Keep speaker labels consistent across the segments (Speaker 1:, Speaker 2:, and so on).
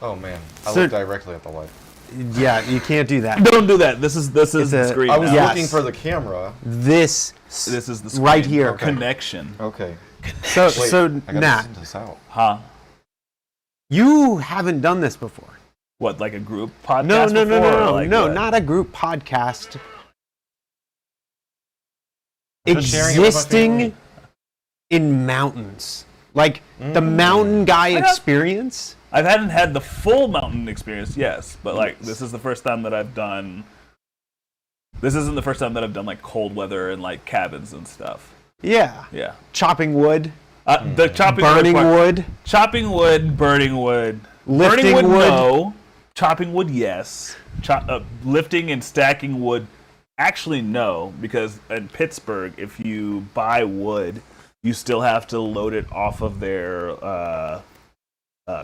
Speaker 1: Oh man, I looked directly at the light.
Speaker 2: Yeah, you can't do that.
Speaker 3: Don't do that. This is the screen.
Speaker 1: I was
Speaker 3: now.
Speaker 1: looking for the camera.
Speaker 2: This
Speaker 3: is the screen.
Speaker 2: right here.
Speaker 3: Connection.
Speaker 1: Okay.
Speaker 2: So
Speaker 1: I gotta
Speaker 2: Nat,
Speaker 1: send this out.
Speaker 3: Huh?
Speaker 2: you haven't done this before.
Speaker 3: What, like a group podcast?
Speaker 2: No,
Speaker 3: what?
Speaker 2: not a group podcast.
Speaker 1: Just sharing it with my family.
Speaker 2: Existing in mountains, like the mountain guy experience.
Speaker 3: I hadn't had the full mountain experience, yes, but like this is the first time that I've done. This isn't the first time that I've done like cold weather and like cabins and stuff.
Speaker 2: Yeah.
Speaker 3: Yeah.
Speaker 2: Chopping wood.
Speaker 3: The chopping
Speaker 2: burning wood.
Speaker 3: Chopping wood, burning wood.
Speaker 2: Lifting
Speaker 3: burning wood,
Speaker 2: wood.
Speaker 3: no. Chopping wood, yes. Lifting and stacking wood, actually no, because in Pittsburgh, if you buy wood, you still have to load it off of their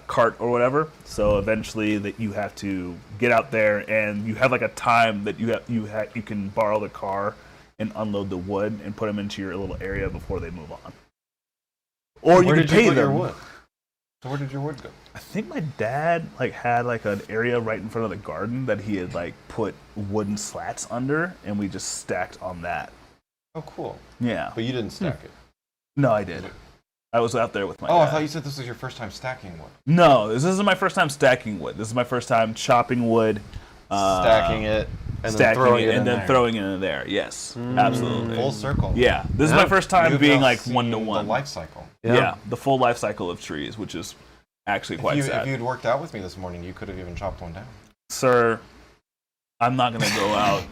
Speaker 3: cart or whatever. So eventually, that you have to get out there, and you have like a time that you can borrow the car and unload the wood and put them into your little area before they move on. Or you can pay them.
Speaker 1: Your wood? So where did your wood go?
Speaker 3: I think my dad had an area right in front of the garden that he had put wooden slats under, and we just stacked on that.
Speaker 1: Oh, cool.
Speaker 3: Yeah.
Speaker 1: But you didn't stack it.
Speaker 3: No, I did. I was out there with my dad.
Speaker 1: I thought you said this was your first time stacking wood.
Speaker 3: No, this isn't my first time stacking wood. This is my first time chopping wood,
Speaker 1: stacking it, and
Speaker 3: stacking
Speaker 1: then
Speaker 3: throwing it in there. Yes, absolutely.
Speaker 1: Full circle.
Speaker 3: Yeah, this is my first time being one-to-one.
Speaker 1: The life cycle.
Speaker 3: Yeah, the full life cycle of trees, which is actually quite sad.
Speaker 1: If you'd worked out with me this morning, you could have even chopped one down.
Speaker 3: Sir, I'm not gonna go out.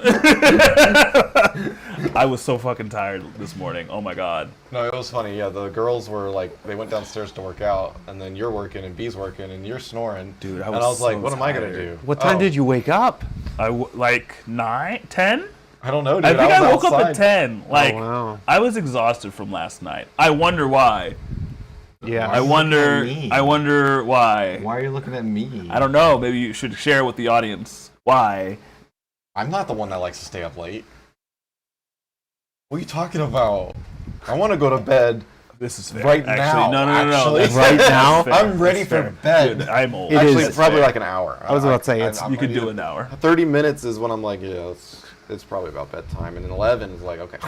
Speaker 3: I was so fucking tired this morning. Oh my god.
Speaker 1: No, it was funny. Yeah, the girls were they went downstairs to work out, and then you're working, and B's working, and you're snoring.
Speaker 3: Dude,
Speaker 1: I was like, what am I gonna do?
Speaker 2: What time did you wake up?
Speaker 3: 9, 10?
Speaker 1: I don't know, dude.
Speaker 3: I think I woke
Speaker 1: outside.
Speaker 3: up at 10.
Speaker 2: Wow.
Speaker 3: I was exhausted from last night. I wonder why.
Speaker 2: Yeah.
Speaker 3: I wonder why.
Speaker 4: Why are you looking at me?
Speaker 3: I don't know. Maybe you should share with the audience why.
Speaker 1: I'm not the one that likes to stay up late. What are you talking about? I want to go to bed.
Speaker 3: This is fair.
Speaker 1: Right
Speaker 3: actually,
Speaker 1: now.
Speaker 3: No.
Speaker 1: Actually.
Speaker 2: Right now?
Speaker 1: I'm ready for bed.
Speaker 3: Dude, I'm old.
Speaker 1: Actually,
Speaker 2: is
Speaker 1: it's probably
Speaker 3: fair.
Speaker 1: like an hour.
Speaker 2: I was about to say,
Speaker 3: You could do an hour.
Speaker 1: 30 minutes is when I'm like, yeah, it's probably about bedtime. And then 11 is like, okay.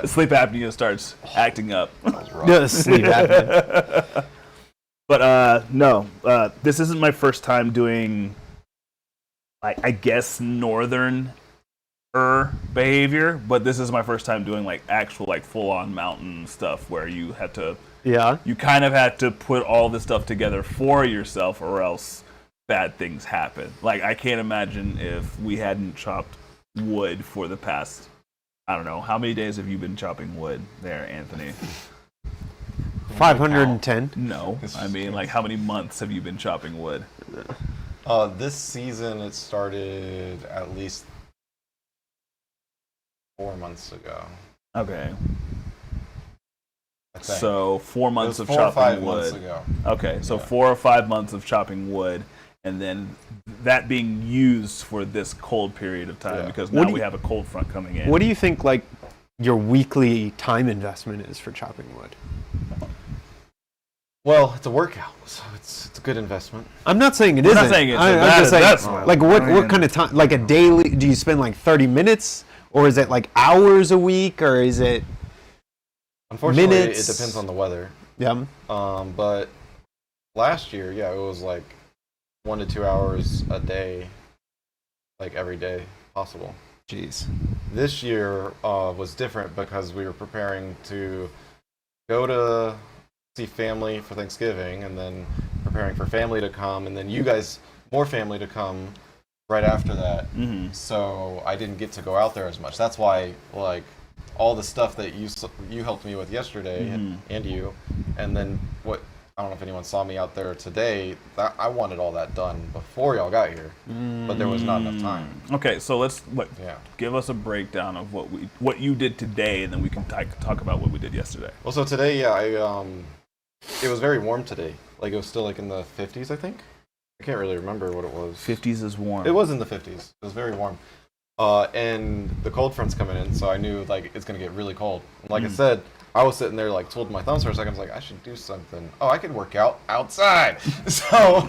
Speaker 3: Sleep apnea starts acting up.
Speaker 2: Yeah, sleep apnea.
Speaker 3: But no, this isn't my first time doing, I guess, northern behavior, but this is my first time doing actual full-on mountain stuff where you had to, you kind of had to put all this stuff together for yourself, or else bad things happen. I can't imagine if we hadn't chopped wood for the past, I don't know, how many days have you been chopping wood there, Anthony?
Speaker 2: 510.
Speaker 3: No, I mean, how many months have you been chopping wood?
Speaker 1: This season, it started at least 4 months ago.
Speaker 3: Okay.
Speaker 1: I think.
Speaker 3: So 4 months of
Speaker 1: 4 or 5
Speaker 3: chopping
Speaker 1: months
Speaker 3: wood.
Speaker 1: ago.
Speaker 3: Okay, so 4 or 5 months of chopping wood, and then that being used for this cold period of time, because now we have a cold front coming in.
Speaker 2: What do you think your weekly time investment is for chopping wood?
Speaker 1: Well, it's a workout, so it's a good investment.
Speaker 2: I'm not saying it
Speaker 3: We're
Speaker 2: isn't.
Speaker 3: not saying it's
Speaker 2: I'm
Speaker 3: bad
Speaker 2: just saying,
Speaker 3: investment.
Speaker 2: what kind of time? A daily? Do you spend 30 minutes, or is it hours a week, or is it?
Speaker 1: Unfortunately,
Speaker 2: minutes?
Speaker 1: it depends on the weather.
Speaker 2: Yeah.
Speaker 1: But last year, it was 1 to 2 hours a day, every day possible.
Speaker 2: Jeez.
Speaker 1: This year was different because we were preparing to go to see family for Thanksgiving, and then preparing for family to come, and then you guys, more family to come right after that.
Speaker 3: Mm-hmm.
Speaker 1: So I didn't get to go out there as much. That's why, all the stuff that you helped me with yesterday, and you, and then what, I don't know if anyone saw me out there today, I wanted all that done before y'all got here, but there was not enough time.
Speaker 3: Okay, so let's give us a breakdown of what you did today, and then we can talk about what we did yesterday.
Speaker 1: Well, so today, it was very warm today. It was still in the 50s, I think. I can't really remember what it was.
Speaker 3: 50s is warm.
Speaker 1: It was in the 50s. It was very warm. And the cold front's coming in, so I knew it's gonna get really cold. And I said, I was sitting there like twiddling my thumbs for a second. I was like, I should do something. Oh, I could work out outside. So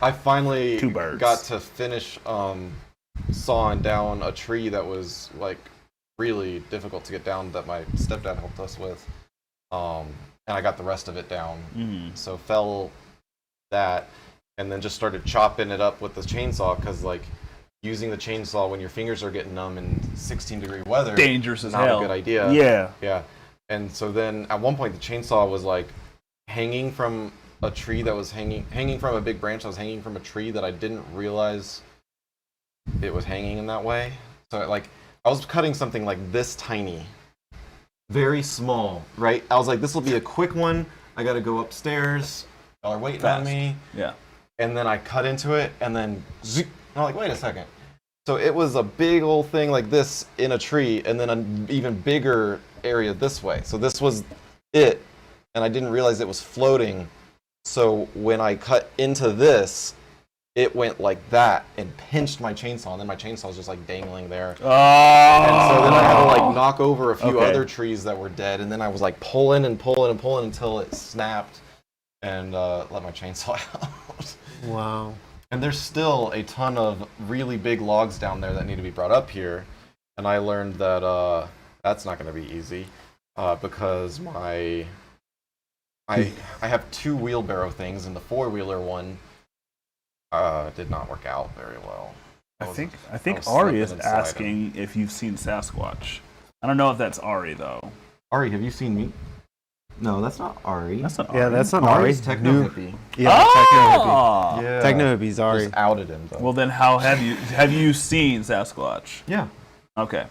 Speaker 1: I finally got to finish sawing down a tree that was like really difficult to get down that my stepdad helped us with. And I got the rest of it down. So fell that, and then just started chopping it up with the chainsaw because like using the chainsaw when your fingers are getting numb in 16-degree weather,
Speaker 3: dangerous as
Speaker 1: not
Speaker 3: hell.
Speaker 1: a good idea. Yeah. And so then at one point the chainsaw was like hanging from a tree that was hanging from a big branch that was hanging from a tree that I didn't realize it was hanging in that way. So like I was cutting something like this tiny, very small, right? I was like, this will be a quick one. I got to go upstairs. Y'all are waiting on me.
Speaker 3: Yeah.
Speaker 1: And then I cut into it, and then zoop. I'm like, wait a second. So it was a big old thing like this in a tree, and then an even bigger area this way. So this was it, and I didn't realize it was floating. So when I cut into this, it went like that and pinched my chainsaw, and then my chainsaw was just like dangling there.
Speaker 3: Oh!
Speaker 1: And so then I had to like knock over a few other trees that were dead, and then I was like pulling and pulling and pulling until it snapped and let my chainsaw out.
Speaker 2: Wow.
Speaker 1: And there's still a ton of really big logs down there that need to be brought up here. And I learned that that's not going to be easy because I have 2 wheelbarrow things, and the 4-wheeler one did not work out very well.
Speaker 3: I think Ari is asking if you've seen Sasquatch. I don't know if that's Ari though.
Speaker 1: Ari, have you seen me? No, that's not Ari.
Speaker 3: That's not Ari.
Speaker 2: Yeah, that's not Ari.
Speaker 1: Ari's techno hippie.
Speaker 2: Yeah,
Speaker 3: Oh!
Speaker 1: Yeah.
Speaker 2: Techno hippie's Ari.
Speaker 1: Just outed him though.
Speaker 3: Well, then how have you seen Sasquatch?
Speaker 1: Yeah.
Speaker 3: Okay.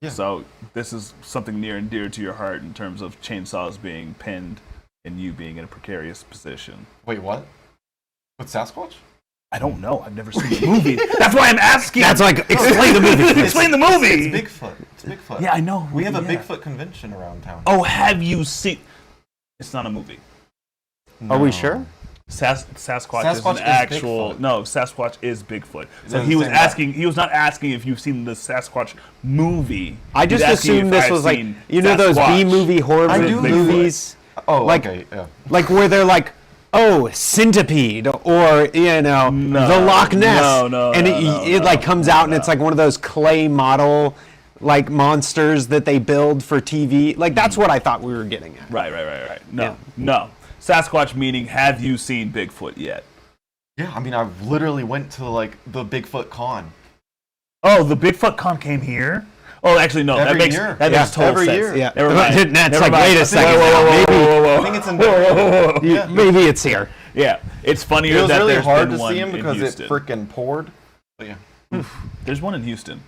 Speaker 1: Yeah.
Speaker 3: So this is something near and dear to your heart in terms of chainsaws being pinned and you being in a precarious position.
Speaker 1: Wait, what? With Sasquatch?
Speaker 3: I don't know. I've never seen the movie. That's why I'm asking.
Speaker 2: That's like, explain the movie.
Speaker 3: Explain the movie.
Speaker 1: It's Bigfoot. It's Bigfoot.
Speaker 3: Yeah, I know.
Speaker 1: We have a Bigfoot convention around town.
Speaker 3: Oh, have you seen? It's not a movie.
Speaker 2: Are we sure?
Speaker 3: Sasquatch is an actual.
Speaker 1: Bigfoot.
Speaker 3: No, Sasquatch is Bigfoot. So
Speaker 1: doesn't
Speaker 3: he was
Speaker 1: say that.
Speaker 3: asking. He was not asking if you've seen the Sasquatch movie.
Speaker 2: I just
Speaker 3: He's asking
Speaker 2: assumed
Speaker 3: if
Speaker 2: this
Speaker 3: I've
Speaker 2: was like,
Speaker 3: seen
Speaker 2: you know those
Speaker 3: Sasquatch.
Speaker 2: B-movie horror
Speaker 1: I do
Speaker 2: movies?
Speaker 1: Oh,
Speaker 2: like,
Speaker 1: okay, yeah.
Speaker 2: Like where they're like, oh, centipede, or the Loch Ness,
Speaker 3: No,
Speaker 2: it like comes out and it's like one of those clay model like monsters that they build for TV. Like that's what I thought we were getting at.
Speaker 3: Right. No. Sasquatch meaning, have you seen Bigfoot yet?
Speaker 1: Yeah, I mean, I literally went to like the Bigfoot con.
Speaker 3: Oh, the Bigfoot con came here. Oh, actually, no.
Speaker 1: Every
Speaker 3: that
Speaker 1: year.
Speaker 3: makes total
Speaker 1: every
Speaker 3: sense.
Speaker 1: year.
Speaker 2: Yeah,
Speaker 3: Never mind.
Speaker 2: That's
Speaker 3: Never
Speaker 2: like,
Speaker 3: mind.
Speaker 2: wait a second.
Speaker 1: I think it's in
Speaker 2: Yeah. Maybe it's here.
Speaker 3: Yeah, it's funnier
Speaker 1: It was
Speaker 3: that
Speaker 1: really
Speaker 3: there's
Speaker 1: hard
Speaker 3: been
Speaker 1: to
Speaker 3: one
Speaker 1: see him
Speaker 3: in
Speaker 1: because it
Speaker 3: Houston.
Speaker 1: freaking poured. But yeah.
Speaker 3: There's one in Houston.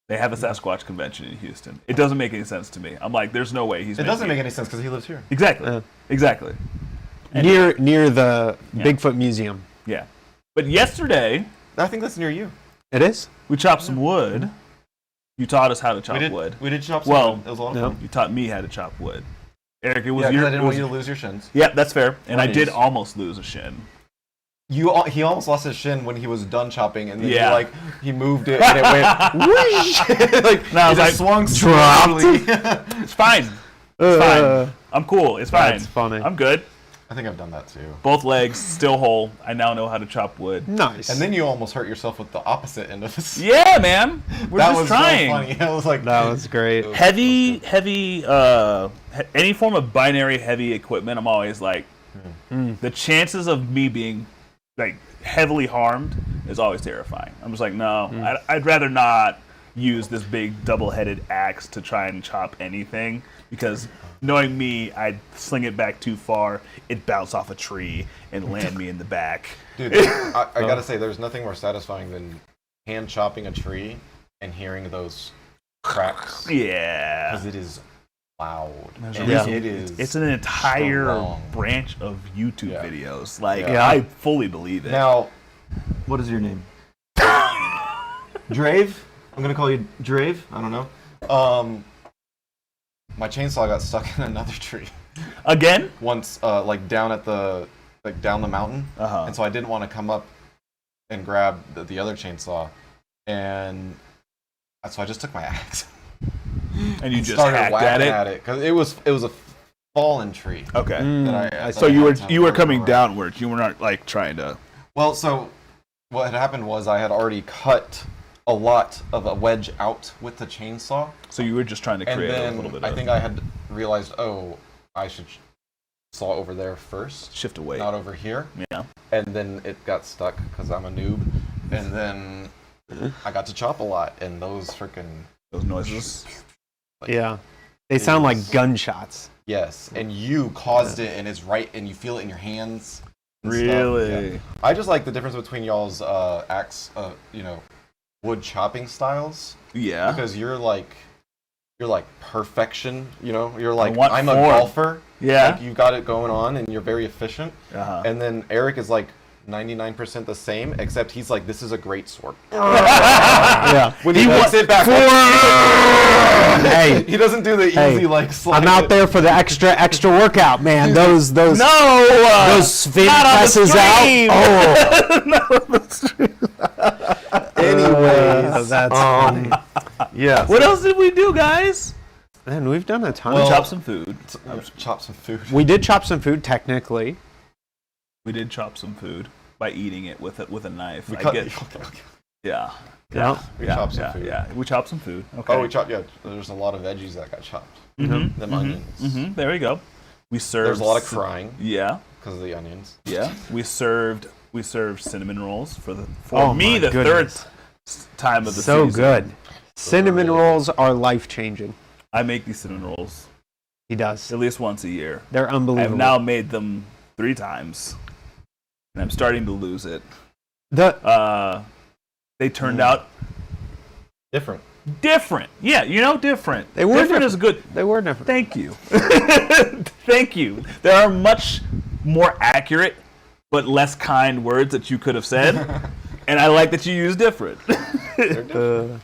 Speaker 3: They have a Sasquatch convention in Houston. It doesn't make any sense to me. I'm like, there's no way he's.
Speaker 1: It doesn't make any sense because he lives here.
Speaker 3: Exactly. Exactly.
Speaker 2: Near the Bigfoot Museum.
Speaker 3: Yeah. But yesterday,
Speaker 1: I think that's near you.
Speaker 2: It is?
Speaker 3: we chopped some wood. You taught us how to chop
Speaker 1: We
Speaker 3: wood.
Speaker 1: did chop some
Speaker 3: Well,
Speaker 1: wood. It was a lot of fun.
Speaker 3: You taught me how to chop wood. Eric, it was
Speaker 1: Yeah,
Speaker 3: your.
Speaker 1: because I didn't
Speaker 3: it
Speaker 1: want
Speaker 3: was-
Speaker 1: you to lose your shins.
Speaker 3: Yeah, that's fair. And I
Speaker 1: Nice.
Speaker 3: did almost lose a shin.
Speaker 1: He almost lost his shin when he was done chopping, and then
Speaker 3: Yeah.
Speaker 1: he moved it and it went whoosh. Like
Speaker 3: No, I
Speaker 1: it
Speaker 3: was
Speaker 1: just
Speaker 3: like,
Speaker 1: swung
Speaker 2: dropped.
Speaker 1: smoothly.
Speaker 3: It's fine. It's fine. I'm cool. It's fine.
Speaker 2: That's funny.
Speaker 3: I'm good.
Speaker 1: I think I've done that too.
Speaker 3: Both legs still whole. I now know how to chop wood.
Speaker 2: Nice.
Speaker 1: And then you almost hurt yourself with the opposite end of this.
Speaker 3: Yeah, man. We're
Speaker 1: that
Speaker 3: just
Speaker 1: was
Speaker 3: trying.
Speaker 1: so funny. I was like,
Speaker 2: that was great.
Speaker 3: Heavy, any form of binary heavy equipment, I'm always like, the chances of me being like heavily harmed is always terrifying. I'm just like, no, I'd rather not use this big double-headed axe to try and chop anything, because knowing me, I'd sling it back too far, it'd bounce off a tree and land me in the back.
Speaker 1: Dude, I gotta say, there's nothing more satisfying than hand chopping a tree and hearing those cracks.
Speaker 3: Yeah.
Speaker 1: Because it is loud. And
Speaker 2: Yeah.
Speaker 1: it is.
Speaker 3: It's an entire
Speaker 1: strong.
Speaker 3: branch of YouTube
Speaker 1: Yeah.
Speaker 3: videos. Like,
Speaker 1: Yeah.
Speaker 3: I fully believe it.
Speaker 1: Now, what is your name? Drave? I'm gonna call you Drave. I don't know. My chainsaw got stuck in another tree
Speaker 3: Again?
Speaker 1: once, like down the mountain,
Speaker 3: Uh-huh.
Speaker 1: and so I didn't want to come up and grab the other chainsaw, and so I just took my axe
Speaker 3: And you
Speaker 1: and
Speaker 3: just
Speaker 1: started
Speaker 3: hacked
Speaker 1: whacking
Speaker 3: at it?
Speaker 1: because it was a fallen tree.
Speaker 3: Okay.
Speaker 1: So
Speaker 3: you were coming downwards. You were not like trying to.
Speaker 1: Well, so what had happened was I had already cut a lot of a wedge out with the chainsaw.
Speaker 3: So you were just trying to create a little bit.
Speaker 1: I think I had realized, I should saw over there first.
Speaker 3: Shift away.
Speaker 1: Not over here.
Speaker 3: Yeah.
Speaker 1: And then it got stuck because I'm a noob. And then I got to chop a lot, and those
Speaker 3: noises.
Speaker 2: They sound like gunshots.
Speaker 1: Yes, and you caused it, and it's right, and you feel it in your hands.
Speaker 3: Really?
Speaker 1: Yeah. I just like the difference between y'all's axe, wood chopping styles.
Speaker 3: Yeah.
Speaker 1: Because you're like perfection. You're like I'm a
Speaker 3: form.
Speaker 1: golfer.
Speaker 3: Yeah.
Speaker 1: Like, you got it going on, and you're very efficient.
Speaker 3: Uh-huh.
Speaker 1: And then Eric is like 99% the same, except he's like, this is a great sword. When he walks it back.
Speaker 2: Hey,
Speaker 1: he doesn't do the easy slide.
Speaker 2: I'm out there for the extra workout, man. Those spin presses out.
Speaker 1: Anyways,
Speaker 2: that's funny. Yeah.
Speaker 3: What else did we do, guys?
Speaker 2: Man, we've done a ton.
Speaker 3: We chopped some food.
Speaker 2: We did chop some food, technically.
Speaker 3: We did chop some food by eating it with a knife.
Speaker 1: Okay.
Speaker 3: Yeah.
Speaker 1: We chopped some food.
Speaker 3: Yeah, we chopped some food. Okay.
Speaker 1: Oh, we chopped. Yeah, there's a lot of veggies that got chopped. Them onions.
Speaker 3: There we go. We served.
Speaker 1: There's a lot of crying.
Speaker 3: Yeah.
Speaker 1: Because of the onions.
Speaker 3: Yeah. We served cinnamon rolls for the third time of the season.
Speaker 2: So good. Cinnamon rolls are life-changing.
Speaker 3: I make these cinnamon rolls.
Speaker 2: He does.
Speaker 3: At least once a year.
Speaker 2: They're unbelievable.
Speaker 3: I've now made them 3 times. And I'm starting to lose it. They turned out
Speaker 1: different.
Speaker 3: Yeah, different.
Speaker 2: They were
Speaker 3: different is good.
Speaker 2: They were different.
Speaker 3: Thank you. Thank you. There are much more accurate but less kind words that you could have said. And I like that you use different.
Speaker 1: They're different.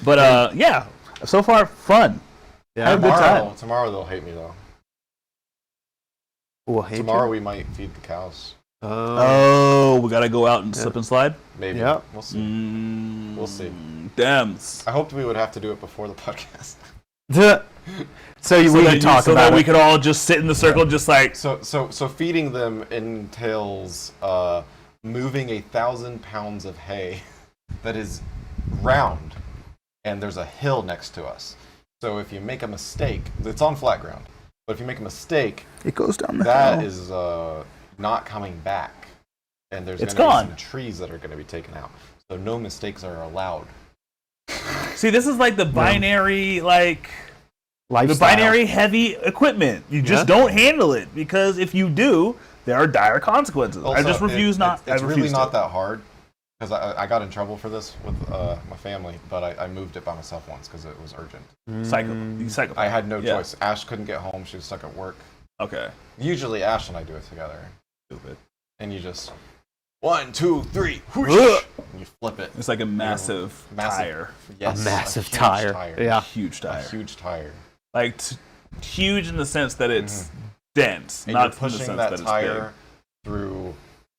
Speaker 3: But yeah, so far fun.
Speaker 2: Yeah.
Speaker 3: Have a good time.
Speaker 1: Tomorrow they'll hate me though. Tomorrow we might feed the cows.
Speaker 3: Oh, we gotta go out and slip and slide?
Speaker 1: Maybe.
Speaker 2: Yeah.
Speaker 1: We'll see. We'll see.
Speaker 3: Dams.
Speaker 1: I hoped we would have to do it before the podcast.
Speaker 2: So we could talk
Speaker 3: so
Speaker 2: about
Speaker 3: that we could all just sit in the circle, just like.
Speaker 1: So feeding them entails moving 1,000 pounds of hay that is round, and there's a hill next to us. So if you make a mistake, it's on flat ground. But if you make a mistake,
Speaker 3: it goes down the
Speaker 1: that
Speaker 3: hill.
Speaker 1: is not coming back, and there's going to be some trees that are going to be taken out. So no mistakes are allowed.
Speaker 3: See, this is like the binary,
Speaker 2: lifestyle.
Speaker 3: The binary heavy equipment. You just don't handle it, because if you do, there are dire consequences.
Speaker 1: Also,
Speaker 3: I just refuse not.
Speaker 1: It's really not that hard, because I got in trouble for this with my family, but I moved it by myself once because it was urgent.
Speaker 3: Psychopath.
Speaker 1: I had no choice. Ash couldn't get home. She was stuck at work.
Speaker 3: Okay.
Speaker 1: Usually Ash and I do it together.
Speaker 3: Stupid.
Speaker 1: And you just 1, 2, 3, whoosh, and you flip it.
Speaker 3: It's like a massive tire.
Speaker 1: Yes,
Speaker 2: a massive
Speaker 1: huge
Speaker 2: tire. Yeah.
Speaker 3: Huge tire.
Speaker 1: A huge tire.
Speaker 3: Like huge in the sense that it's dense,
Speaker 1: and
Speaker 3: not
Speaker 1: you're pushing
Speaker 3: in the sense
Speaker 1: that
Speaker 3: that
Speaker 1: tire through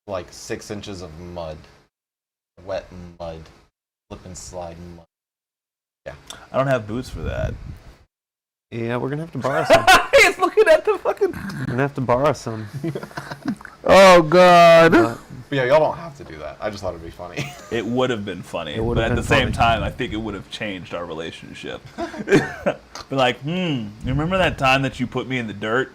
Speaker 1: like 6 inches of mud, wet mud, slip and slide mud. Yeah.
Speaker 3: I don't have boots for that.
Speaker 2: Yeah, we're gonna have to borrow some.
Speaker 3: He's looking at the fucking.
Speaker 2: We're gonna have to borrow some.
Speaker 3: Oh God.
Speaker 1: But yeah, y'all don't have to do that. I just thought it'd be funny.
Speaker 3: It would have been funny, but at the same time, I think it would have changed our relationship. But like, you remember that time that you put me in the dirt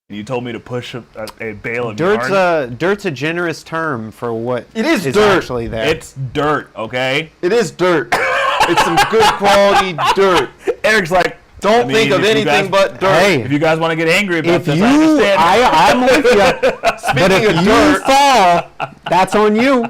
Speaker 3: and you told me to push a bale of yarn?
Speaker 2: Dirt's a generous term for what
Speaker 1: it is dirt.
Speaker 2: Actually there.
Speaker 3: It's dirt, okay?
Speaker 1: It is dirt. It's some good quality dirt.
Speaker 3: Eric's like,
Speaker 1: don't think of anything but dirt.
Speaker 2: Hey,
Speaker 3: if you guys want to get angry about this,
Speaker 2: I understand. I'm with you. But if you fall, that's on you.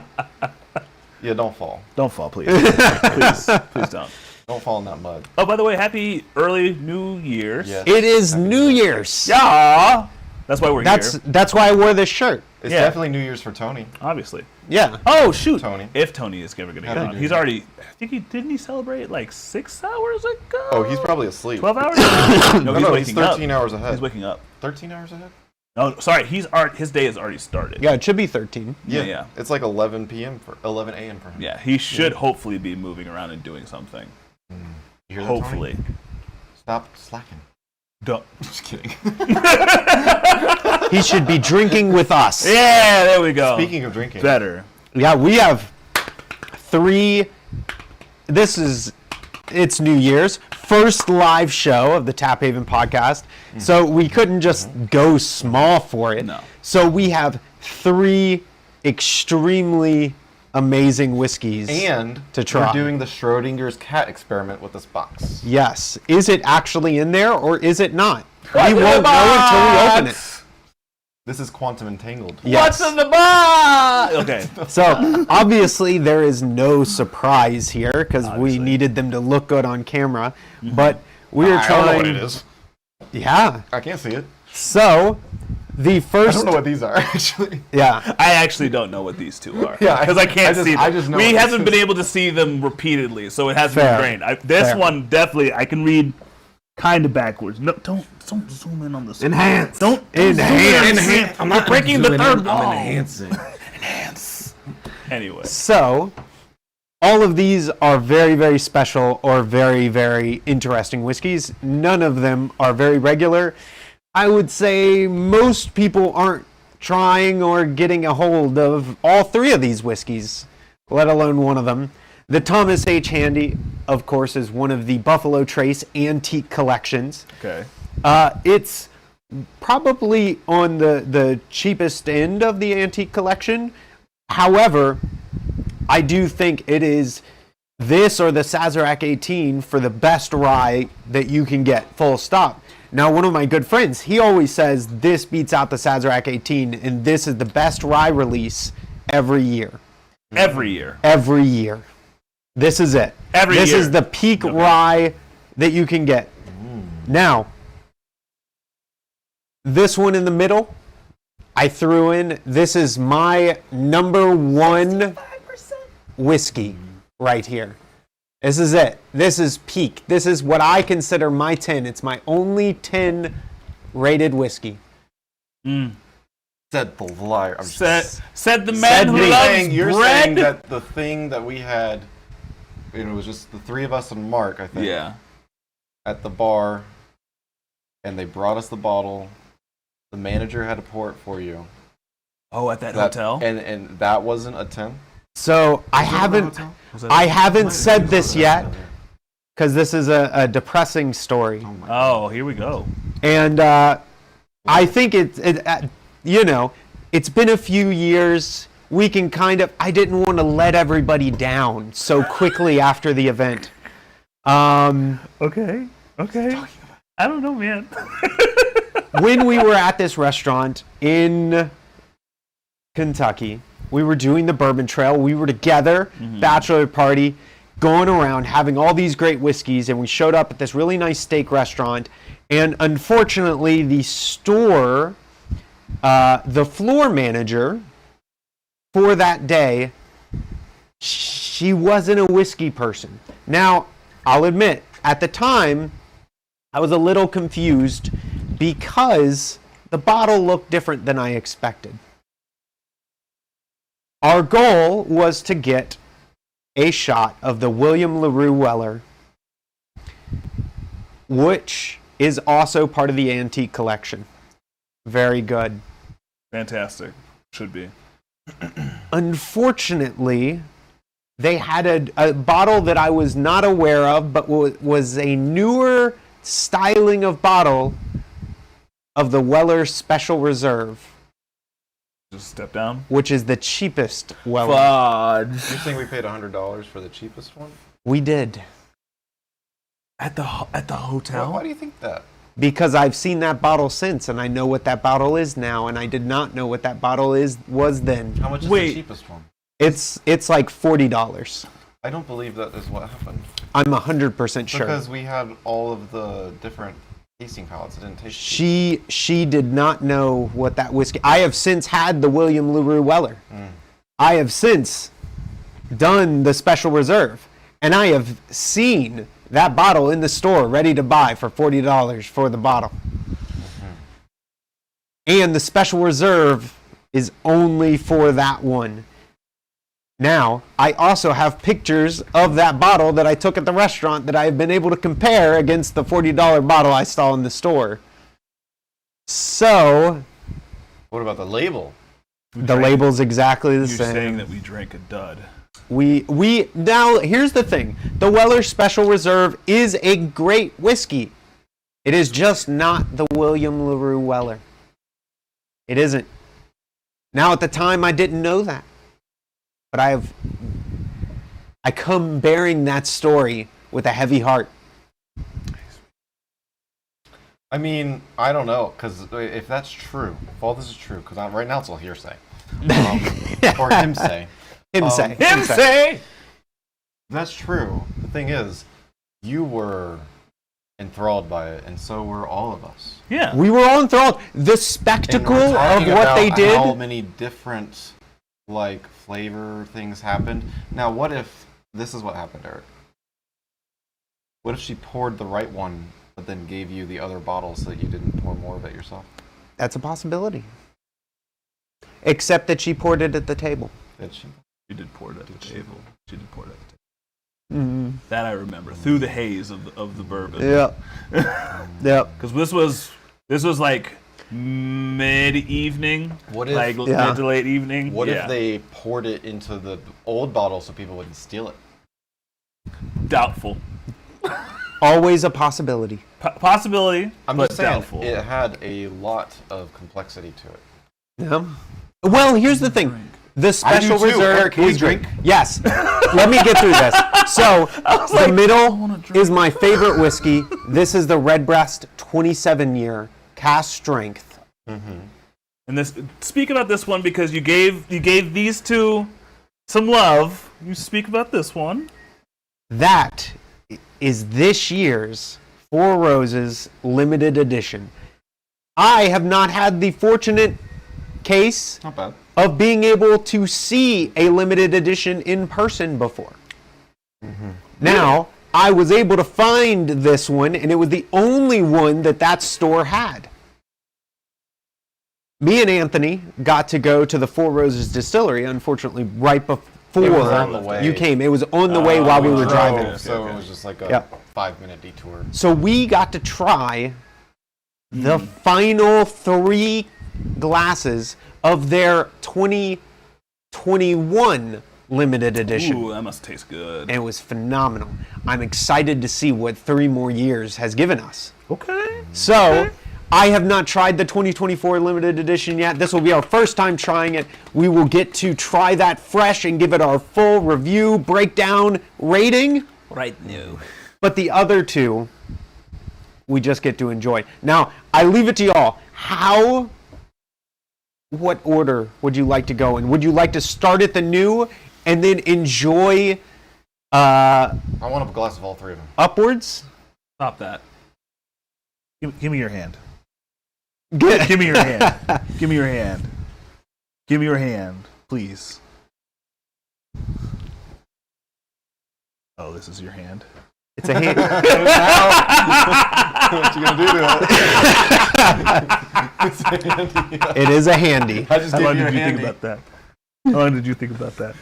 Speaker 1: Yeah, don't fall.
Speaker 3: Don't fall, please. Please don't.
Speaker 1: Don't fall in that mud.
Speaker 3: Oh, by the way, happy early New Year's.
Speaker 1: Yes.
Speaker 2: It is New Year's.
Speaker 3: Yeah. That's why we're here.
Speaker 2: That's why I wore this shirt.
Speaker 1: It's definitely New Year's for Tony.
Speaker 3: Obviously.
Speaker 2: Yeah.
Speaker 3: Oh shoot,
Speaker 1: Tony.
Speaker 3: If Tony is ever gonna get on, he's already. I think didn't he celebrate like 6 hours ago?
Speaker 1: Oh, he's probably asleep.
Speaker 3: 12 hours. No,
Speaker 1: he's 13 hours ahead.
Speaker 3: He's waking up.
Speaker 1: 13 hours ahead.
Speaker 3: No, sorry, his day has already started.
Speaker 2: Yeah, it should be 13.
Speaker 3: Yeah.
Speaker 1: It's like 11 a.m. for him.
Speaker 3: Yeah, he should hopefully be moving around and doing something.
Speaker 1: You hear that,
Speaker 3: Hopefully.
Speaker 1: Tony? Stop slacking.
Speaker 3: Don't.
Speaker 1: Just kidding.
Speaker 2: He should be drinking with us.
Speaker 3: Yeah, there we go.
Speaker 1: Speaking of drinking.
Speaker 3: Better.
Speaker 2: Yeah, we have 3. It's New Year's. First live show of the Taphaven podcast. So we couldn't just go small for it.
Speaker 3: No.
Speaker 2: So we have 3 extremely amazing whiskeys
Speaker 1: And
Speaker 2: to try.
Speaker 1: we're doing the Schrodinger's cat experiment with this box.
Speaker 2: Yes. Is it actually in there or is it not? We won't know until we open it.
Speaker 1: This is quantum entangled.
Speaker 2: Yes.
Speaker 3: What's in the box? Okay.
Speaker 2: So obviously there is no surprise here because we
Speaker 3: Obviously.
Speaker 2: needed them to look good on camera. But we're
Speaker 1: I don't know
Speaker 2: trying.
Speaker 1: what it is.
Speaker 2: Yeah.
Speaker 1: I can't see it.
Speaker 2: So the
Speaker 1: I
Speaker 2: first.
Speaker 1: don't know what these are, actually.
Speaker 2: Yeah.
Speaker 3: I actually don't know what these 2 are.
Speaker 1: Yeah,
Speaker 3: because I can't see them.
Speaker 1: I just know
Speaker 3: we
Speaker 1: what
Speaker 3: haven't
Speaker 1: this
Speaker 3: been
Speaker 1: is.
Speaker 3: able to see them repeatedly, so it hasn't
Speaker 2: Fair.
Speaker 3: been great. This
Speaker 2: Fair.
Speaker 3: one definitely I can read kind of backwards. No, don't zoom in on this.
Speaker 4: Enhance.
Speaker 3: Don't
Speaker 2: Enhance.
Speaker 4: I'm not
Speaker 3: breaking the
Speaker 4: zooming
Speaker 3: third
Speaker 4: in,
Speaker 3: wall.
Speaker 4: I'm enhancing.
Speaker 3: Enhance. Anyway,
Speaker 2: So all of these are very, very special or very, very interesting whiskeys. None of them are very regular. I would say most people aren't trying or getting a hold of all 3 of these whiskeys, let alone one of them. The Thomas H. Handy, of course, is one of the Buffalo Trace antique collections.
Speaker 3: okay.
Speaker 2: It's probably on the cheapest end of the antique collection. However, I do think it is this or the Sazerac 18 for the best rye that you can get, full stop. Now, one of my good friends, he always says this beats out the Sazerac 18, and this is the best rye release every year.
Speaker 3: Every year.
Speaker 2: Every year. This is it. This
Speaker 3: year.
Speaker 2: is the peak rye that you can get. Now, this one in the middle, I threw in. This is my number 1 whiskey right here. This is it. This is peak. This is what I consider my 10. It's my only 10 rated whiskey.
Speaker 1: Said the liar. I'm
Speaker 3: Said the man who loves
Speaker 1: you're
Speaker 3: bread.
Speaker 1: saying that the thing that we had, it was just the 3 of us and Mark, I think,
Speaker 3: Yeah.
Speaker 1: at the bar, and they brought us the bottle. The manager had to pour it for you.
Speaker 3: Oh, at that
Speaker 1: That-
Speaker 3: hotel.
Speaker 1: And that wasn't a 10?
Speaker 2: So I haven't said this yet because this is a depressing story.
Speaker 3: Oh, here we go.
Speaker 2: And I think it's been a few years. We can I didn't want to let everybody down so quickly after the event.
Speaker 3: Okay. I don't know, man.
Speaker 2: When we were at this restaurant in Kentucky, we were doing the Bourbon Trail. We were together, bachelor party, going around, having all these great whiskeys, and we showed up at this really nice steak restaurant. And unfortunately, the store, the floor manager for that day, she wasn't a whiskey person. Now, I'll admit, at the time, I was a little confused because the bottle looked different than I expected. Our goal was to get a shot of the William LaRue Weller, which is also part of the antique collection. Very good.
Speaker 3: Fantastic. Should be.
Speaker 2: Unfortunately, they had a bottle that I was not aware of, but was a newer styling of bottle of the Weller Special Reserve,
Speaker 3: Just step down.
Speaker 2: which is the cheapest Weller.
Speaker 3: Fudge.
Speaker 1: You're saying we paid $100 for the cheapest one?
Speaker 2: We did.
Speaker 3: At the hotel?
Speaker 1: Why do you think that?
Speaker 2: Because I've seen that bottle since, and I know what that bottle is now, and I did not know what that bottle was then.
Speaker 1: How much is
Speaker 3: Wait.
Speaker 1: the cheapest one?
Speaker 2: It's like $40.
Speaker 1: I don't believe that is what happened.
Speaker 2: I'm 100% sure.
Speaker 1: Because we had all of the different tasting palettes. It didn't taste cheap.
Speaker 2: She did not know what that whiskey. I have since had the William LaRue Weller. I have since done the Special Reserve, and I have seen that bottle in the store ready to buy for $40 for the bottle. And the Special Reserve is only for that one. Now, I also have pictures of that bottle that I took at the restaurant that I've been able to compare against the $40 bottle I saw in the store. So,
Speaker 1: What about the label?
Speaker 2: the label's exactly the
Speaker 3: You're
Speaker 2: same.
Speaker 3: saying that we drank a dud.
Speaker 2: We now, here's the thing. The Weller Special Reserve is a great whiskey. It is just not the William LaRue Weller. It isn't. Now, at the time, I didn't know that. But I come bearing that story with a heavy heart.
Speaker 1: I mean, I don't know, because if that's true, if all this is true, because right now it's all hearsay. Or him say.
Speaker 2: Him say.
Speaker 3: Him say!
Speaker 1: That's true. The thing is, you were enthralled by it, and so were all of us.
Speaker 3: Yeah.
Speaker 2: We were all enthralled. The
Speaker 1: And
Speaker 2: spectacle
Speaker 1: we're
Speaker 2: of
Speaker 1: talking
Speaker 2: what they
Speaker 1: about
Speaker 2: did.
Speaker 1: How many different, like, flavor things happened. Now, what if this is what happened, Eric? What if she poured the right one, but then gave you the other bottle so that you didn't pour more of it yourself?
Speaker 2: That's a possibility. Except that she poured it at the table.
Speaker 1: Did she?
Speaker 3: She did pour it at the table. She did pour it at the table.
Speaker 2: Mm-hmm.
Speaker 3: That I remember through the haze of the bourbon.
Speaker 2: Yep. Yep.
Speaker 3: Because this was like mid-evening.
Speaker 1: What if-
Speaker 3: like
Speaker 2: Yeah.
Speaker 3: mid to late evening?
Speaker 1: What
Speaker 3: Yeah.
Speaker 1: if they poured it into the old bottle so people wouldn't steal it?
Speaker 3: Doubtful.
Speaker 2: Always a possibility.
Speaker 3: Possibility,
Speaker 1: I'm
Speaker 3: but
Speaker 1: just saying,
Speaker 3: doubtful.
Speaker 1: it had a lot of complexity to it.
Speaker 2: Yeah. Well, here's the thing. The Special
Speaker 1: too.
Speaker 2: Reserve
Speaker 1: Eric, can we
Speaker 2: is great.
Speaker 1: drink?
Speaker 2: Yes. Let me get through this. So, the middle is my favorite whiskey. This is the Redbreast 27-year cast strength.
Speaker 3: And this, speak about this one because you gave these two some love. You speak about this one.
Speaker 2: That is this year's Four Roses limited edition. I have not had the fortunate case
Speaker 1: Not bad.
Speaker 2: of being able to see a limited edition in person before. Now, I was able to find this one, and it was the only one that store had. Me and Anthony got to go to the Four Roses distillery, unfortunately, right before
Speaker 1: on the way.
Speaker 2: you came. It was on the way while we were
Speaker 1: drove,
Speaker 2: driving.
Speaker 1: so it was just like a
Speaker 2: Yep.
Speaker 1: 5-minute detour.
Speaker 2: So we got to try the final 3 glasses of their 2021 limited edition.
Speaker 3: Ooh, that must taste good.
Speaker 2: And it was phenomenal. I'm excited to see what 3 more years has given us.
Speaker 3: Okay.
Speaker 2: So, I have not tried the 2024 limited edition yet. This will be our first time trying it. We will get to try that fresh and give it our full review, breakdown, rating.
Speaker 3: Right now.
Speaker 2: But the other 2, we just get to enjoy. Now, I leave it to y'all. What order would you like to go in? Would you like to start at the new and then enjoy
Speaker 1: I want a glass of all 3 of them.
Speaker 2: upwards?
Speaker 3: Stop that.
Speaker 4: Give me your hand.
Speaker 2: Good.
Speaker 4: Give me your hand. Give me your hand. Give me your hand, please. Oh, this is your hand.
Speaker 2: It's a hand.
Speaker 1: What you gonna do to it?
Speaker 2: It is a handy.
Speaker 1: I just
Speaker 4: How
Speaker 1: gave
Speaker 4: long
Speaker 1: you a
Speaker 4: did you think
Speaker 1: handy.
Speaker 4: about that? How long did you think about that?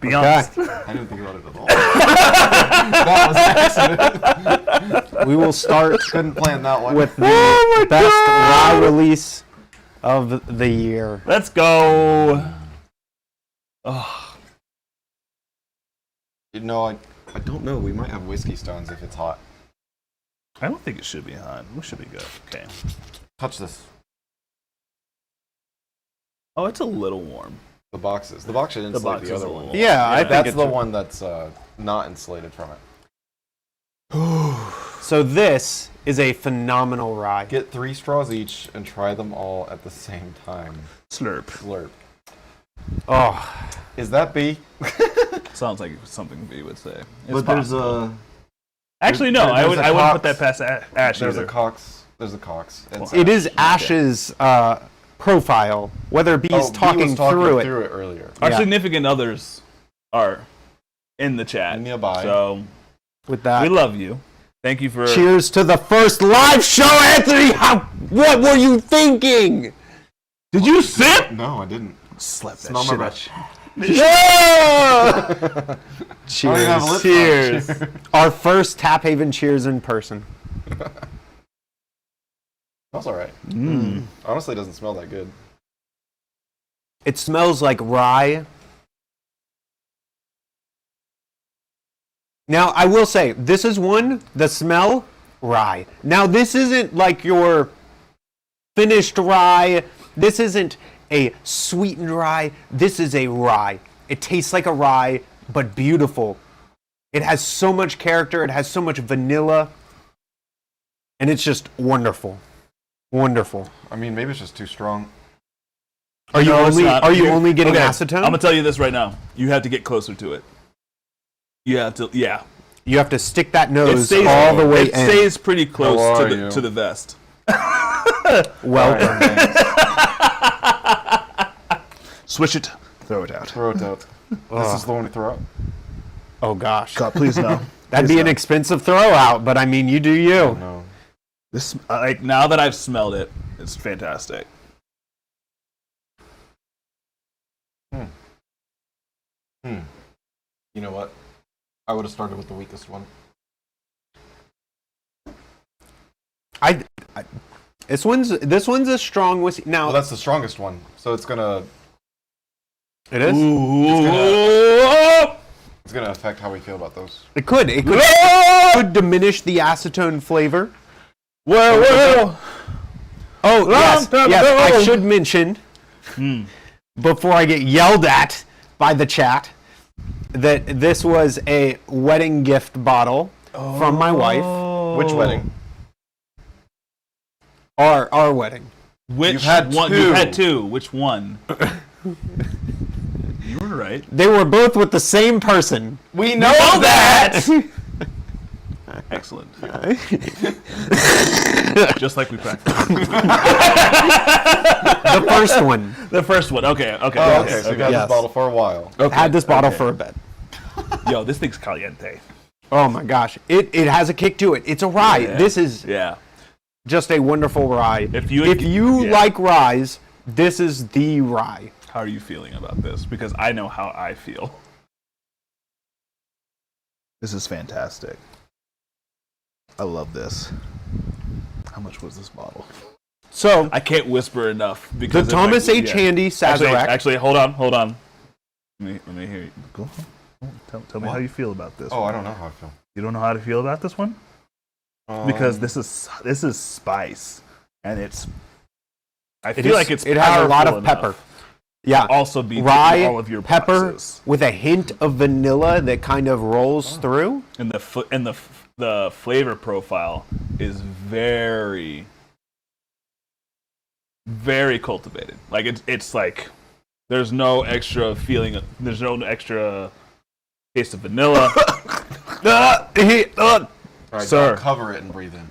Speaker 4: Be
Speaker 2: Okay.
Speaker 4: honest.
Speaker 1: I didn't think about it at all. That was an accident.
Speaker 2: We will start
Speaker 1: Couldn't plan that one.
Speaker 2: with the best rye release of the year.
Speaker 3: Let's go. Oh,
Speaker 1: You know, I don't know. We might have whiskey stones if it's hot.
Speaker 4: I don't think it should be hot. We should be good.
Speaker 3: okay.
Speaker 1: Touch this.
Speaker 3: Oh, it's a little warm.
Speaker 1: The boxes. The box should insulate
Speaker 3: box
Speaker 1: the
Speaker 3: is
Speaker 1: other
Speaker 3: a
Speaker 1: one.
Speaker 3: little-
Speaker 2: Yeah, I
Speaker 3: Yeah.
Speaker 2: think
Speaker 1: That's the one that's not insulated from it.
Speaker 2: So this is a phenomenal rye.
Speaker 1: Get 3 straws each and try them all at the same time.
Speaker 3: Slurp.
Speaker 1: Slurp.
Speaker 2: Oh,
Speaker 1: Is that B?
Speaker 3: Sounds like something B would say. It's
Speaker 1: But there's
Speaker 3: possible.
Speaker 1: a
Speaker 3: Actually, no. I
Speaker 1: there's a
Speaker 3: wouldn't put
Speaker 1: Cox.
Speaker 3: that past Ash
Speaker 1: there's
Speaker 3: either.
Speaker 1: a Cox. There's a Cox. It's
Speaker 2: it is Ash's profile, whether B's
Speaker 1: B was
Speaker 2: talking through it.
Speaker 1: earlier.
Speaker 3: Our
Speaker 2: Yeah.
Speaker 3: significant others are in the chat.
Speaker 1: Nearby.
Speaker 3: So
Speaker 2: With that,
Speaker 3: we love you. Thank you for.
Speaker 2: cheers to the first live show, Anthony. What were you thinking?
Speaker 3: Did you sip?
Speaker 1: No, I didn't.
Speaker 4: Slap that
Speaker 1: Smell my
Speaker 4: shit
Speaker 1: breath.
Speaker 2: Cheers.
Speaker 3: Cheers.
Speaker 2: Our first Taphaven cheers in person.
Speaker 1: Smells alright. Honestly, it doesn't smell that good.
Speaker 2: It smells like rye. Now, I will say, this is one, the smell, rye. Now, this isn't like your finished rye. This isn't a sweetened rye. This is a rye. It tastes like a rye, but beautiful. It has so much character. It has so much vanilla. And it's just wonderful. Wonderful.
Speaker 1: I mean, maybe it's just too strong.
Speaker 2: Are you
Speaker 3: No, it's not.
Speaker 2: only getting
Speaker 3: Okay,
Speaker 2: acetone?
Speaker 3: I'm gonna tell you this right now. You have to get closer to it. You have to, yeah.
Speaker 2: You have to stick that
Speaker 3: It
Speaker 2: nose
Speaker 3: stays,
Speaker 2: all the way
Speaker 3: it
Speaker 2: in.
Speaker 3: stays pretty close
Speaker 1: How are
Speaker 3: to
Speaker 1: you?
Speaker 3: the vest.
Speaker 2: Welcome.
Speaker 4: Switch it. Throw it out.
Speaker 1: Throw it out. This is the one to throw out.
Speaker 2: Oh gosh.
Speaker 4: God, please no.
Speaker 2: That'd
Speaker 4: Please
Speaker 2: be an
Speaker 4: no.
Speaker 2: expensive throw out, but I mean, you do you.
Speaker 1: No.
Speaker 4: This
Speaker 3: Like now that I've smelled it, it's fantastic.
Speaker 1: You know what? I would have started with the weakest one.
Speaker 2: This one's a strong whiskey. Now
Speaker 1: Well, that's the strongest one, so it's gonna
Speaker 2: it is.
Speaker 1: it's gonna affect how we feel about those.
Speaker 2: It could diminish the acetone flavor.
Speaker 3: Well.
Speaker 2: Oh yes,
Speaker 3: time
Speaker 2: yes.
Speaker 3: ago.
Speaker 2: I should mention before I get yelled at by the chat that this was a wedding gift bottle from my wife.
Speaker 1: Which wedding?
Speaker 2: Our wedding.
Speaker 3: Which
Speaker 1: You've had
Speaker 3: one?
Speaker 1: two.
Speaker 3: You've had two. Which one? You were right.
Speaker 2: They were both with the same person.
Speaker 1: We know that.
Speaker 3: Excellent. Just like we practiced.
Speaker 2: The first one.
Speaker 3: The first one. Okay. Okay.
Speaker 1: Oh,
Speaker 3: okay.
Speaker 1: okay, so you've had
Speaker 2: Yes.
Speaker 1: this bottle for a while.
Speaker 2: Had this bottle for a bit.
Speaker 3: Yo, this thing's caliente.
Speaker 2: Oh my gosh. It has a kick to it. It's a rye.
Speaker 3: Yeah.
Speaker 2: This is
Speaker 3: Yeah.
Speaker 2: just a wonderful rye.
Speaker 3: If you yeah.
Speaker 2: like ryes, this is the rye.
Speaker 3: How are you feeling about this? Because I know how I feel.
Speaker 4: This is fantastic. I love this. How much was this bottle?
Speaker 2: So,
Speaker 3: I can't whisper enough
Speaker 2: the
Speaker 3: because
Speaker 2: Thomas H. Handy Sazerac.
Speaker 3: Actually, hold on. Let me hear you.
Speaker 4: Go on. Tell me how you feel about this.
Speaker 1: Oh, I don't know how I feel.
Speaker 4: You don't know how to feel about this one? Because this is spice, and I feel like it's
Speaker 2: it has a lot of
Speaker 3: powerful
Speaker 2: pepper.
Speaker 3: enough
Speaker 2: Yeah,
Speaker 3: to also be
Speaker 2: rye,
Speaker 3: all of your
Speaker 2: pepper
Speaker 3: boxes.
Speaker 2: with a hint of vanilla that kind of rolls through.
Speaker 3: And the flavor profile is very, very cultivated. Like it's like there's no extra feeling. There's no extra taste of vanilla.
Speaker 1: All right,
Speaker 3: Sir.
Speaker 1: don't cover it and breathe in.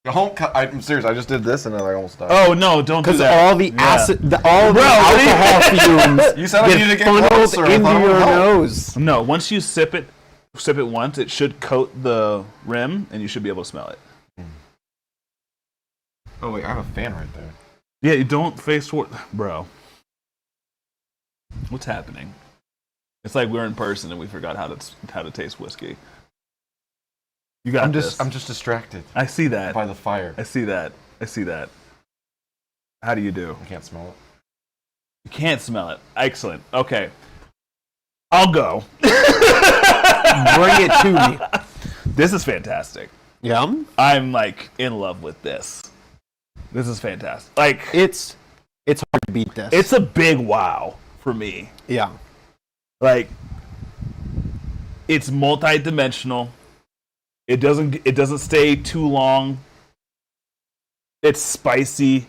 Speaker 1: I'm serious. I just did this and then I almost died.
Speaker 3: Oh no! Don't do
Speaker 2: Because
Speaker 3: that.
Speaker 2: all the acid, all the
Speaker 3: what do you-
Speaker 2: alcohol fumes
Speaker 1: You said I needed to
Speaker 2: get
Speaker 1: get
Speaker 2: funneled
Speaker 1: closer. I
Speaker 2: into
Speaker 1: thought it would
Speaker 2: your
Speaker 1: help.
Speaker 2: nose.
Speaker 3: No, once you sip it once, it should coat the rim, and you should be able to smell it.
Speaker 1: Oh wait, I have a fan right there.
Speaker 3: Yeah, you don't face toward, bro. What's happening? It's like we're in person and we forgot how to taste whiskey. You got
Speaker 1: I'm
Speaker 3: this.
Speaker 1: just distracted
Speaker 3: I see that.
Speaker 1: by the fire.
Speaker 3: I see that. How do you do?
Speaker 1: I can't smell it.
Speaker 3: You can't smell it. Excellent. Okay. I'll go.
Speaker 2: Bring it to me.
Speaker 3: This is fantastic.
Speaker 2: Yum.
Speaker 3: I'm like in love with this. This is fantastic. Like
Speaker 2: It's hard to beat this.
Speaker 3: it's a big wow for me.
Speaker 2: yeah.
Speaker 3: Like it's multi-dimensional. It doesn't stay too long. It's spicy.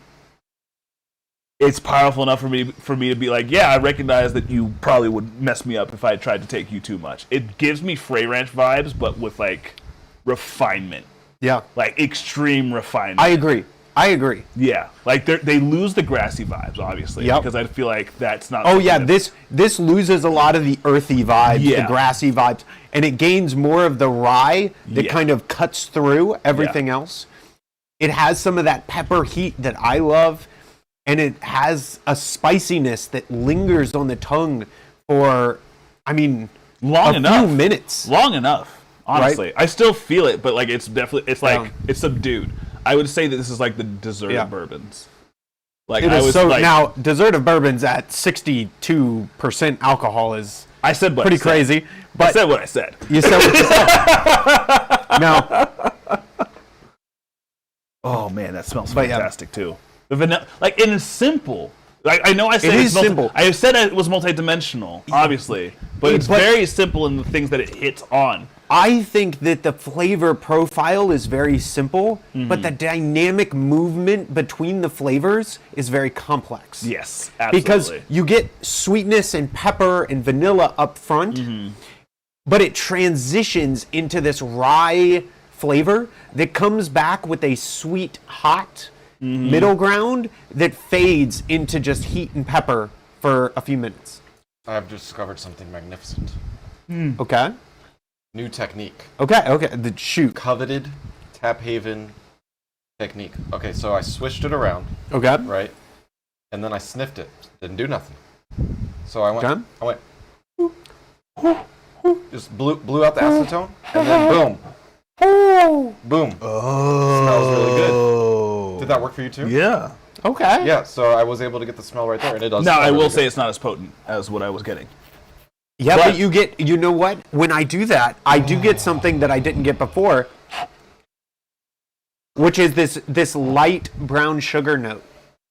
Speaker 3: It's powerful enough for me to be like, yeah, I recognize that you probably would mess me up if I tried to take you too much. It gives me Frey Ranch vibes, but with like refinement,
Speaker 2: Yeah.
Speaker 3: like extreme refinement.
Speaker 2: I agree.
Speaker 3: Yeah, like they lose the grassy vibes, obviously,
Speaker 2: Yep.
Speaker 3: because I feel like that's not.
Speaker 2: Oh
Speaker 3: something
Speaker 2: yeah,
Speaker 3: that-
Speaker 2: this loses a lot of the earthy vibes,
Speaker 3: Yeah.
Speaker 2: the grassy vibes, and it gains more of the rye that
Speaker 3: Yeah.
Speaker 2: kind of cuts through everything else. It has some of that pepper heat that I love, and it has a spiciness that lingers on the tongue for, I mean,
Speaker 3: long
Speaker 2: a
Speaker 3: enough.
Speaker 2: few minutes.
Speaker 3: Long enough. Honestly,
Speaker 2: Right?
Speaker 3: I still feel it, but like it's definitely
Speaker 2: Yeah.
Speaker 3: it's subdued. I would say that this is like the dessert
Speaker 2: Yeah.
Speaker 3: of bourbons. Like
Speaker 2: It
Speaker 3: I
Speaker 2: is
Speaker 3: was
Speaker 2: so
Speaker 3: like,
Speaker 2: now dessert of bourbons at 62% alcohol is
Speaker 3: I said what
Speaker 2: pretty
Speaker 3: I said.
Speaker 2: crazy.
Speaker 3: I
Speaker 2: But
Speaker 3: said what I said.
Speaker 2: you said what you said. Now,
Speaker 4: Oh man, that smells
Speaker 2: But yeah.
Speaker 4: fantastic too.
Speaker 3: The vanilla, like it is simple. Like I know I said
Speaker 2: It
Speaker 3: it's
Speaker 2: is simple.
Speaker 3: I said it was multidimensional, obviously, but it's
Speaker 2: But-
Speaker 3: very simple in the things that it hits on.
Speaker 2: I think that the flavor profile is very simple, but
Speaker 3: Mm-hmm.
Speaker 2: the dynamic movement between the flavors is very complex.
Speaker 3: Yes, absolutely.
Speaker 2: Because you get sweetness and pepper and vanilla up front,
Speaker 3: Mm-hmm.
Speaker 2: but it transitions into this rye flavor that comes back with a sweet, hot
Speaker 3: Mm-hmm.
Speaker 2: middle ground that fades into just heat and pepper for a few minutes.
Speaker 1: I've discovered something magnificent.
Speaker 2: Okay?
Speaker 1: New technique.
Speaker 2: Okay. Shoot.
Speaker 1: Coveted Taphaven technique. Okay, so I swished it around,
Speaker 2: Okay.
Speaker 1: right? And then I sniffed it. Didn't do nothing. So I went.
Speaker 2: Okay.
Speaker 1: I went. Just blew out the acetone, and then boom, boom.
Speaker 4: Oh,
Speaker 1: Smells really good. Did that work for you too?
Speaker 4: Yeah.
Speaker 2: Okay.
Speaker 1: Yeah. So I was able to get the smell right there, and it does.
Speaker 3: Now
Speaker 1: smell
Speaker 3: I
Speaker 1: really
Speaker 3: will say
Speaker 1: good.
Speaker 3: it's not as potent as what I was getting.
Speaker 2: Yeah,
Speaker 3: But-
Speaker 2: but you get, you know what? When I do that, I do get something that I didn't get before, which is this light brown sugar note.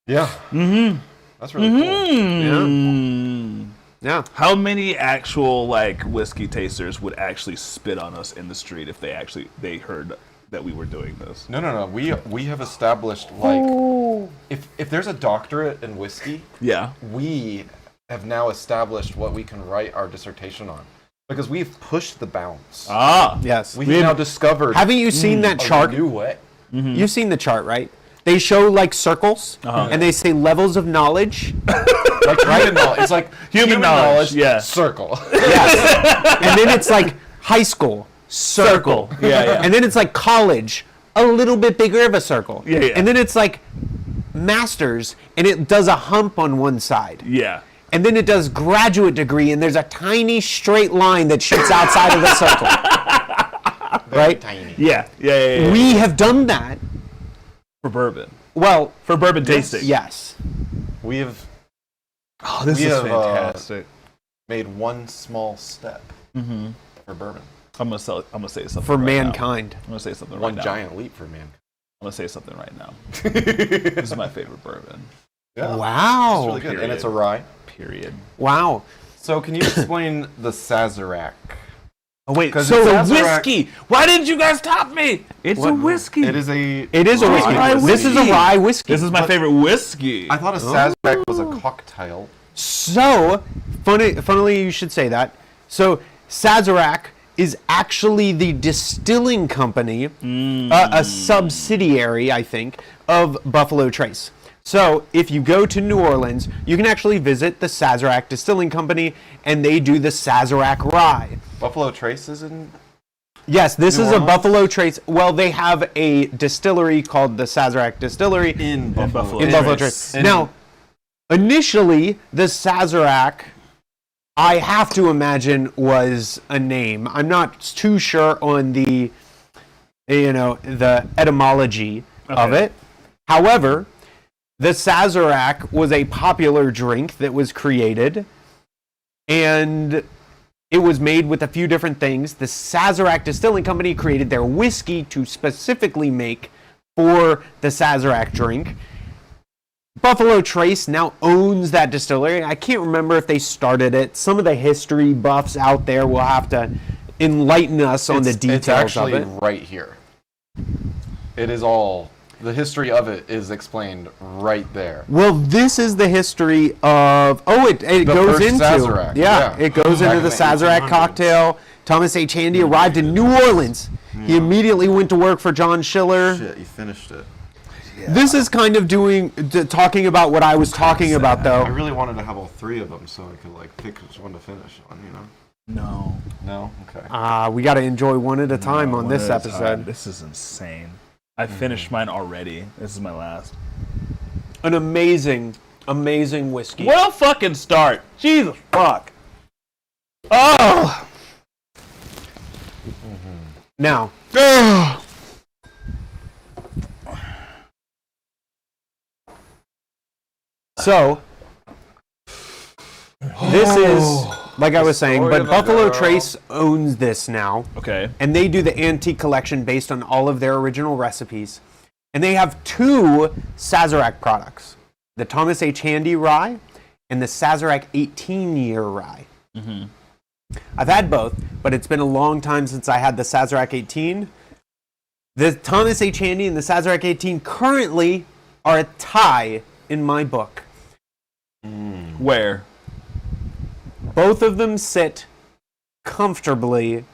Speaker 1: Yeah. Mm-hmm. That's really cool.
Speaker 2: Yeah.
Speaker 3: How many actual like whiskey tasters would actually spit on us in the street if they heard that we were doing this?
Speaker 1: No. We have established like if there's a doctorate in whiskey,
Speaker 3: Yeah.
Speaker 1: we have now established what we can write our dissertation on because we've pushed the bounds.
Speaker 3: Ah.
Speaker 2: Yes.
Speaker 1: We've now discovered
Speaker 2: Haven't you seen that
Speaker 1: a
Speaker 2: chart?
Speaker 1: new way.
Speaker 2: You've seen the chart, right? They show like circles, and they say levels of knowledge.
Speaker 1: Like human knowledge. It's like
Speaker 3: Human knowledge, yeah.
Speaker 1: Circle.
Speaker 2: Yes. And then it's like high school, circle.
Speaker 3: Yeah.
Speaker 2: And then it's like college, a little bit bigger of a circle.
Speaker 3: Yeah.
Speaker 2: And then it's like masters, and it does a hump on one side.
Speaker 3: Yeah.
Speaker 2: And then it does graduate degree, and there's a tiny straight line that shoots outside of the circle. Right?
Speaker 1: Tiny.
Speaker 3: Yeah.
Speaker 2: We have done that.
Speaker 3: For bourbon.
Speaker 2: Well,
Speaker 3: For bourbon tasting.
Speaker 2: yes.
Speaker 1: We have
Speaker 4: Oh, this
Speaker 1: We
Speaker 4: is
Speaker 1: have,
Speaker 4: fantastic.
Speaker 1: made one small step for bourbon.
Speaker 3: I'm gonna say something
Speaker 2: For
Speaker 3: right
Speaker 2: mankind.
Speaker 3: Now. I'm gonna say something
Speaker 1: One
Speaker 3: right now.
Speaker 1: giant leap for man.
Speaker 3: I'm gonna say something right now. This is my favorite bourbon.
Speaker 1: Yeah.
Speaker 2: Wow.
Speaker 1: It's really good. And it's a rye.
Speaker 3: Period.
Speaker 2: Wow.
Speaker 1: So can you explain the Sazerac?
Speaker 4: Oh wait,
Speaker 1: 'Cause
Speaker 3: So
Speaker 1: it's
Speaker 3: a
Speaker 1: Sazerac-
Speaker 3: whiskey. Why didn't you guys top me? It's a whiskey.
Speaker 1: It is a
Speaker 2: It is a whiskey.
Speaker 1: rye
Speaker 2: This is a rye whiskey.
Speaker 3: This is my favorite whiskey.
Speaker 1: I thought a Sazerac was a cocktail.
Speaker 2: So, funnily you should say that. So, Sazerac is actually the distilling company, a subsidiary, I think, of Buffalo Trace. So, if you go to New Orleans, you can actually visit the Sazerac Distilling Company, and they do the Sazerac rye.
Speaker 1: Buffalo Trace is in.
Speaker 2: Yes, this
Speaker 1: New
Speaker 2: is a
Speaker 1: Orleans?
Speaker 2: Buffalo Trace. Well, they have a distillery called the Sazerac Distillery
Speaker 1: In Buffalo.
Speaker 2: in Buffalo Trace. Now, initially, the Sazerac, I have to imagine, was a name. I'm not too sure on the etymology of
Speaker 3: Okay.
Speaker 2: it. However, the Sazerac was a popular drink that was created, and it was made with a few different things. The Sazerac Distilling Company created their whiskey to specifically make for the Sazerac drink. Buffalo Trace now owns that distillery. I can't remember if they started it. Some of the history buffs out there will have to enlighten us on the details
Speaker 1: It's actually
Speaker 2: of it.
Speaker 1: right here. It is all. The history of it is explained right there.
Speaker 2: Well, this is the history of. It goes
Speaker 1: first
Speaker 2: into.
Speaker 1: Sazerac,
Speaker 2: Yeah,
Speaker 1: yeah.
Speaker 2: it goes
Speaker 1: Back
Speaker 2: into
Speaker 1: in
Speaker 2: the
Speaker 1: the
Speaker 2: Sazerac
Speaker 1: 1800s.
Speaker 2: cocktail. Thomas H. Handy arrived in New Orleans. He immediately went to work for John Schiller.
Speaker 1: Shit, you finished it.
Speaker 2: This is kind of talking about what I was talking about,
Speaker 1: I
Speaker 2: though.
Speaker 1: really wanted to have all three of them so I could like pick which one to finish on.
Speaker 4: no.
Speaker 1: No. Okay.
Speaker 2: We got to enjoy one at a time on
Speaker 4: One
Speaker 2: this
Speaker 4: at a time.
Speaker 2: episode.
Speaker 4: This is insane.
Speaker 3: I finished mine already. This is my last.
Speaker 2: an amazing whiskey.
Speaker 3: What a fucking start. Jesus fuck. Oh.
Speaker 2: Now, so this is, like I was saying,
Speaker 1: story
Speaker 2: but
Speaker 1: of a
Speaker 2: Buffalo
Speaker 1: girl.
Speaker 2: Trace owns this now.
Speaker 3: Okay.
Speaker 2: And they do the antique collection based on all of their original recipes. And they have 2 Sazerac products, the Thomas H. Handy Rye and the Sazerac 18-year Rye.
Speaker 3: Mm-hmm.
Speaker 2: I've had both, but it's been a long time since I had the Sazerac 18. The Thomas H. Handy and the Sazerac 18 currently are a tie in my book.
Speaker 3: Where?
Speaker 2: Both of them sit comfortably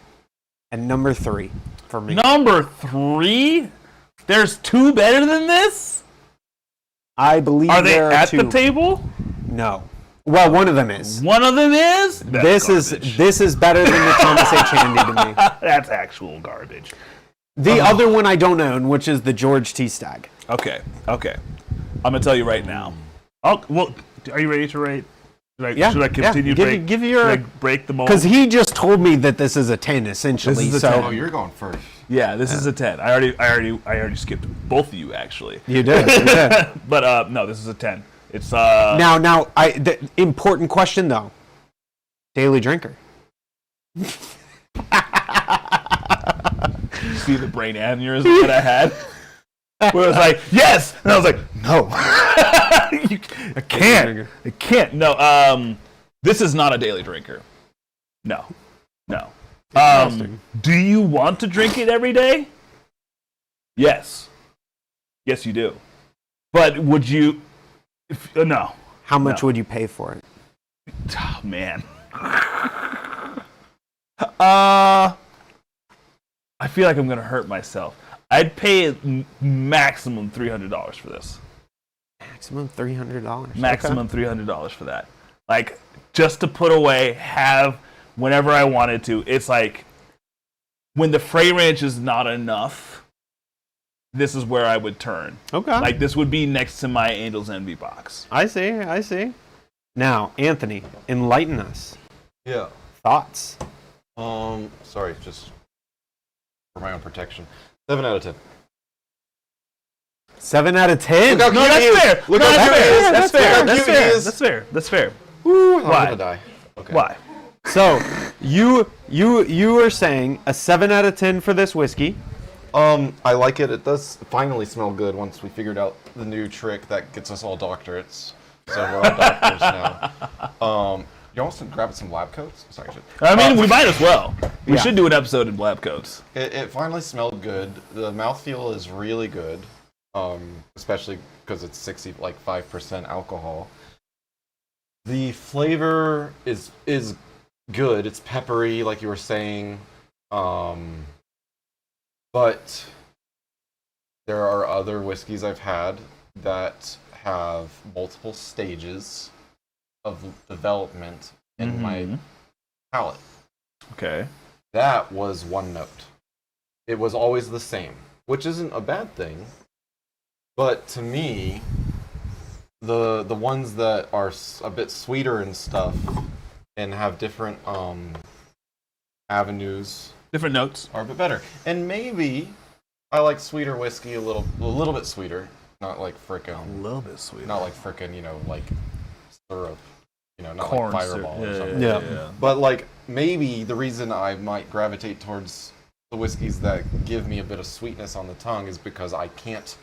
Speaker 2: at number 3 for me.
Speaker 3: Number 3? There's 2 better than this?
Speaker 2: I believe
Speaker 3: Are they
Speaker 2: there are
Speaker 3: at
Speaker 2: 2.
Speaker 3: the table?
Speaker 2: No. Well, one of them is.
Speaker 3: One of them is?
Speaker 2: This is better than the Thomas H. Handy to me.
Speaker 4: That's actual garbage.
Speaker 2: The other one I don't own, which is the George T. Stagg.
Speaker 3: Okay. I'm going to tell you right now.
Speaker 4: Well, are you ready to rate? Should I continue?
Speaker 2: Give your,
Speaker 4: should I break the mold?
Speaker 2: because he just told me that this is a 10 essentially.
Speaker 3: This is a
Speaker 2: so
Speaker 3: 10.
Speaker 1: Oh, you're going first.
Speaker 3: Yeah, this is a 10. I already skipped both of you actually.
Speaker 2: you did. You did.
Speaker 3: But no, this is a 10. It's
Speaker 2: Now, the important question though. Daily drinker.
Speaker 3: see the brain aneurysm that I had. Where it was like, yes! And I was like, no. I can't. No, this is not a daily drinker. No. Do you want to drink it every day? Yes. Yes, you do. But would you... no.
Speaker 2: How much would you pay for it?
Speaker 3: Oh, man. I feel like I'm going to hurt myself. I'd pay maximum $300 for this.
Speaker 2: Maximum $300.
Speaker 3: Maximum $300 for that. Like, just to put away, have whenever I wanted to. It's like, when the fragrance is not enough, this is where I would turn.
Speaker 2: Okay.
Speaker 3: Like, this would be next to my Angel's Envy box.
Speaker 2: I see. Now, Anthony, enlighten us.
Speaker 1: Yeah.
Speaker 2: Thoughts?
Speaker 1: Sorry, just for my own protection. 7 out of 10.
Speaker 2: 7 out of 10?
Speaker 1: Look how
Speaker 3: No,
Speaker 1: cute he is.
Speaker 3: that's fair.
Speaker 1: Look
Speaker 3: No,
Speaker 1: how
Speaker 3: that's
Speaker 1: cute he
Speaker 3: fair.
Speaker 1: is.
Speaker 3: That's
Speaker 1: Look
Speaker 3: fair.
Speaker 1: how
Speaker 3: That's
Speaker 1: cute he
Speaker 3: fair.
Speaker 1: is.
Speaker 3: That's fair. That's fair.
Speaker 1: Woo, I'm
Speaker 3: Why?
Speaker 1: gonna die. Okay.
Speaker 3: Why?
Speaker 2: So, you are saying a 7 out of 10 for this whiskey.
Speaker 1: I like it. It does finally smell good once we figured out the new trick that gets us all doctorates. So we're all doctors now. You want to grab some lab coats? Sorry.
Speaker 3: I mean, we might as well. We
Speaker 2: Yeah.
Speaker 3: should do an episode in lab coats.
Speaker 1: It finally smelled good. The mouthfeel is really good, especially because it's 5% alcohol. The flavor is good. It's peppery, like you were saying, but there are other whiskeys I've had that have multiple stages of development in my palate.
Speaker 3: Okay.
Speaker 1: That was one note. It was always the same, which isn't a bad thing. But to me, the ones that are a bit sweeter and stuff and have different avenues
Speaker 3: Different notes.
Speaker 1: are a bit better. And maybe I like sweeter whiskey a little bit sweeter, not like frickin'
Speaker 3: A little bit sweet.
Speaker 1: not like frickin', like syrup, not
Speaker 3: Corn
Speaker 1: like
Speaker 3: syrup.
Speaker 1: Fireball or
Speaker 3: Yeah,
Speaker 1: something.
Speaker 2: Yeah.
Speaker 1: But like maybe the reason I might gravitate towards the whiskeys that give me a bit of sweetness on the tongue is because I can't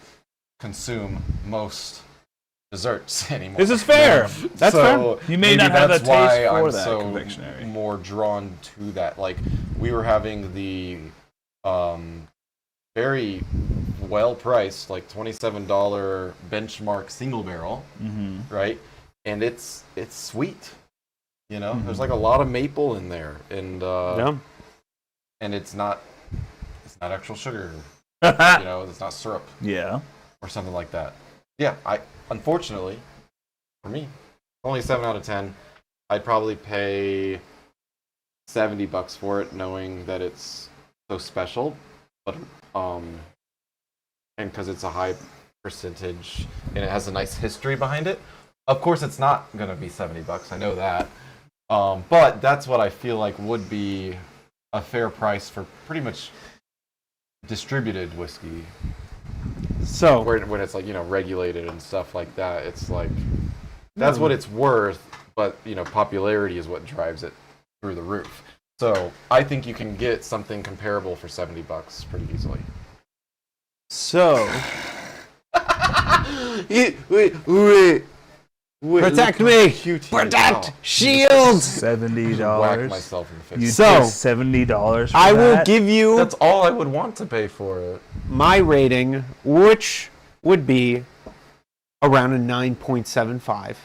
Speaker 1: consume most desserts anymore.
Speaker 3: This is fair.
Speaker 2: That's
Speaker 1: so
Speaker 3: You may
Speaker 1: maybe
Speaker 3: not have
Speaker 1: that's
Speaker 3: a taste
Speaker 1: why
Speaker 3: for
Speaker 1: I'm
Speaker 3: that
Speaker 1: so
Speaker 3: confectionery.
Speaker 1: more drawn to that. Like we were having the very well priced, like $27 benchmark single barrel, right? And it's sweet. There's like a lot of maple in there, and and it's not actual sugar. It's not syrup
Speaker 3: Yeah.
Speaker 1: or something like that. Yeah, unfortunately for me, only 7 out of 10. I'd probably pay $70 for it, knowing that it's so special, but and because it's a high percentage and it has a nice history behind it. Of course, it's not gonna be $70. I know that, but that's what I feel like would be a fair price for pretty much distributed whiskey.
Speaker 2: So
Speaker 1: when it's like regulated and stuff like that, it's like that's what it's worth. But popularity is what drives it through the roof. So I think you can get something comparable for $70 pretty easily.
Speaker 2: So protect me! Protect! Shield!
Speaker 4: $70.
Speaker 1: Whack myself in the face.
Speaker 4: You
Speaker 2: So,
Speaker 4: pay $70 for
Speaker 2: I will
Speaker 4: that?
Speaker 2: give you
Speaker 1: That's all I would want to pay for it.
Speaker 2: my rating, which would be around a 9.75.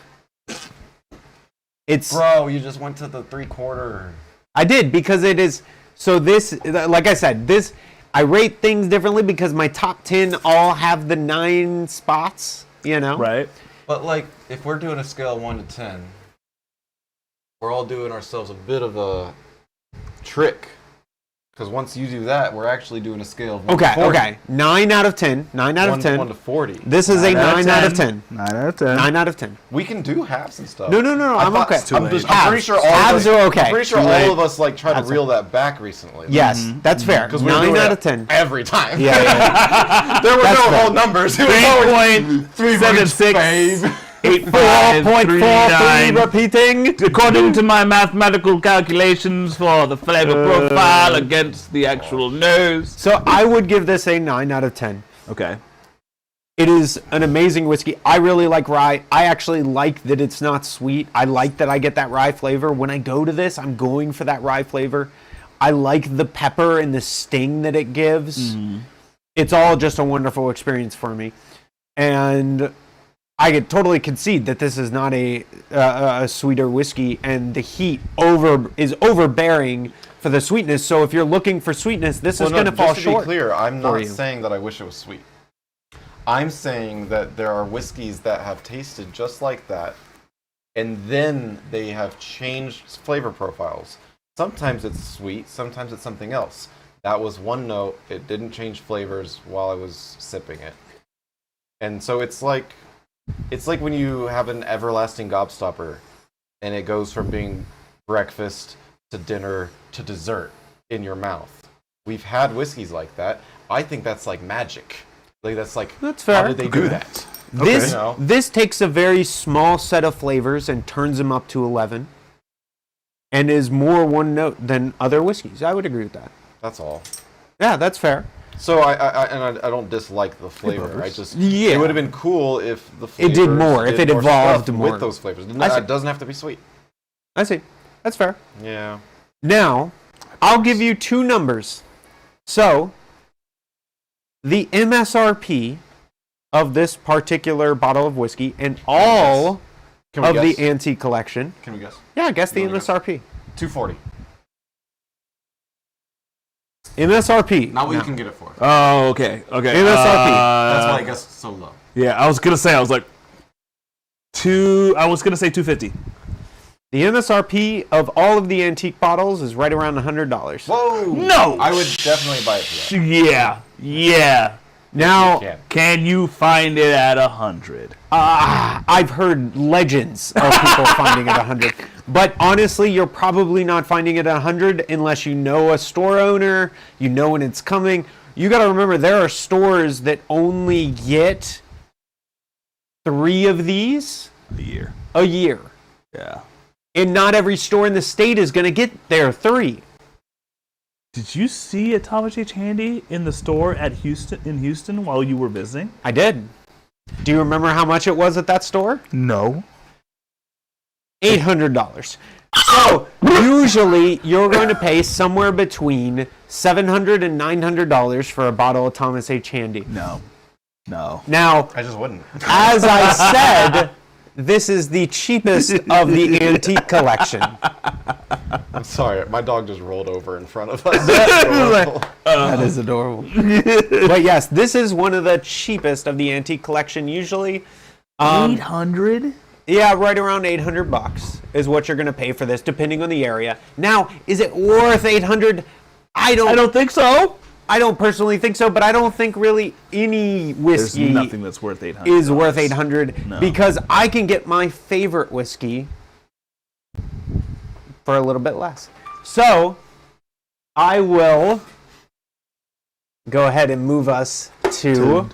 Speaker 2: It's
Speaker 1: Bro, you just went to the 3/4.
Speaker 2: I did because it is so this like I said, this I rate things differently because my top 10 all have the 9 spots,
Speaker 4: Right.
Speaker 1: But like, if we're doing a scale of 1 to 10, we're all doing ourselves a bit of a trick. Because once you do that, we're actually doing a scale of 1 to 40.
Speaker 2: Okay. 9 out of 10. 9 out of 10.
Speaker 1: 1 to 40.
Speaker 2: This is a 9 out of 10.
Speaker 4: 9 out of 10.
Speaker 2: 9 out of 10.
Speaker 1: We can do halves and stuff.
Speaker 2: No, I'm
Speaker 1: thought-
Speaker 2: okay.
Speaker 1: I'm pretty
Speaker 2: Halves.
Speaker 1: sure all
Speaker 2: Halves
Speaker 1: of us,
Speaker 2: are okay.
Speaker 1: I'm pretty sure
Speaker 2: Too late.
Speaker 1: all of us like try to
Speaker 2: Halves are-
Speaker 1: reel that back recently.
Speaker 2: Yes, that's fair.
Speaker 1: Because we're
Speaker 2: 9
Speaker 1: doing
Speaker 2: out
Speaker 1: it
Speaker 2: of 10.
Speaker 1: every time.
Speaker 2: Yeah.
Speaker 1: There were
Speaker 2: That's
Speaker 1: no
Speaker 2: fair.
Speaker 1: whole numbers. It was always
Speaker 4: 3.76.
Speaker 2: 4.43 repeating.
Speaker 3: According to my mathematical calculations for the flavor profile against the actual nose.
Speaker 2: So I would give this a 9 out of 10.
Speaker 3: Okay.
Speaker 2: It is an amazing whiskey. I really like rye. I actually like that it's not sweet. I like that I get that rye flavor. When I go to this, I'm going for that rye flavor. I like the pepper and the sting that it gives. It's all just a wonderful experience for me. And I could totally concede that this is not a sweeter whiskey, and the heat is overbearing for the sweetness. So if you're looking for sweetness, this is going to fall
Speaker 1: just
Speaker 2: short.
Speaker 1: to be clear, I'm
Speaker 2: for
Speaker 1: not
Speaker 2: you.
Speaker 1: saying that I wish it was sweet. I'm saying that there are whiskeys that have tasted just like that, and then they have changed flavor profiles. Sometimes it's sweet, sometimes it's something else. That was one note. It didn't change flavors while I was sipping it. And so it's like when you have an everlasting gobstopper and it goes from being breakfast to dinner to dessert in your mouth. We've had whiskeys like that. I think that's like magic. That's
Speaker 2: fair.
Speaker 1: How did they do that?
Speaker 2: This
Speaker 1: You know?
Speaker 2: this takes a very small set of flavors and turns them up to 11, and is more one note than other whiskeys. I would agree with that.
Speaker 1: That's all.
Speaker 2: Yeah, that's fair.
Speaker 1: So I don't dislike the flavor. I just
Speaker 2: Yeah.
Speaker 1: it would have been cool if the
Speaker 2: It
Speaker 1: flavors
Speaker 2: did more, if
Speaker 1: did
Speaker 2: it
Speaker 1: more
Speaker 2: evolved
Speaker 1: stuff
Speaker 2: more.
Speaker 1: with those flavors.
Speaker 2: I see.
Speaker 1: It doesn't have to be sweet.
Speaker 2: I see. That's fair.
Speaker 1: Yeah.
Speaker 2: Now, I'll give you 2 numbers. So, the MSRP of this particular bottle of whiskey and all
Speaker 1: Can we
Speaker 2: of the
Speaker 1: guess?
Speaker 2: antique collection.
Speaker 1: Can we guess?
Speaker 2: Yeah, guess the
Speaker 1: You wanna guess?
Speaker 2: MSRP.
Speaker 1: 240.
Speaker 2: MSRP.
Speaker 1: Not what you
Speaker 2: No.
Speaker 1: can get it for.
Speaker 3: Oh, okay. Okay.
Speaker 2: MSRP.
Speaker 1: That's why I guessed so low.
Speaker 3: Yeah, I was gonna say 250.
Speaker 2: The MSRP of all of the antique bottles is right around $100.
Speaker 1: Whoa!
Speaker 3: No!
Speaker 1: I would definitely buy it for that.
Speaker 3: Yeah.
Speaker 2: Now,
Speaker 1: Yeah.
Speaker 3: Can you find it at 100?
Speaker 2: I've heard legends of people finding it 100. But honestly, you're probably not finding it at 100 unless you know a store owner, you know when it's coming. You got to remember, there are stores that only get 3 of these
Speaker 3: A year.
Speaker 2: a year.
Speaker 3: Yeah.
Speaker 2: And not every store in the state is going to get their 3.
Speaker 3: Did you see a Thomas H. Handy in the store in Houston while you were visiting?
Speaker 2: I did. Do you remember how much it was at that store?
Speaker 4: No.
Speaker 2: $800. So usually you're going to pay somewhere between $700 and $900 for a bottle of Thomas H. Handy.
Speaker 3: No.
Speaker 2: Now,
Speaker 1: I just wouldn't.
Speaker 2: as I said, this is the cheapest of the antique collection.
Speaker 1: I'm sorry. My dog just rolled over in front of us. That's adorable.
Speaker 2: That is adorable. But yes, this is one of the cheapest of the antique collection usually.
Speaker 3: 800?
Speaker 2: Yeah, right around $800 is what you're going to pay for this, depending on the area. Now, is it worth $800? I don't
Speaker 3: think so.
Speaker 2: I don't personally think so, but I don't think really any whiskey
Speaker 4: There's nothing that's worth $800.
Speaker 2: is worth $800 because I can get my favorite whiskey for a little bit less. So I will go ahead and move us to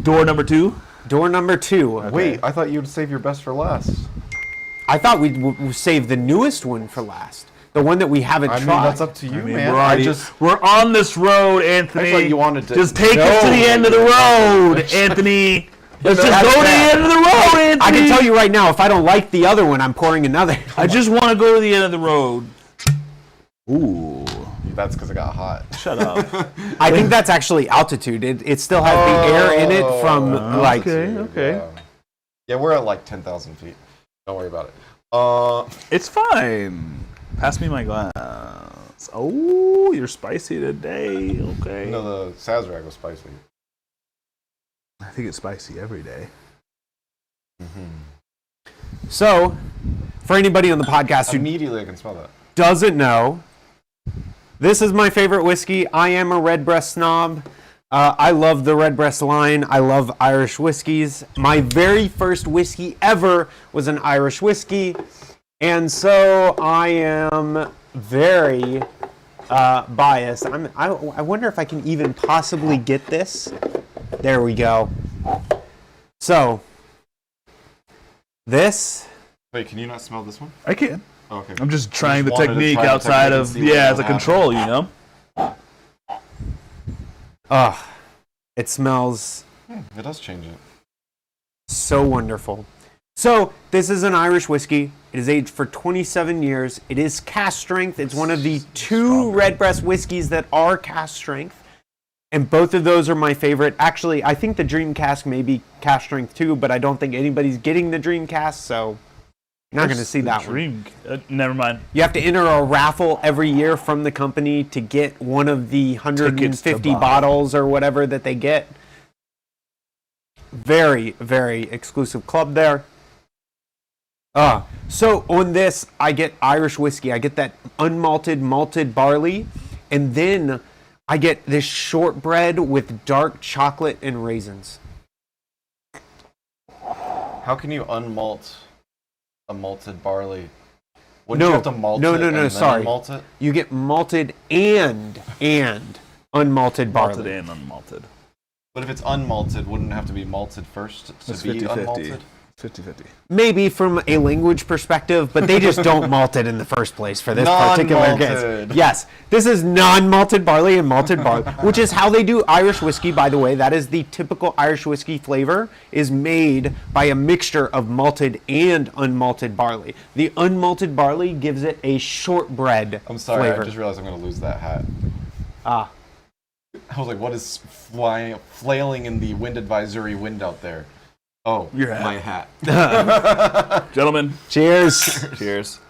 Speaker 3: door number 2.
Speaker 2: Door number 2.
Speaker 1: Okay. Wait, I thought you'd save your best for last.
Speaker 2: I thought we'd save the newest one for last. The one that we haven't tried.
Speaker 1: I mean, that's up to you, man.
Speaker 3: We're on this road, Anthony.
Speaker 1: I thought you wanted to.
Speaker 3: Just take us to the end of the road, Anthony. Let's just go to the end of the road, Anthony.
Speaker 2: I can tell you right now, if I don't like the other one, I'm pouring another.
Speaker 3: I just want to go to the end of the road. Ooh.
Speaker 1: That's because it got hot.
Speaker 3: Shut up.
Speaker 2: I think that's actually altitude. It still has the air in it from like.
Speaker 3: Okay.
Speaker 1: Yeah, we're at like 10,000 feet. Don't worry about it.
Speaker 4: It's fine. Pass me my glass. Oh, you're spicy today. Okay.
Speaker 1: No, the Sazerac was spicy.
Speaker 4: I think it's spicy every day.
Speaker 2: So, for anybody on the podcast who
Speaker 1: Immediately I can smell that.
Speaker 2: doesn't know, this is my favorite whiskey. I am a Redbreast snob. I love the Redbreast line. I love Irish whiskeys. My very first whiskey ever was an Irish whiskey. And so I am very biased. I wonder if I can even possibly get this. There we go. So, this.
Speaker 1: Wait, can you not smell this one?
Speaker 4: I can.
Speaker 1: Oh, okay.
Speaker 4: I'm just trying the
Speaker 1: wanted to
Speaker 4: technique
Speaker 1: try the
Speaker 4: outside
Speaker 1: technique
Speaker 4: of,
Speaker 1: and see what
Speaker 4: as a
Speaker 1: will
Speaker 4: control, you know?
Speaker 2: It smells
Speaker 1: It does change it.
Speaker 2: so wonderful. So, this is an Irish whiskey. It is aged for 27 years. It is cask strength. It's one of the 2 Redbreast whiskeys that are cask strength. And both of those are my favorite. Actually, I think the Dream Cask may be cask strength too, but I don't think anybody's getting the Dream Cask, so you're not going to see that one.
Speaker 3: Never mind.
Speaker 2: You have to enter a raffle every year from the company to get one of the 150 bottles or whatever that they get. Very, very exclusive club there. So on this, I get Irish whiskey. I get that unmalted malted barley, and then I get this shortbread with dark chocolate and raisins.
Speaker 1: How can you unmalt a malted barley? Wouldn't you have to malt it and then
Speaker 2: sorry.
Speaker 1: unmalt it?
Speaker 2: You get malted and unmalted barley.
Speaker 3: Malted and unmalted.
Speaker 1: But if it's unmalted, wouldn't it have to be malted first to
Speaker 4: It's
Speaker 1: be
Speaker 4: 50-50.
Speaker 1: unmalted?
Speaker 4: 50-50.
Speaker 2: Maybe from a language perspective, but they just don't malt it in the first place for this particular case.
Speaker 1: Non-malted.
Speaker 2: Yes, this is non-malted barley and malted barley, which is how they do Irish whiskey, by the way. That is the typical Irish whiskey flavor, is made by a mixture of malted and unmalted barley. The unmalted barley gives it a shortbread
Speaker 1: I'm sorry,
Speaker 2: flavor.
Speaker 1: I just realized I'm going to lose that hat.
Speaker 2: Ah.
Speaker 1: I was like, what is flailing in the wind advisory wind out there? Oh,
Speaker 3: Your hat.
Speaker 1: my hat.
Speaker 3: Gentlemen,
Speaker 2: Cheers.
Speaker 3: cheers.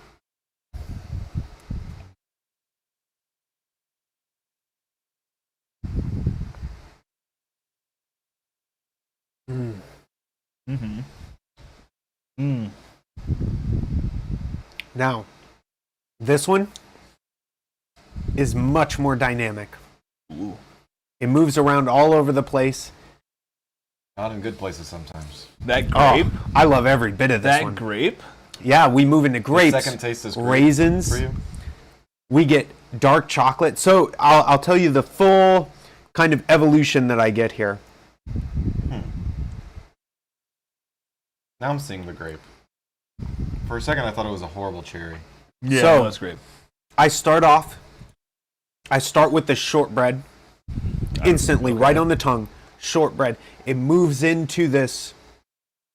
Speaker 2: Now, this one is much more dynamic.
Speaker 3: Ooh.
Speaker 2: It moves around all over the place.
Speaker 1: Not in good places sometimes.
Speaker 3: That grape.
Speaker 2: Oh, I love every bit of this
Speaker 3: That
Speaker 2: one.
Speaker 3: grape.
Speaker 2: Yeah, we move into grapes.
Speaker 1: The second taste is grape
Speaker 2: raisins.
Speaker 1: for you.
Speaker 2: We get dark chocolate. So I'll tell you the full kind of evolution that I get here.
Speaker 1: Now I'm seeing the grape. For a second, I thought it was a horrible cherry.
Speaker 3: Yeah,
Speaker 2: So-
Speaker 3: that's grape.
Speaker 2: I start with the shortbread. Instantly, right on the tongue. Shortbread. It moves into this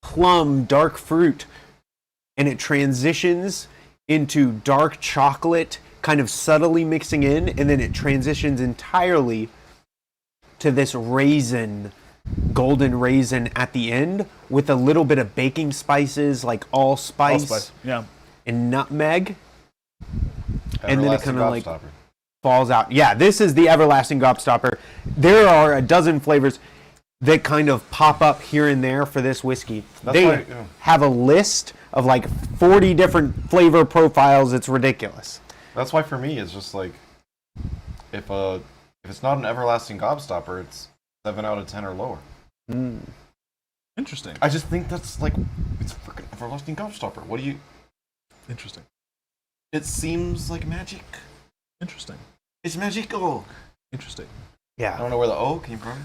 Speaker 2: plum dark fruit, and it transitions into dark chocolate, kind of subtly mixing in, and then it transitions entirely to this raisin, golden raisin at the end, with a little bit of baking spices like allspice,
Speaker 3: Yeah.
Speaker 2: and nutmeg, and then it
Speaker 1: Everlasting
Speaker 2: kind of like
Speaker 1: gobstopper.
Speaker 2: falls out. Yeah, this is the everlasting gobstopper. There are a dozen flavors that kind of pop up here and there for this whiskey.
Speaker 1: That's
Speaker 2: They
Speaker 1: why, yeah.
Speaker 2: have a list of like 40 different flavor profiles. It's ridiculous.
Speaker 1: That's why for me, it's just like if if it's not an everlasting gobstopper, it's 7 out of 10 or lower.
Speaker 3: Interesting.
Speaker 1: I just think that's like, it's freaking everlasting gobstopper. What do you?
Speaker 3: Interesting.
Speaker 1: It seems like magic.
Speaker 3: Interesting.
Speaker 1: It's magical.
Speaker 3: Interesting.
Speaker 1: I
Speaker 2: Yeah.
Speaker 1: don't know where the O came from.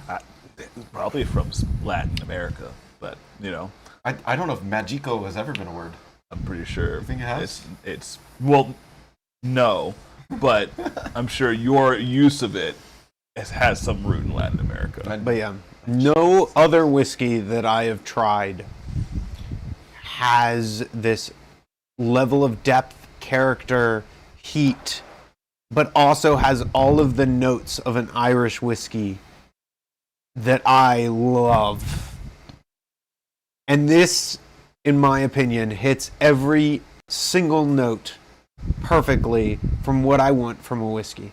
Speaker 3: Probably from Latin America, but
Speaker 1: I don't know if magico has ever been a word.
Speaker 3: I'm pretty sure.
Speaker 1: You think it has?
Speaker 3: It's well, no, but I'm sure your use of it has some root in Latin America.
Speaker 2: But yeah, no other whiskey that I have tried has this level of depth, character, heat, but also has all of the notes of an Irish whiskey that I love. And this, in my opinion, hits every single note perfectly from what I want from a whiskey.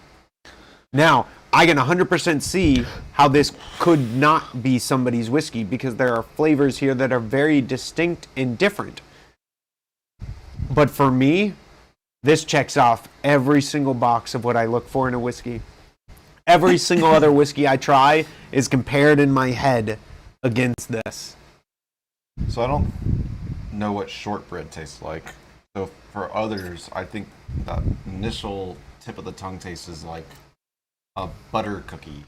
Speaker 2: Now, I can 100% see how this could not be somebody's whiskey because there are flavors here that are very distinct and different. But for me, this checks off every single box of what I look for in a whiskey. Every single other whiskey I try is compared in my head against this.
Speaker 1: So I don't know what shortbread tastes like. So for others, I think that initial tip of the tongue taste is like a butter cookie.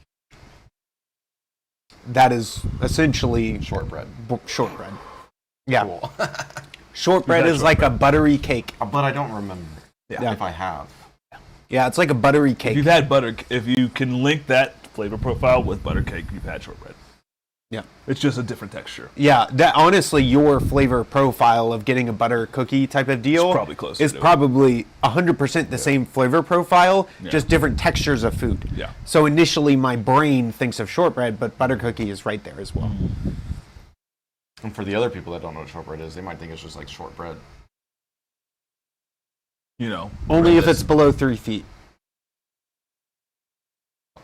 Speaker 2: That is essentially
Speaker 1: Shortbread.
Speaker 2: Shortbread. Yeah.
Speaker 1: Cool.
Speaker 2: Shortbread is like a buttery cake.
Speaker 1: But I don't remember
Speaker 2: Yeah.
Speaker 1: if I have.
Speaker 2: Yeah, it's like a buttery
Speaker 3: If
Speaker 2: cake.
Speaker 3: you've had if you can link that flavor profile with butter cake, you've had shortbread.
Speaker 2: Yeah.
Speaker 3: It's just a different texture.
Speaker 2: Yeah, that honestly, your flavor profile of getting a butter cookie type of deal
Speaker 3: It's probably close
Speaker 2: is
Speaker 3: to it.
Speaker 2: probably 100% the same flavor profile,
Speaker 3: Yeah.
Speaker 2: just different textures of food.
Speaker 3: Yeah.
Speaker 2: So initially, my brain thinks of shortbread, but butter cookie is right there as well.
Speaker 1: And for the other people that don't know what shortbread is, they might think it's just like shortbread.
Speaker 2: Only if
Speaker 1: bread
Speaker 2: it's below 3 feet,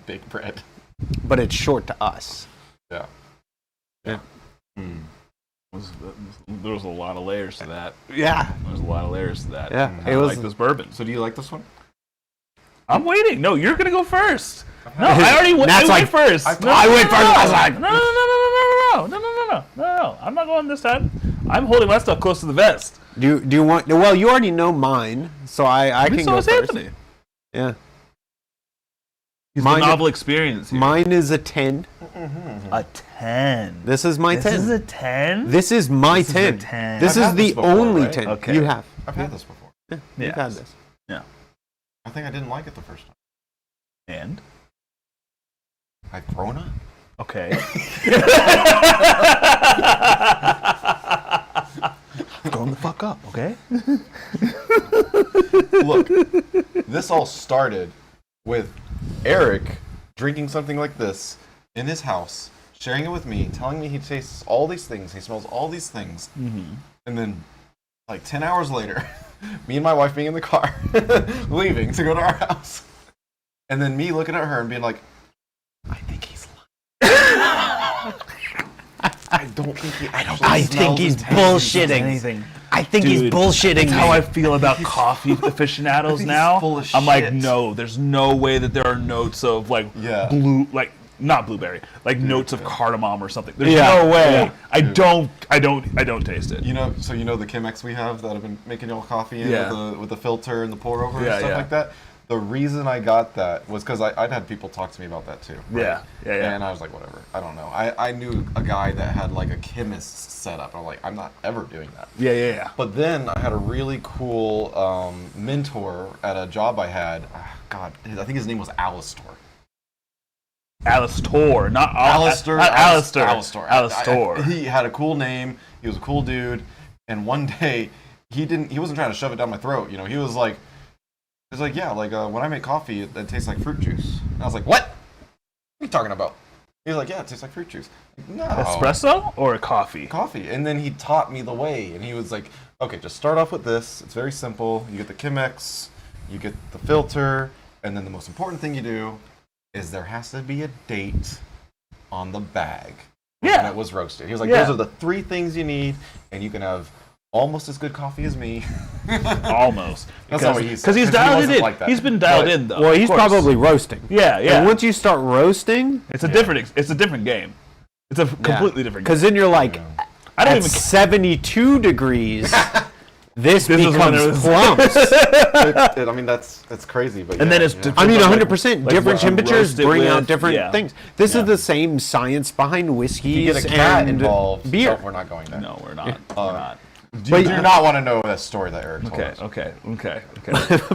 Speaker 1: Big bread.
Speaker 2: but it's short to us.
Speaker 1: Yeah.
Speaker 2: Yeah.
Speaker 1: Mm.
Speaker 3: There was a lot of layers to that.
Speaker 2: Yeah.
Speaker 3: There's a lot of layers to that.
Speaker 2: Yeah,
Speaker 3: I
Speaker 2: it was-
Speaker 3: like this bourbon.
Speaker 1: So do you like this one?
Speaker 3: I'm waiting. No, you're gonna go first. No, I already went.
Speaker 2: That's
Speaker 3: I
Speaker 2: like-
Speaker 3: went first.
Speaker 2: I went first last time.
Speaker 3: No. I'm not going this time. I'm holding my stuff close to the vest.
Speaker 2: Do you want? Well, you already know mine, so I can
Speaker 3: so
Speaker 2: go
Speaker 3: is
Speaker 2: first.
Speaker 3: Anthony.
Speaker 2: Yeah.
Speaker 3: He's
Speaker 2: Mine-
Speaker 3: a novel experience here.
Speaker 2: Mine is a 10.
Speaker 3: A 10.
Speaker 2: This is my 10.
Speaker 3: This is a 10?
Speaker 2: This is my
Speaker 3: This is
Speaker 2: 10.
Speaker 3: a 10.
Speaker 2: This
Speaker 1: I've
Speaker 2: is
Speaker 1: had
Speaker 2: the
Speaker 1: this before,
Speaker 2: only
Speaker 1: right?
Speaker 2: 10
Speaker 3: Okay.
Speaker 2: you have.
Speaker 1: I've had this before.
Speaker 2: Yeah,
Speaker 3: Yes.
Speaker 2: you've had this.
Speaker 3: Yeah.
Speaker 1: I think I didn't like it the first time.
Speaker 3: And?
Speaker 1: I've grown up.
Speaker 3: Okay. Grown the fuck up, okay?
Speaker 1: Look, this all started with Eric drinking something like this in his house, sharing it with me, telling me he tastes all these things, he smells all these things.
Speaker 3: Mm-hmm.
Speaker 1: And then, like 10 hours later, me and my wife being in the car, leaving to go to our house. And then me looking at her and being like, I think he's lying. I don't think he actually
Speaker 2: I think he's bullshitting.
Speaker 3: Anything.
Speaker 2: I think he's
Speaker 3: Dude,
Speaker 2: bullshitting
Speaker 3: That's
Speaker 2: me.
Speaker 3: how I feel about coffee aficionados
Speaker 1: he's
Speaker 3: now.
Speaker 1: full of
Speaker 3: I'm like,
Speaker 1: shit.
Speaker 3: no, there's no way that there are notes of like
Speaker 1: Yeah.
Speaker 3: not blueberry, like notes of cardamom or something. There's
Speaker 2: Yeah.
Speaker 3: no way.
Speaker 2: Yeah.
Speaker 3: I don't taste it.
Speaker 1: You know the Chemex we have that have been making y'all coffee in
Speaker 3: Yeah.
Speaker 1: with the filter and the pour over
Speaker 3: Yeah,
Speaker 1: and stuff
Speaker 3: yeah.
Speaker 1: like that. The reason I got that was because I'd had people talk to me about that too. Right?
Speaker 3: Yeah.
Speaker 1: And I was like, whatever. I don't know. I knew a guy that had like a chemist's setup. I'm like, I'm not ever doing that.
Speaker 3: Yeah.
Speaker 1: But then I had a really cool mentor at a job I had. God, I think his name was Alistair.
Speaker 3: Alistair, not
Speaker 1: Alistair.
Speaker 3: Not Alistair.
Speaker 1: Alistair.
Speaker 3: Alistair.
Speaker 1: He had a cool name. He was a cool dude. And one day, he wasn't trying to shove it down my throat. You know, he was like, yeah, like when I make coffee, it tastes like fruit juice. And I was like, what? What are you talking about? He was like, yeah, it tastes like fruit juice. Like, no.
Speaker 3: Espresso or coffee?
Speaker 1: Coffee. And then he taught me the way. And he was like, okay, just start off with this. It's very simple. You get the Chemex, you get the filter, and then the most important thing you do is there has to be a date on the bag when
Speaker 3: Yeah.
Speaker 1: it was roasted. He was like,
Speaker 3: Yeah.
Speaker 1: those are the 3 things you need, and you can have almost as good coffee as me.
Speaker 3: Almost.
Speaker 1: That's not what he said.
Speaker 3: Because he's
Speaker 1: he
Speaker 3: dialed
Speaker 1: wasn't
Speaker 3: in.
Speaker 1: like that.
Speaker 3: He's been dialed in though.
Speaker 2: Well, he's
Speaker 3: of course.
Speaker 2: probably roasting.
Speaker 3: Yeah, yeah.
Speaker 2: And once you start roasting,
Speaker 3: It's a different game. It's a completely different game.
Speaker 2: Because then you're like,
Speaker 3: I don't
Speaker 2: at
Speaker 3: even
Speaker 2: 72 degrees, this
Speaker 3: is when
Speaker 2: becomes
Speaker 3: it was-
Speaker 2: plumps.
Speaker 1: I mean, that's crazy. But
Speaker 3: And then
Speaker 1: yeah,
Speaker 3: it's
Speaker 1: yeah.
Speaker 2: I mean,
Speaker 3: Like-
Speaker 2: 100%.
Speaker 3: like
Speaker 2: different
Speaker 3: what you
Speaker 2: temperatures
Speaker 3: roast it
Speaker 2: bring out
Speaker 3: with,
Speaker 2: different
Speaker 3: yeah.
Speaker 2: things. This
Speaker 3: Yeah.
Speaker 2: is the same science behind whiskeys
Speaker 1: You get a cat
Speaker 2: and
Speaker 1: involved.
Speaker 2: beer.
Speaker 1: So we're not going there.
Speaker 3: No, we're not. We're not.
Speaker 1: You do not want to know that story that Eric told us.
Speaker 3: Okay.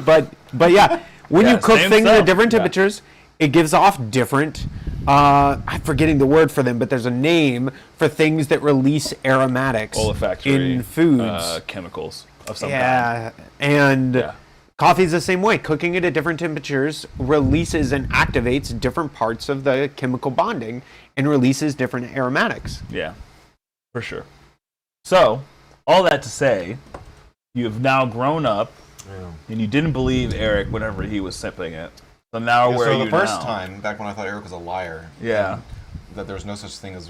Speaker 2: but yeah, when
Speaker 3: Yeah,
Speaker 2: you cook
Speaker 3: same
Speaker 2: things
Speaker 3: stuff.
Speaker 2: at different
Speaker 3: Yeah.
Speaker 2: temperatures, it gives off different. I'm forgetting the word for them, but there's a name for things that release aromatics
Speaker 3: Olfactory
Speaker 2: in foods.
Speaker 3: chemicals of some kind.
Speaker 2: Yeah, and
Speaker 3: Yeah.
Speaker 2: coffee's the same way. Cooking it at different temperatures releases and activates different parts of the chemical bonding and releases different aromatics.
Speaker 3: Yeah, for sure. So, all that to say, you have now grown up, and you didn't believe Eric whenever he was sipping it. So now where are
Speaker 1: So
Speaker 3: you
Speaker 1: the first
Speaker 3: now?
Speaker 1: time, back when I thought Eric was a liar,
Speaker 3: Yeah.
Speaker 1: that there was no such thing as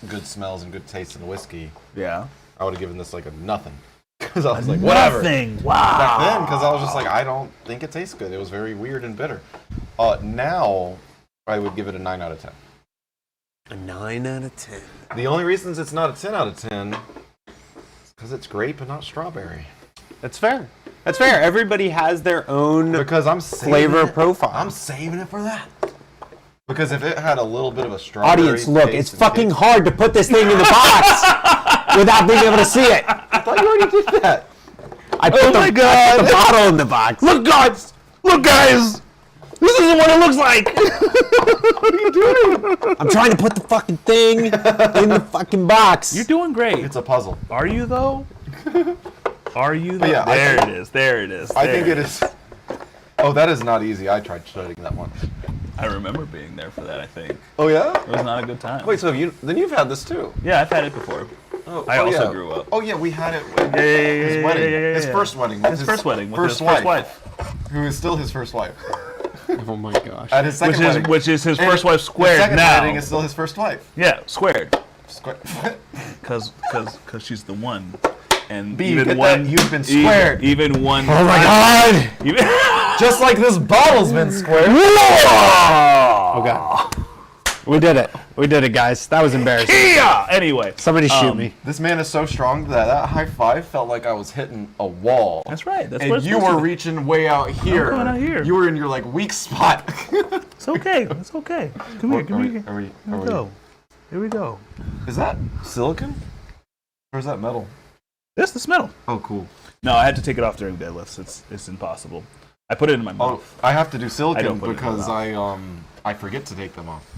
Speaker 1: good smells and good taste in whiskey,
Speaker 3: Yeah.
Speaker 1: I would have given this like a nothing. Because I was like, whatever.
Speaker 3: Nothing. Wow.
Speaker 1: Back then, because I was just like, I don't think it tastes good. It was very weird and bitter. Now, I would give it a 9 out of 10.
Speaker 2: A 9 out of 10.
Speaker 1: The only reasons it's not a 10 out of 10 is because it's grape and not strawberry.
Speaker 2: That's fair. That's fair. Everybody has their own
Speaker 1: Because I'm
Speaker 2: flavor profile.
Speaker 1: I'm saving it for that. Because if it had a little bit of a strawberry
Speaker 2: Audience, look,
Speaker 1: taste
Speaker 2: it's
Speaker 1: and
Speaker 2: fucking
Speaker 1: taste-
Speaker 2: hard to put this thing in the box without being able to see it.
Speaker 1: I thought you already did that.
Speaker 2: I put,
Speaker 3: my
Speaker 2: I
Speaker 3: God.
Speaker 2: put the bottle in the box.
Speaker 3: Look, guys! Look, guys! This isn't what it looks like!
Speaker 2: I'm trying to put the fucking thing in the fucking box.
Speaker 3: You're doing great.
Speaker 1: It's a puzzle.
Speaker 3: Are you, though? Are you, though?
Speaker 1: yeah, I
Speaker 3: there
Speaker 1: think-
Speaker 3: it is. There it is.
Speaker 1: I
Speaker 3: there
Speaker 1: think it is. Oh, that is not easy. I tried studying that once.
Speaker 3: I remember being there for that, I think.
Speaker 1: Oh yeah?
Speaker 3: It was not a good time.
Speaker 1: Wait, so you've had this too?
Speaker 3: Yeah, I've had it before. I also grew up.
Speaker 1: Oh yeah, we had it when
Speaker 3: Yeah,
Speaker 1: his wedding.
Speaker 3: yeah,
Speaker 1: His
Speaker 3: yeah.
Speaker 1: first wedding. With
Speaker 3: His first wedding with
Speaker 1: first
Speaker 3: his first wife.
Speaker 1: Who is still his first wife.
Speaker 2: Oh my gosh.
Speaker 1: At his second wedding.
Speaker 3: Which is his
Speaker 1: And
Speaker 3: first wife
Speaker 1: his
Speaker 3: squared
Speaker 1: second
Speaker 3: now.
Speaker 1: wedding is still his first wife.
Speaker 3: Yeah, squared.
Speaker 1: Square.
Speaker 3: Cause she's the one. And
Speaker 1: B,
Speaker 3: even
Speaker 1: get
Speaker 3: one
Speaker 1: that? You've been squared.
Speaker 3: Even one.
Speaker 2: Oh my god!
Speaker 3: Even,
Speaker 1: Just like this bottle's been squared.
Speaker 2: Oh god. We did it. We did it, guys. That was embarrassing.
Speaker 3: yeah. Anyway,
Speaker 2: Somebody shoot me.
Speaker 1: This man is so strong that high five felt like I was hitting a wall.
Speaker 3: that's right. That's what
Speaker 1: And
Speaker 3: it's
Speaker 1: you
Speaker 3: supposed
Speaker 1: were
Speaker 3: to be.
Speaker 1: reaching way out here.
Speaker 3: going out here.
Speaker 1: You were in your like weak spot.
Speaker 3: It's okay. It's okay. Come here. Come here.
Speaker 1: Are we,
Speaker 3: Here we go. Here we go.
Speaker 1: Is that silicon? Or is that metal?
Speaker 3: This the metal.
Speaker 1: Oh, cool.
Speaker 3: No, I had to take it off during deadlifts. It's impossible. I put it in my
Speaker 1: Oh,
Speaker 3: mouth.
Speaker 1: I have to do
Speaker 3: I
Speaker 1: silicon
Speaker 3: don't put it in
Speaker 1: because
Speaker 3: my
Speaker 1: I forget to take them off.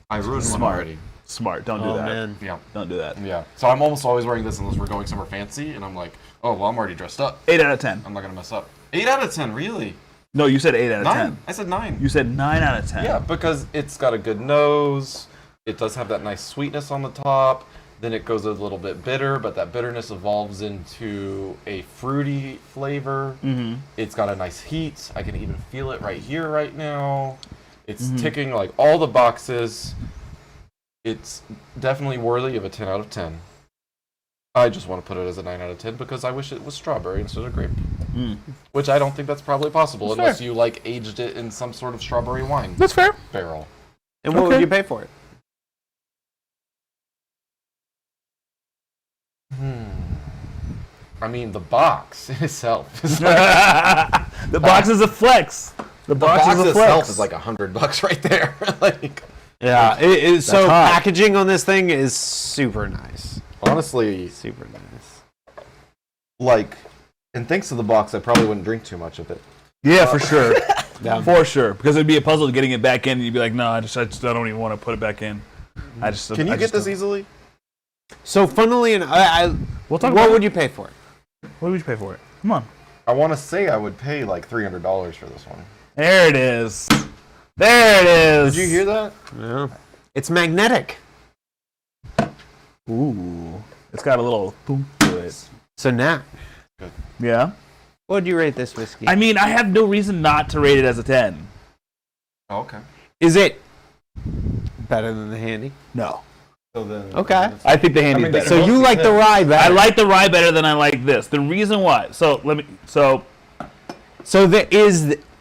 Speaker 1: I ruined one
Speaker 3: Smart.
Speaker 1: already.
Speaker 3: Smart. Don't do
Speaker 2: Oh
Speaker 3: that.
Speaker 2: man.
Speaker 1: Yeah.
Speaker 3: Don't do that.
Speaker 1: Yeah. So I'm almost always wearing this unless we're going somewhere fancy, and I'm like, oh well, I'm already dressed up.
Speaker 3: 8 out of 10.
Speaker 1: I'm not gonna mess up. 8 out of 10, really?
Speaker 3: No, you said 8 out of
Speaker 1: 9.
Speaker 3: 10.
Speaker 1: I said 9.
Speaker 3: You said 9 out of 10.
Speaker 1: Yeah, because it's got a good nose. It does have that nice sweetness on the top. Then it goes a little bit bitter, but that bitterness evolves into a fruity flavor.
Speaker 3: Mm-hmm.
Speaker 1: It's got a nice heat. I can even feel it right here, right now. It's
Speaker 3: Mm-hmm.
Speaker 1: ticking like all the boxes. It's definitely worthy of a 10 out of 10. I just want to put it as a 9 out of 10 because I wish it was strawberry instead of grape.
Speaker 3: Mm.
Speaker 1: Which I don't think that's probably possible
Speaker 3: That's
Speaker 1: unless
Speaker 3: fair.
Speaker 1: you like aged it in some sort of strawberry wine
Speaker 3: That's fair.
Speaker 1: barrel.
Speaker 2: And what
Speaker 3: Okay.
Speaker 2: would you pay for it?
Speaker 1: I mean, the box in itself is like,
Speaker 3: The box is a flex. The box,
Speaker 1: box
Speaker 3: is a
Speaker 1: itself
Speaker 3: flex.
Speaker 1: is like $100 right there. Like,
Speaker 2: Yeah. So
Speaker 3: hot.
Speaker 2: packaging on this thing is super nice.
Speaker 1: honestly,
Speaker 2: Super nice.
Speaker 1: like, and thanks to the box, I probably wouldn't drink too much of it.
Speaker 3: Yeah, for sure.
Speaker 2: Yeah.
Speaker 3: For sure. Because it'd be a puzzle getting it back in, and you'd be like, no, I don't even want to put it back in.
Speaker 1: Can you get this easily?
Speaker 2: So funnily enough,
Speaker 3: We'll talk
Speaker 2: what
Speaker 3: about
Speaker 2: would
Speaker 3: it.
Speaker 2: you pay for it?
Speaker 3: What would you pay for it? Come on.
Speaker 1: I want to say I would pay like $300 for this one.
Speaker 3: There it is. There it is.
Speaker 1: Did you hear that?
Speaker 2: Yeah. It's magnetic.
Speaker 3: Ooh. It's got a little boom to it.
Speaker 2: So now,
Speaker 3: Yeah.
Speaker 2: what would you rate this whiskey?
Speaker 3: I mean, I have no reason not to rate it as a 10.
Speaker 1: Oh, okay.
Speaker 2: Is it better than the Handy?
Speaker 3: No.
Speaker 1: So then,
Speaker 2: Okay.
Speaker 3: I think the handy is
Speaker 1: they
Speaker 3: better.
Speaker 1: can
Speaker 2: So you
Speaker 1: both
Speaker 2: like
Speaker 1: be
Speaker 2: the
Speaker 1: good.
Speaker 2: rye better.
Speaker 3: I like the rye better than I like this. The reason why. So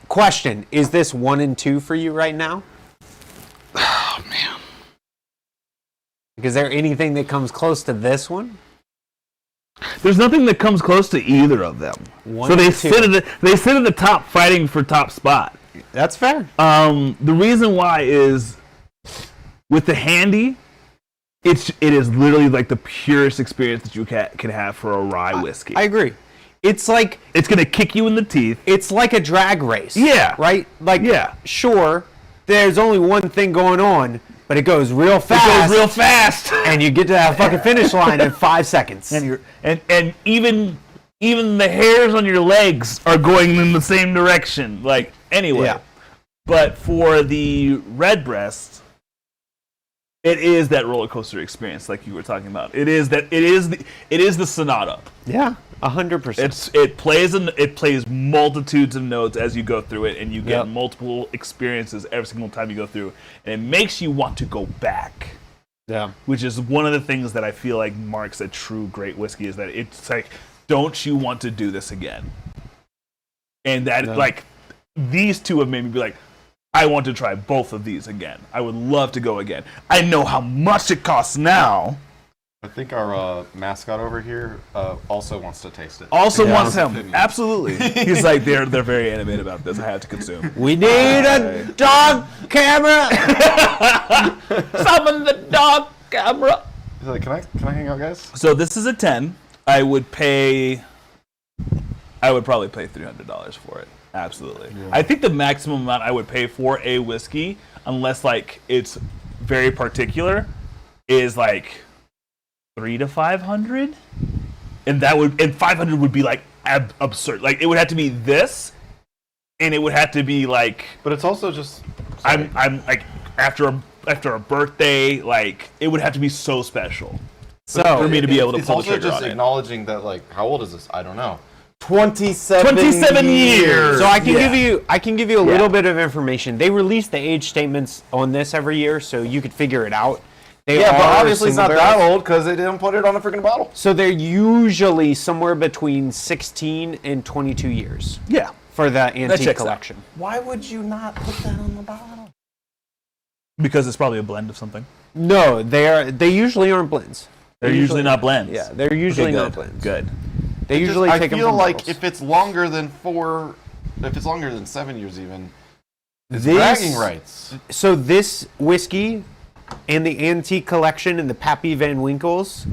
Speaker 2: Question, is this 1 and 2 for you right now?
Speaker 4: Oh man.
Speaker 2: Is there anything that comes close to this one?
Speaker 4: There's nothing that comes close to either of them.
Speaker 2: One
Speaker 4: So they
Speaker 2: and two.
Speaker 4: sit at the top fighting for top spot.
Speaker 2: That's fair.
Speaker 4: The reason why is with the handy, it is literally like the purest experience that you can have for a rye whiskey.
Speaker 2: I agree. It's
Speaker 4: gonna kick you in the teeth.
Speaker 2: it's like a drag race.
Speaker 4: Yeah.
Speaker 2: Right? Like,
Speaker 4: Yeah.
Speaker 2: sure, there's only one thing going on, but it goes real fast.
Speaker 4: It goes real fast,
Speaker 2: And you get to that fucking finish line in 5 seconds.
Speaker 4: and even the hairs on your legs are going in the same direction. Like anyway,
Speaker 2: Yeah.
Speaker 4: but for the redbreast, it is that roller coaster experience, like you were talking about. It is the Sonata.
Speaker 2: Yeah, 100%.
Speaker 4: It plays multitudes of notes as you go through it, and you get multiple experiences every single time you go through, and it makes you want to go back.
Speaker 2: Yeah.
Speaker 4: Which is one of the things that I feel like marks a true great whiskey, is that it's like, don't you want to do this again? And that like these two have made me be like, I want to try both of these again. I would love to go again. I know how much it costs now.
Speaker 1: I think our mascot over here also wants to taste it.
Speaker 4: Also
Speaker 1: Yeah.
Speaker 4: wants
Speaker 1: His
Speaker 4: him.
Speaker 1: opinion.
Speaker 4: Absolutely. He's like, they're very animated about this. I have to consume.
Speaker 2: We need a dog camera.
Speaker 4: Summon the dog camera.
Speaker 1: He's like, can I hang out, guys?
Speaker 4: So this is a 10. I would probably pay $300 for it. Absolutely.
Speaker 1: Yeah.
Speaker 4: I think the maximum amount I would pay for a whiskey, unless like it's very particular, is like $300 to $500, and 500 would be like absurd. Like it would have to be this, and it would have to be like
Speaker 1: But it's also just.
Speaker 4: I'm like after a birthday, like it would have to be so special
Speaker 2: So
Speaker 4: for me to be able to
Speaker 1: It's
Speaker 4: pull the
Speaker 1: also
Speaker 4: trigger
Speaker 1: just
Speaker 4: on it.
Speaker 1: acknowledging that, like, how old is this? I don't know. 27
Speaker 4: years.
Speaker 2: So I can
Speaker 4: Yeah.
Speaker 2: give you a little bit of information. They release the age statements on this every year, so you could figure it out. They
Speaker 1: Yeah, but
Speaker 2: are
Speaker 1: obviously it's not
Speaker 2: single
Speaker 1: that
Speaker 2: barrels.
Speaker 1: old because they didn't put it on a freaking bottle.
Speaker 2: So they're usually somewhere between 16 and 22 years
Speaker 4: Yeah.
Speaker 2: for the antique
Speaker 4: checks out.
Speaker 2: collection.
Speaker 1: Why would you not put that on the bottle?
Speaker 4: Because it's probably a blend of something.
Speaker 2: No, they usually aren't blends.
Speaker 4: They're usually not blends.
Speaker 2: Yeah, they're usually
Speaker 4: Okay,
Speaker 2: not
Speaker 4: good.
Speaker 2: blends.
Speaker 4: Good.
Speaker 2: They usually
Speaker 1: I
Speaker 2: take them
Speaker 1: feel
Speaker 2: from
Speaker 1: like
Speaker 2: bottles.
Speaker 1: if it's longer than 7 years even, it's
Speaker 2: This-
Speaker 1: bragging rights.
Speaker 2: So this whiskey and the antique collection and the Pappy Van Winkles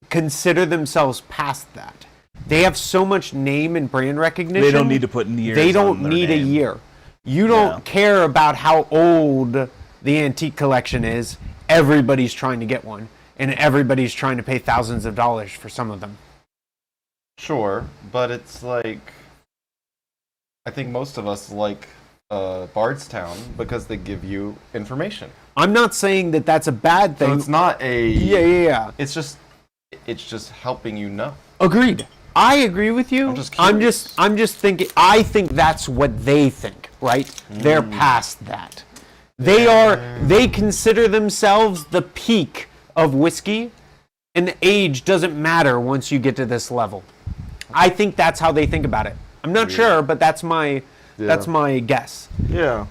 Speaker 2: consider themselves past that. They have so much name and brand recognition.
Speaker 4: They don't need to put years.
Speaker 2: They don't
Speaker 4: on their
Speaker 2: need a
Speaker 4: name.
Speaker 2: year. You don't
Speaker 4: Yeah.
Speaker 2: care about how old the antique collection is. Everybody's trying to get one, and everybody's trying to pay thousands of dollars for some of them.
Speaker 1: Sure, but it's like, I think most of us like Bardstown because they give you information.
Speaker 2: I'm not saying that that's a bad
Speaker 1: So
Speaker 2: thing.
Speaker 1: it's not a.
Speaker 2: Yeah.
Speaker 1: It's just helping you know.
Speaker 2: Agreed. I agree with you.
Speaker 1: I'm just curious.
Speaker 2: I'm just thinking. I think that's what they think. Right? They're past that. They consider themselves the peak of whiskey, and the age doesn't matter once you get to this level. I think that's how they think about it. I'm not sure, but that's my guess.
Speaker 1: Yeah.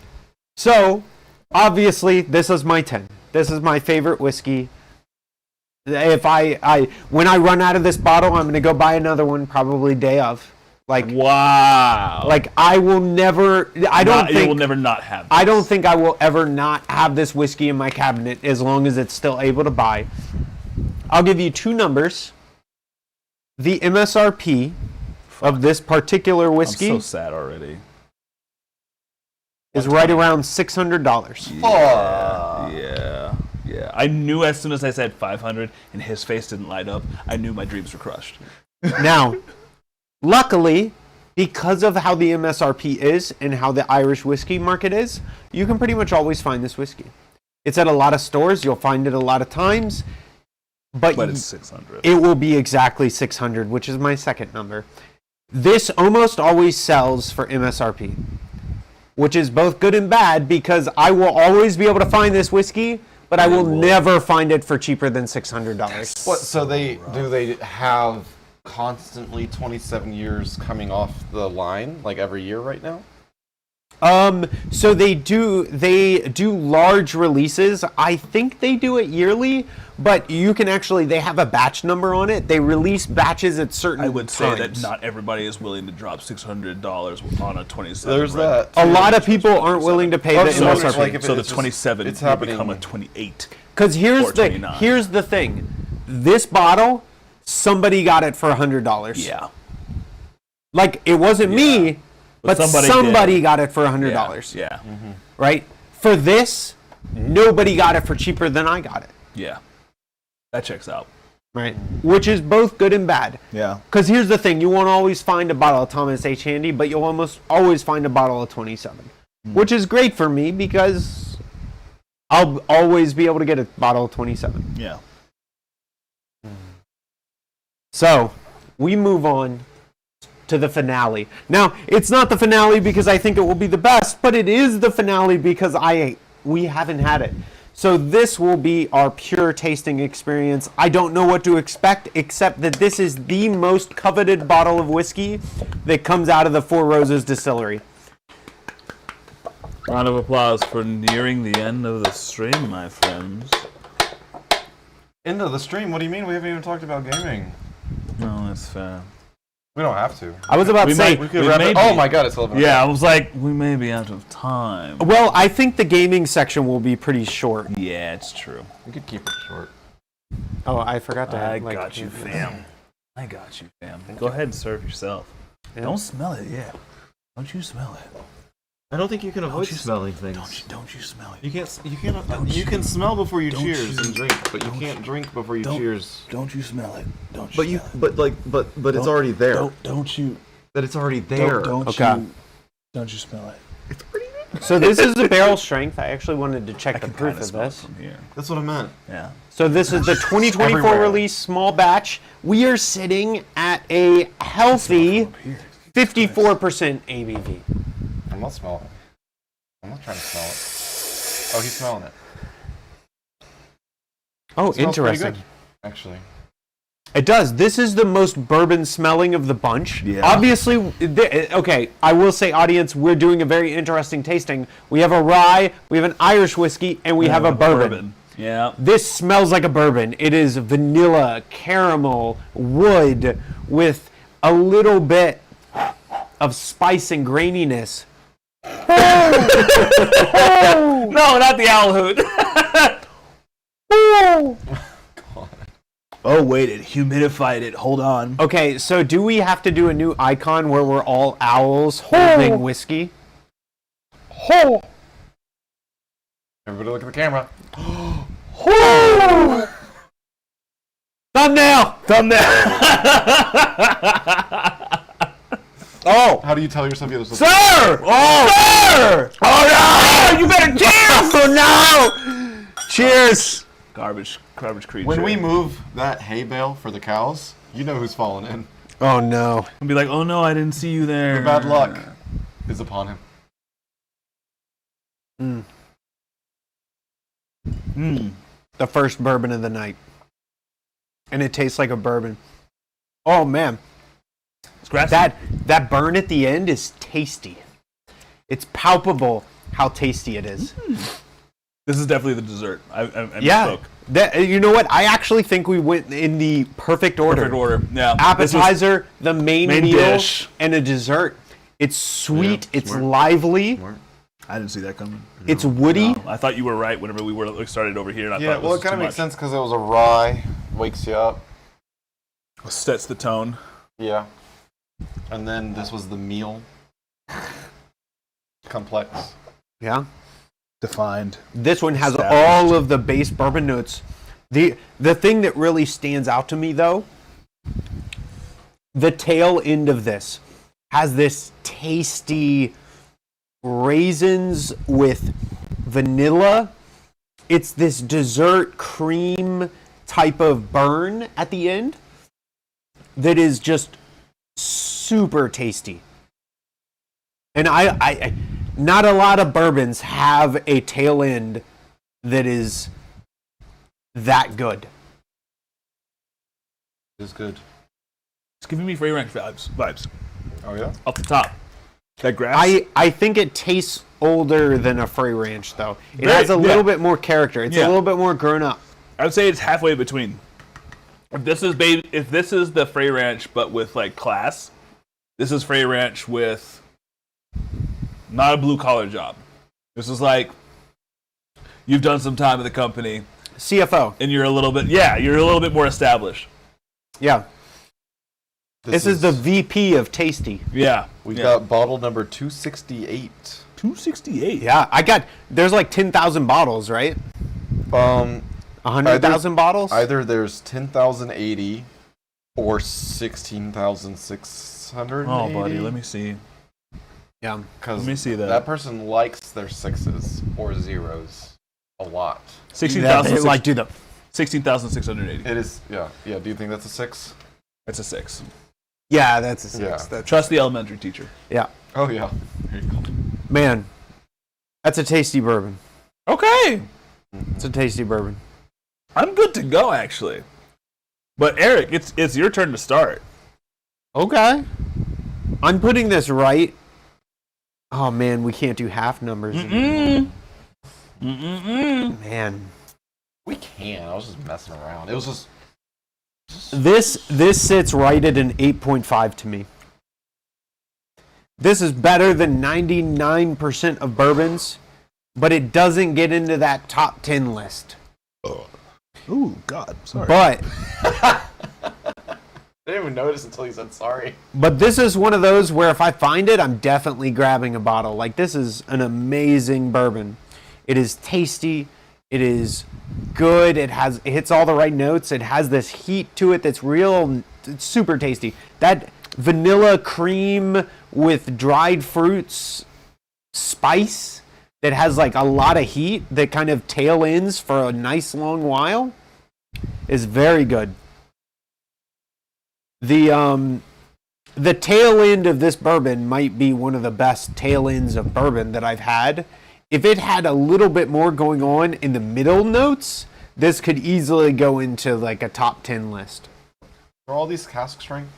Speaker 2: So, obviously, this is my 10. This is my favorite whiskey. If when I run out of this bottle, I'm going to go buy another one, probably day of.
Speaker 4: Wow.
Speaker 2: Like I will never. I don't
Speaker 4: You
Speaker 2: think
Speaker 4: will never not have. This.
Speaker 2: I don't think I will ever not have this whiskey in my cabinet as long as it's still able to buy. I'll give you two numbers. The MSRP of this particular
Speaker 4: I'm
Speaker 2: whiskey
Speaker 4: so sad already.
Speaker 2: is right around $600.
Speaker 4: Yeah. I knew as soon as I said 500 and his face didn't light up, I knew my dreams were crushed.
Speaker 2: Now, luckily, because of how the MSRP is and how the Irish whiskey market is, you can pretty much always find this whiskey. It's at a lot of stores. You'll find it a lot of times. But
Speaker 4: it's 600.
Speaker 2: it will be exactly 600, which is my second number. This almost always sells for MSRP, which is both good and bad because I will always be able to find this whiskey but I will never find it for cheaper than $600.
Speaker 1: What? So they have constantly 27 years coming off the line like every year right now?
Speaker 2: So they do large releases. I think they do it yearly, but you can actually, they have a batch number on it. They release batches at certain
Speaker 3: I would say that
Speaker 2: times.
Speaker 3: not everybody is willing to drop $600 on a 27.
Speaker 1: There's that.
Speaker 2: A lot of people aren't willing to pay the
Speaker 1: so
Speaker 2: MSRP.
Speaker 1: it's like if
Speaker 3: So the
Speaker 1: it's just-
Speaker 3: 27
Speaker 1: it's
Speaker 3: will
Speaker 1: happening.
Speaker 3: become a 28.
Speaker 2: Because
Speaker 3: Or 29.
Speaker 2: here's the thing. This bottle, somebody got it for $100.
Speaker 3: Yeah.
Speaker 2: Like, it wasn't me, but somebody got it for $100.
Speaker 3: Yeah.
Speaker 2: Right? For this, nobody got it for cheaper than I got it.
Speaker 3: Yeah. That checks out.
Speaker 2: Right? Which is both good and bad.
Speaker 3: Yeah.
Speaker 2: Because here's the thing, you won't always find a bottle of Thomas H. Handy, but you'll almost always find a bottle of 27. Which is great for me because I'll always be able to get a bottle of 27.
Speaker 3: Yeah.
Speaker 2: So, we move on to the finale. Now, it's not the finale because I think it will be the best, but it is the finale because we haven't had it. So this will be our pure tasting experience. I don't know what to expect except that this is the most coveted bottle of whiskey that comes out of the Four Roses distillery.
Speaker 3: Round of applause for nearing the end of the stream, my friends.
Speaker 1: End of the stream? What do you mean? We haven't even talked about gaming.
Speaker 3: No, that's fair.
Speaker 1: We don't have to.
Speaker 2: I was about to say,
Speaker 1: We could wrap it. Oh my god, it's 11.
Speaker 3: Yeah, I was like, we may be out of time.
Speaker 2: well, I think the gaming section will be pretty short.
Speaker 3: Yeah, it's true.
Speaker 1: We could keep it short.
Speaker 2: Oh, I forgot to
Speaker 3: I
Speaker 2: have,
Speaker 3: got you, fam. I got you, fam. Go ahead and serve yourself.
Speaker 2: Yeah.
Speaker 3: Don't smell it yet. Don't you smell it?
Speaker 1: I don't think you can avoid
Speaker 3: you
Speaker 1: smelling things.
Speaker 3: Don't you smell it?
Speaker 1: You can smell before you
Speaker 3: don't
Speaker 1: cheers
Speaker 3: you-
Speaker 1: and drink, but you can't drink before you cheers.
Speaker 3: Don't you smell it? Don't you
Speaker 1: But you,
Speaker 3: smell it?
Speaker 1: but it's already there.
Speaker 3: Don't you
Speaker 1: That it's already there.
Speaker 3: don't
Speaker 2: Okay.
Speaker 3: you don't you smell it?
Speaker 2: So this is the barrel strength. I actually wanted to check the
Speaker 3: can
Speaker 2: proof
Speaker 3: kinda
Speaker 2: of
Speaker 3: smell it
Speaker 2: this.
Speaker 3: from here.
Speaker 1: That's what I meant.
Speaker 3: Yeah.
Speaker 2: So this is the 2024
Speaker 1: Everywhere.
Speaker 2: release small batch. We are sitting at a healthy 54% ABV.
Speaker 1: I'm not smelling it. I'm not trying to smell it. Oh, he's smelling it.
Speaker 2: Oh,
Speaker 1: It smells pretty
Speaker 2: interesting.
Speaker 1: good, actually.
Speaker 2: It does. This is the most bourbon smelling of the bunch.
Speaker 3: Yeah.
Speaker 2: Obviously, okay, I will say, audience, we're doing a very interesting tasting. We have a rye, we have an Irish whiskey, and we have a bourbon.
Speaker 3: Yeah.
Speaker 2: This smells like a bourbon. It is vanilla, caramel, wood, with a little bit of spice and graininess.
Speaker 3: No, not the owl hoot. Oh wait, it humidified it. Hold on.
Speaker 2: Okay, so do we have to do a new icon where we're all owls holding whiskey?
Speaker 1: Everybody look at the camera.
Speaker 2: Thumbnail!
Speaker 1: Oh! How do you tell yourself you're supposed to?
Speaker 2: Sir! Oh! Sir! Oh no! You better cheers! Oh no! Cheers!
Speaker 3: Garbage creature.
Speaker 1: When we move that hay bale for the cows, you know who's falling in.
Speaker 2: Oh no.
Speaker 3: and be like, oh no, I didn't see you there.
Speaker 1: The bad luck is upon him.
Speaker 2: The first bourbon of the night. And it tastes like a bourbon. Oh man.
Speaker 3: It's grassy.
Speaker 2: That burn at the end is tasty. It's palpable how tasty it is.
Speaker 3: This is definitely the dessert. I
Speaker 2: Yeah.
Speaker 3: misspoke.
Speaker 2: You know what? I actually think we went in the perfect order.
Speaker 3: Perfect order. Yeah.
Speaker 2: Appetizer, the main
Speaker 3: Main
Speaker 2: meal,
Speaker 3: dish.
Speaker 2: and a dessert. It's sweet.
Speaker 1: Yeah,
Speaker 2: it's
Speaker 1: smart.
Speaker 2: lively.
Speaker 3: I didn't see that coming.
Speaker 2: It's woody.
Speaker 3: I thought you were right whenever we started over here. And I
Speaker 1: Yeah,
Speaker 3: thought
Speaker 1: well,
Speaker 3: this
Speaker 1: it kind of
Speaker 3: was
Speaker 1: makes sense because it was a rye, wakes you up.
Speaker 3: too much. Sets the tone.
Speaker 1: Yeah. And then this was the meal. Complex.
Speaker 2: Yeah.
Speaker 3: Defined.
Speaker 2: This one has
Speaker 3: Established.
Speaker 2: all of the base bourbon notes. The thing that really stands out to me though, the tail end of this has this tasty raisins with vanilla. It's this dessert cream type of burn at the end that is just super tasty. And I not a lot of bourbons have a tail end that is that good.
Speaker 1: It's good.
Speaker 3: It's giving me Free Ranch vibes.
Speaker 1: Oh yeah.
Speaker 3: Off the top. That grass.
Speaker 2: I think it tastes older than a Free Ranch, though. It
Speaker 3: Very-
Speaker 2: has a little
Speaker 3: yeah.
Speaker 2: bit more character. It's
Speaker 3: Yeah.
Speaker 2: a little bit more grown up.
Speaker 3: I would say it's halfway between. If this is the Frey Ranch but with like class, this is Frey Ranch with not a blue collar job. This is like you've done some time at the company
Speaker 2: CFO.
Speaker 3: and you're a little bit more established.
Speaker 2: Yeah. This is the VP of Tasty.
Speaker 3: Yeah.
Speaker 1: We got bottle number 268.
Speaker 3: 268.
Speaker 2: Yeah, there's like 10,000 bottles, right? 100,000 bottles?
Speaker 1: Either there's 10,080 or 16,600.
Speaker 3: Oh, buddy, let me see.
Speaker 2: Yeah.
Speaker 1: Because
Speaker 3: Let me see that.
Speaker 1: that person likes their sixes or zeros a lot.
Speaker 3: 16,000.
Speaker 2: Like, do the
Speaker 3: 16,680.
Speaker 1: It is, yeah. Do you think that's a 6?
Speaker 3: That's a 6.
Speaker 2: Yeah, that's a 6.
Speaker 1: Yeah.
Speaker 2: That's,
Speaker 3: Trust the elementary teacher.
Speaker 2: yeah.
Speaker 1: Oh yeah. There you go.
Speaker 2: Man, that's a tasty bourbon.
Speaker 3: Okay.
Speaker 2: It's a tasty bourbon.
Speaker 3: I'm good to go actually. But Eric, it's your turn to start.
Speaker 2: Okay. I'm putting this right. Oh man, we can't do half numbers anymore. Man.
Speaker 1: We can. I was just messing around. It was just.
Speaker 2: This sits right at an 8.5 to me. This is better than 99% of bourbons, but it doesn't get into that top 10 list.
Speaker 3: Ooh, God, sorry.
Speaker 2: But
Speaker 1: I didn't even notice until you said sorry.
Speaker 2: this is one of those where if I find it, I'm definitely grabbing a bottle. Like, this is an amazing bourbon. It is tasty. It is good. It hits all the right notes. It has this heat to it that's real. It's super tasty. That vanilla cream with dried fruits spice that has like a lot of heat that kind of tail ends for a nice long while is very good. The tail end of this bourbon might be one of the best tail ends of bourbon that I've had. If it had a little bit more going on in the middle notes, this could easily go into like a top 10 list.
Speaker 1: Are all these cask strength?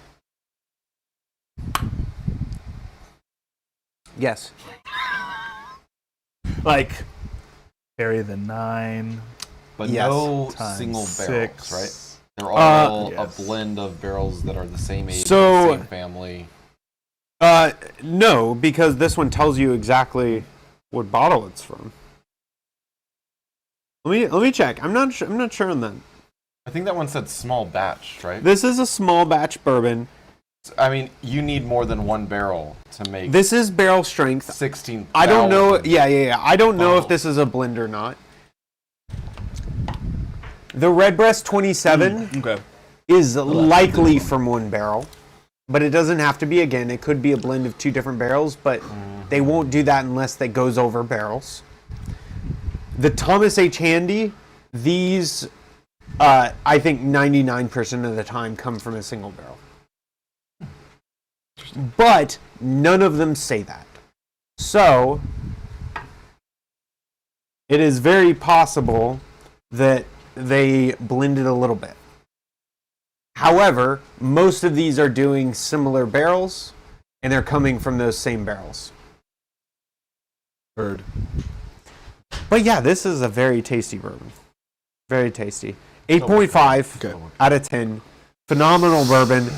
Speaker 2: Yes.
Speaker 3: Like carry the 9.
Speaker 1: But
Speaker 2: Yes.
Speaker 1: no
Speaker 3: Times
Speaker 1: single
Speaker 3: 6.
Speaker 1: barrels, right? They're all
Speaker 3: yes.
Speaker 1: a blend of barrels that are the same age,
Speaker 2: So-
Speaker 1: same family.
Speaker 2: No, because this one tells you exactly what bottle it's from. Let me check. I'm not sure on that.
Speaker 1: I think that one said small batch, right?
Speaker 2: This is a small batch bourbon.
Speaker 1: I mean, you need more than one barrel to make
Speaker 2: This is barrel strength.
Speaker 1: 16,000.
Speaker 2: I don't know. Yeah. I don't know if
Speaker 1: bottles.
Speaker 2: this is a blend or not. The Redbreast 27
Speaker 3: Okay.
Speaker 2: is likely from one barrel, but it doesn't have to be. Again, it could be a blend of 2 different barrels, but they won't do that unless that goes over barrels. The Thomas H. Handy, these, I think 99% of the time come from a single barrel. But none of them say that. So, it is very possible that they blended a little bit. However, most of these are doing similar barrels, and they're coming from those same barrels.
Speaker 3: Heard.
Speaker 2: But yeah, this is a very tasty bourbon. Very tasty. 8.5
Speaker 3: Okay.
Speaker 2: out of 10. Phenomenal bourbon.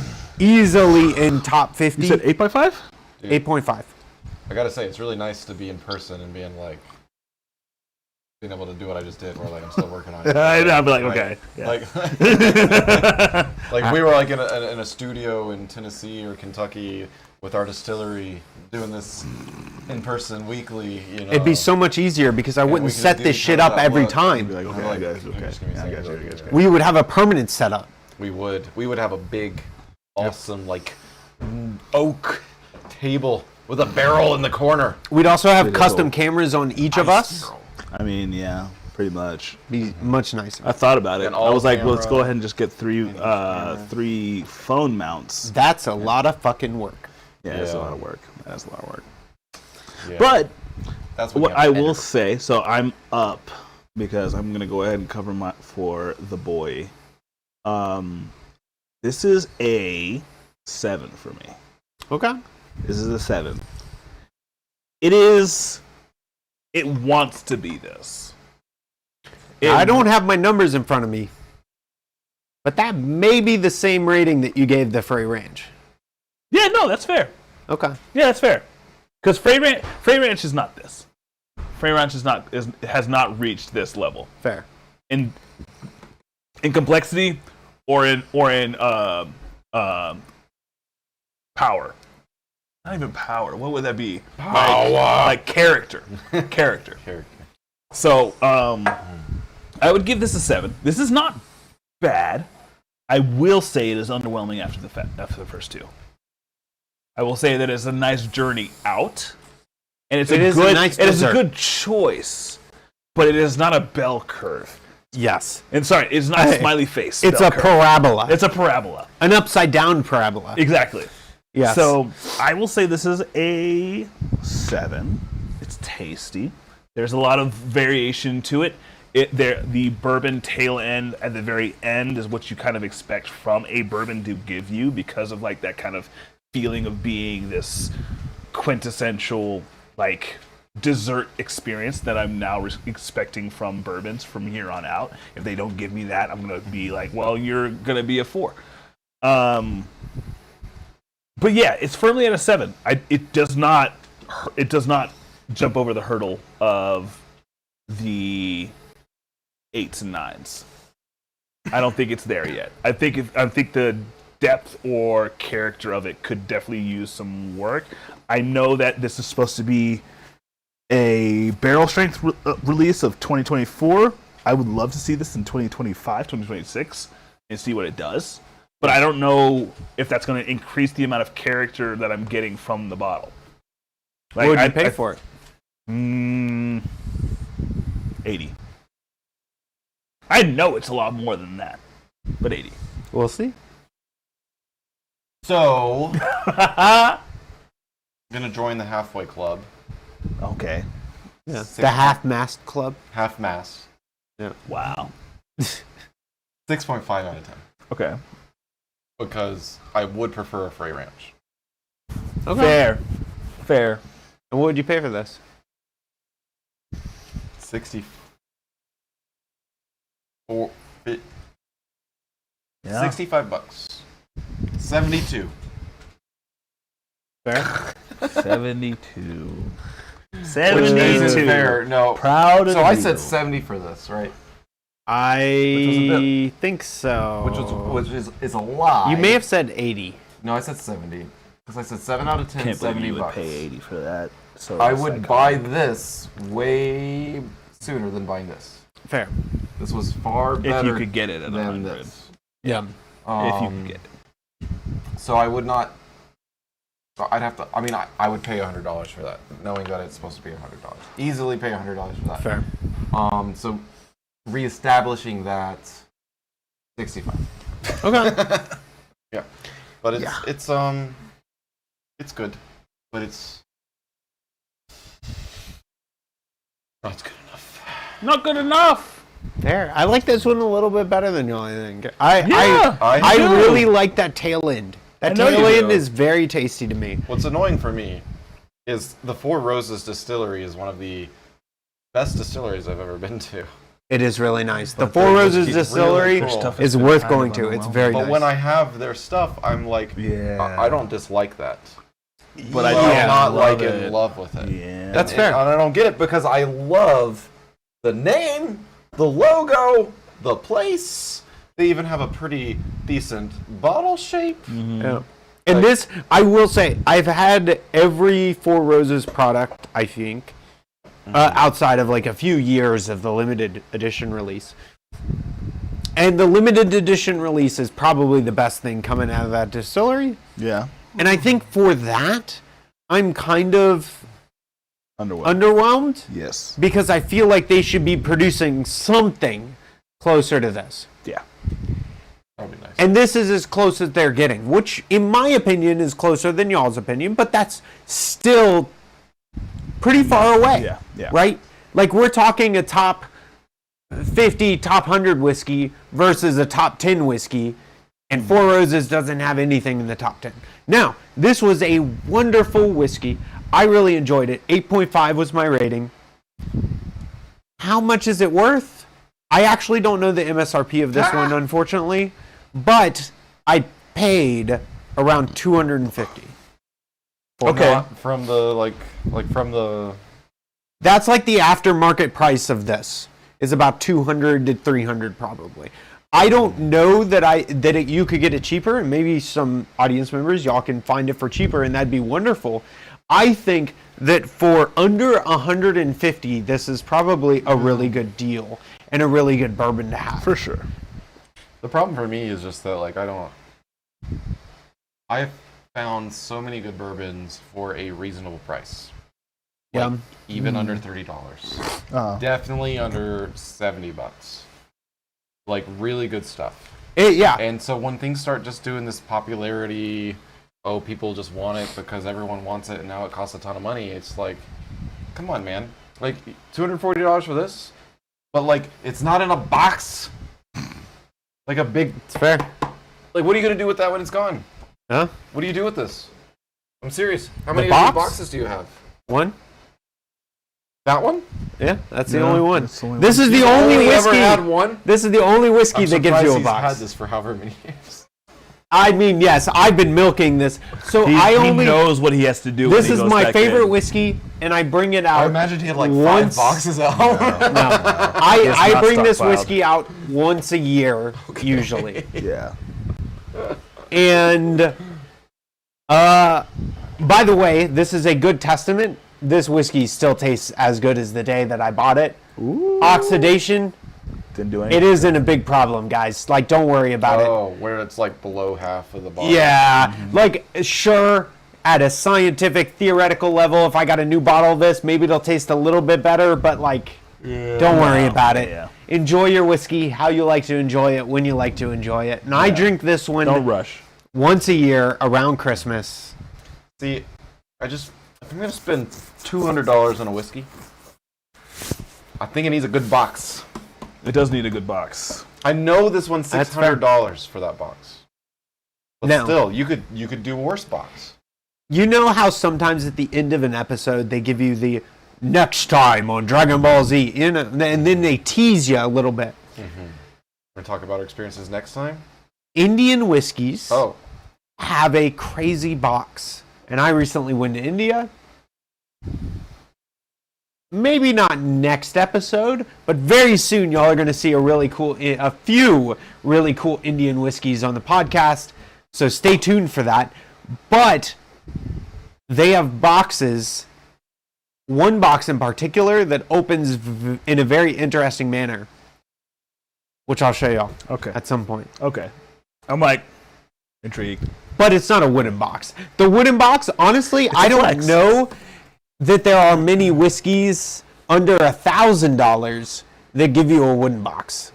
Speaker 2: Easily in top 50.
Speaker 3: You said 8x5?
Speaker 2: 8.5.
Speaker 1: I gotta say, it's really nice to be in person and being able to do what I just did, where like I'm still working on it.
Speaker 3: I'd be like,
Speaker 1: Right?
Speaker 3: okay. Yeah.
Speaker 1: Like we were like in a studio in Tennessee or Kentucky with our distillery doing this in person weekly. You know,
Speaker 2: It'd be so much easier because I
Speaker 1: we
Speaker 2: wouldn't
Speaker 1: could
Speaker 2: set
Speaker 1: do
Speaker 2: this
Speaker 1: each
Speaker 2: shit
Speaker 1: other
Speaker 2: up
Speaker 1: that
Speaker 2: every
Speaker 1: look.
Speaker 2: time.
Speaker 3: Be like, okay,
Speaker 1: Like,
Speaker 3: guys, okay.
Speaker 1: just give me a
Speaker 3: Yeah, I got
Speaker 1: second.
Speaker 3: you, I got you.
Speaker 2: We would have a permanent setup.
Speaker 1: We would have a big, awesome like oak table with a barrel in the corner.
Speaker 2: We'd also have
Speaker 3: Pretty
Speaker 2: custom
Speaker 3: cool.
Speaker 2: cameras on each of us.
Speaker 3: I mean, yeah, pretty much.
Speaker 2: Be much nicer.
Speaker 3: I thought about it.
Speaker 1: An
Speaker 3: I was like,
Speaker 1: all-camera.
Speaker 3: let's go ahead and just get three phone mounts.
Speaker 2: That's a lot of fucking work.
Speaker 3: Yeah, that's a
Speaker 1: Yeah.
Speaker 3: lot of work. That's a lot of work.
Speaker 1: Yeah.
Speaker 3: But
Speaker 1: that's
Speaker 3: what
Speaker 1: you
Speaker 3: I
Speaker 1: have to
Speaker 3: will
Speaker 1: edit.
Speaker 3: say, so I'm up because I'm gonna go ahead and cover for the boy. This is a 7 for me.
Speaker 2: Okay.
Speaker 3: This is a 7. It wants to be this.
Speaker 2: I don't have my numbers in front of me, but that may be the same rating that you gave the Frey Ranch.
Speaker 3: Yeah, no, that's fair.
Speaker 2: Okay.
Speaker 3: Yeah, that's fair. Because Frey Ranch is not this. Frey Ranch has not reached this level
Speaker 2: Fair.
Speaker 3: in complexity or in power. Not even power. What would that be? Like character. Character. So, I would give this a 7. This is not bad. I will say it is underwhelming after the first two. I will say that it's a nice journey out, and it is a good choice, but it is not a bell curve.
Speaker 2: Yes.
Speaker 3: And sorry, it's not a smiley face.
Speaker 2: It's a parabola.
Speaker 3: It's a parabola.
Speaker 2: An upside down parabola.
Speaker 3: Exactly.
Speaker 2: Yes.
Speaker 3: So I will say this is a 7. It's tasty. There's a lot of variation to it. The bourbon tail end at the very end is what you kind of expect from a bourbon to give you because of like that kind of feeling of being this quintessential like dessert experience that I'm now expecting from bourbons from here on out. If they don't give me that, I'm gonna be like, well, you're gonna be a 4. But yeah, it's firmly at a 7. It does not jump over the hurdle of the 8s and 9s. I don't think it's there yet. I think the depth or character of it could definitely use some work. I know that this is supposed to be a barrel strength release of 2024. I would love to see this in 2025, 2026 and see what it does. But I don't know if that's going to increase the amount of character that I'm getting from the bottle.
Speaker 2: Like, what would you pay for it?
Speaker 3: 80. I know it's a lot more than that, but 80.
Speaker 2: We'll see.
Speaker 1: So, I'm gonna join the halfway club.
Speaker 3: Okay.
Speaker 2: Yeah. The half-mast club.
Speaker 1: Half-mast.
Speaker 2: Yeah.
Speaker 3: Wow.
Speaker 1: 6.5 out of 10.
Speaker 3: Okay.
Speaker 1: Because I would prefer a Frey Ranch.
Speaker 2: Okay.
Speaker 3: Fair.
Speaker 2: And what would you pay for this?
Speaker 1: 65 bucks. 72.
Speaker 2: Fair.
Speaker 3: 72.
Speaker 1: Which isn't fair. No.
Speaker 3: Proud of
Speaker 1: So I
Speaker 3: you.
Speaker 1: said 70 for this, right?
Speaker 2: I think so.
Speaker 1: Which is a lie.
Speaker 2: You may have said 80.
Speaker 1: No, I said 70. Because I said 7 out of 10,
Speaker 3: Can't believe
Speaker 1: 70
Speaker 3: you would
Speaker 1: bucks.
Speaker 3: pay 80 for that. So
Speaker 1: I would buy this way sooner than buying this.
Speaker 2: Fair.
Speaker 1: This was far better
Speaker 3: if you could get it at
Speaker 1: than
Speaker 3: 100.
Speaker 1: this.
Speaker 2: Yeah.
Speaker 3: If you could get it.
Speaker 1: So I would not. I'd have to. I mean, I would pay $100 for that, knowing that it's supposed to be $100. Easily pay $100 for that.
Speaker 2: Fair.
Speaker 1: So reestablishing that 65.
Speaker 2: Okay.
Speaker 1: Yeah, but it's good, but it's not good enough.
Speaker 3: Not good enough.
Speaker 2: Fair. I like this one a little bit better than you, I think. I
Speaker 1: do.
Speaker 2: really like that tail end. That tail end is very tasty to me.
Speaker 1: What's annoying for me is the Four Roses Distillery is one of the best distilleries I've ever been to.
Speaker 2: It is really nice. The Four Roses Distillery is worth going to. It's very nice.
Speaker 1: But when I have their stuff, I'm like, I don't dislike that.
Speaker 3: But
Speaker 1: I'm not like in love with it.
Speaker 3: Yeah.
Speaker 2: That's fair.
Speaker 1: And I don't get it because I love the name, the logo, the place. They even have a pretty decent bottle shape.
Speaker 3: Mm-hmm.
Speaker 2: Yeah. And this, I will say, I've had every Four Roses product, I think, outside of like a few years of the limited edition release. And the limited edition release is probably the best thing coming out of that distillery.
Speaker 3: Yeah.
Speaker 2: And I think for that, I'm kind of underwhelmed.
Speaker 3: Yes.
Speaker 2: Because I feel like they should be producing something closer to this.
Speaker 3: Yeah.
Speaker 1: That would be nice.
Speaker 2: And this is as close as they're getting, which in my opinion is closer than y'all's opinion, but that's still pretty far away.
Speaker 3: Yeah. Yeah.
Speaker 2: Right? Like we're talking a top 50 top 100 whiskey versus a top 10 whiskey, and Four Roses doesn't have anything in the top 10. Now, this was a wonderful whiskey. I really enjoyed it. 8.5 was my rating. How much is it worth? I actually don't know the MSRP of this one, unfortunately, but I paid around 250.
Speaker 1: Okay. From the from the.
Speaker 2: That's like the aftermarket price of this is about 200 to 300 probably. I don't know that you could get it cheaper, and maybe some audience members y'all can find it for cheaper, and that'd be wonderful. I think that for under 150, this is probably a really good deal and a really good bourbon to have.
Speaker 3: For sure.
Speaker 1: The problem for me is just that I've found so many good bourbons for a reasonable price.
Speaker 2: Yeah.
Speaker 1: Even under $30. Definitely under $70. Like really good stuff.
Speaker 2: Yeah.
Speaker 1: And so when things start just doing this popularity, people just want it because everyone wants it and now it costs a ton of money. It's like, come on, man. Like $240 for this? But like it's not in a box. Like a big.
Speaker 2: It's fair.
Speaker 1: Like what are you gonna do with that when it's gone?
Speaker 2: Huh?
Speaker 1: What do you do with this? I'm serious. How many
Speaker 2: box?
Speaker 1: of these boxes do you have?
Speaker 2: One?
Speaker 1: That one?
Speaker 2: Yeah, that's the only one.
Speaker 3: that's the only
Speaker 2: This
Speaker 3: one.
Speaker 2: is the
Speaker 1: You've
Speaker 2: only
Speaker 1: only
Speaker 2: whiskey.
Speaker 1: ever had one?
Speaker 2: This is the only whiskey
Speaker 1: I'm
Speaker 2: that gives you a
Speaker 1: surprised he's
Speaker 2: box.
Speaker 1: had this for however many years.
Speaker 2: I mean, yes, I've been milking this. So
Speaker 3: He
Speaker 2: I only
Speaker 3: knows what he has to do.
Speaker 2: This
Speaker 3: when he
Speaker 2: is
Speaker 3: goes
Speaker 2: my
Speaker 3: back
Speaker 2: favorite
Speaker 3: in.
Speaker 2: whiskey, and I bring it out.
Speaker 1: I imagine he had like
Speaker 2: once-
Speaker 1: 5 boxes at home.
Speaker 2: I
Speaker 3: not
Speaker 2: bring this
Speaker 3: stockpiled.
Speaker 2: whiskey out once a year, usually.
Speaker 3: Yeah.
Speaker 2: And by the way, this is a good testament. This whiskey still tastes as good as the day that I bought it.
Speaker 3: Ooh.
Speaker 2: Oxidation,
Speaker 3: Didn't do anything.
Speaker 2: it isn't a big problem, guys. Like, don't worry about it.
Speaker 1: Oh, where it's like below half of the bottle.
Speaker 2: Yeah, like, sure, at a scientific, theoretical level, if I got a new bottle of this, maybe it'll taste a little bit better, but, like, don't worry about it.
Speaker 3: Yeah.
Speaker 2: Enjoy your whiskey how you like to enjoy it, when you like to enjoy it. And I drink this one
Speaker 3: Don't rush.
Speaker 2: once a year around Christmas.
Speaker 1: See, if I'm going to spend $200 on a whiskey, I think it needs a good box.
Speaker 3: It does need a good box.
Speaker 1: I know this one's
Speaker 2: That's fair.
Speaker 1: $600 for that box. But
Speaker 2: Now-
Speaker 1: still, you could do a worse box.
Speaker 2: You know how sometimes at the end of an episode they give you the next time on Dragon Ball Z, and then they tease you a little bit.
Speaker 1: We're going to talk about our experiences next time?
Speaker 2: Indian whiskeys
Speaker 1: Oh.
Speaker 2: have a crazy box. And I recently went to India. Maybe not next episode, but very soon y'all are going to see a few really cool Indian whiskeys on the podcast. So stay tuned for that. But they have boxes, one box in particular that opens in a very interesting manner, which I'll show y'all
Speaker 3: Okay.
Speaker 2: at some point.
Speaker 3: Okay. I'm like intrigued.
Speaker 2: But it's not a wooden box. The wooden box, honestly, I don't
Speaker 3: flex.
Speaker 2: know that there are many whiskeys under $1,000 that give you a wooden box.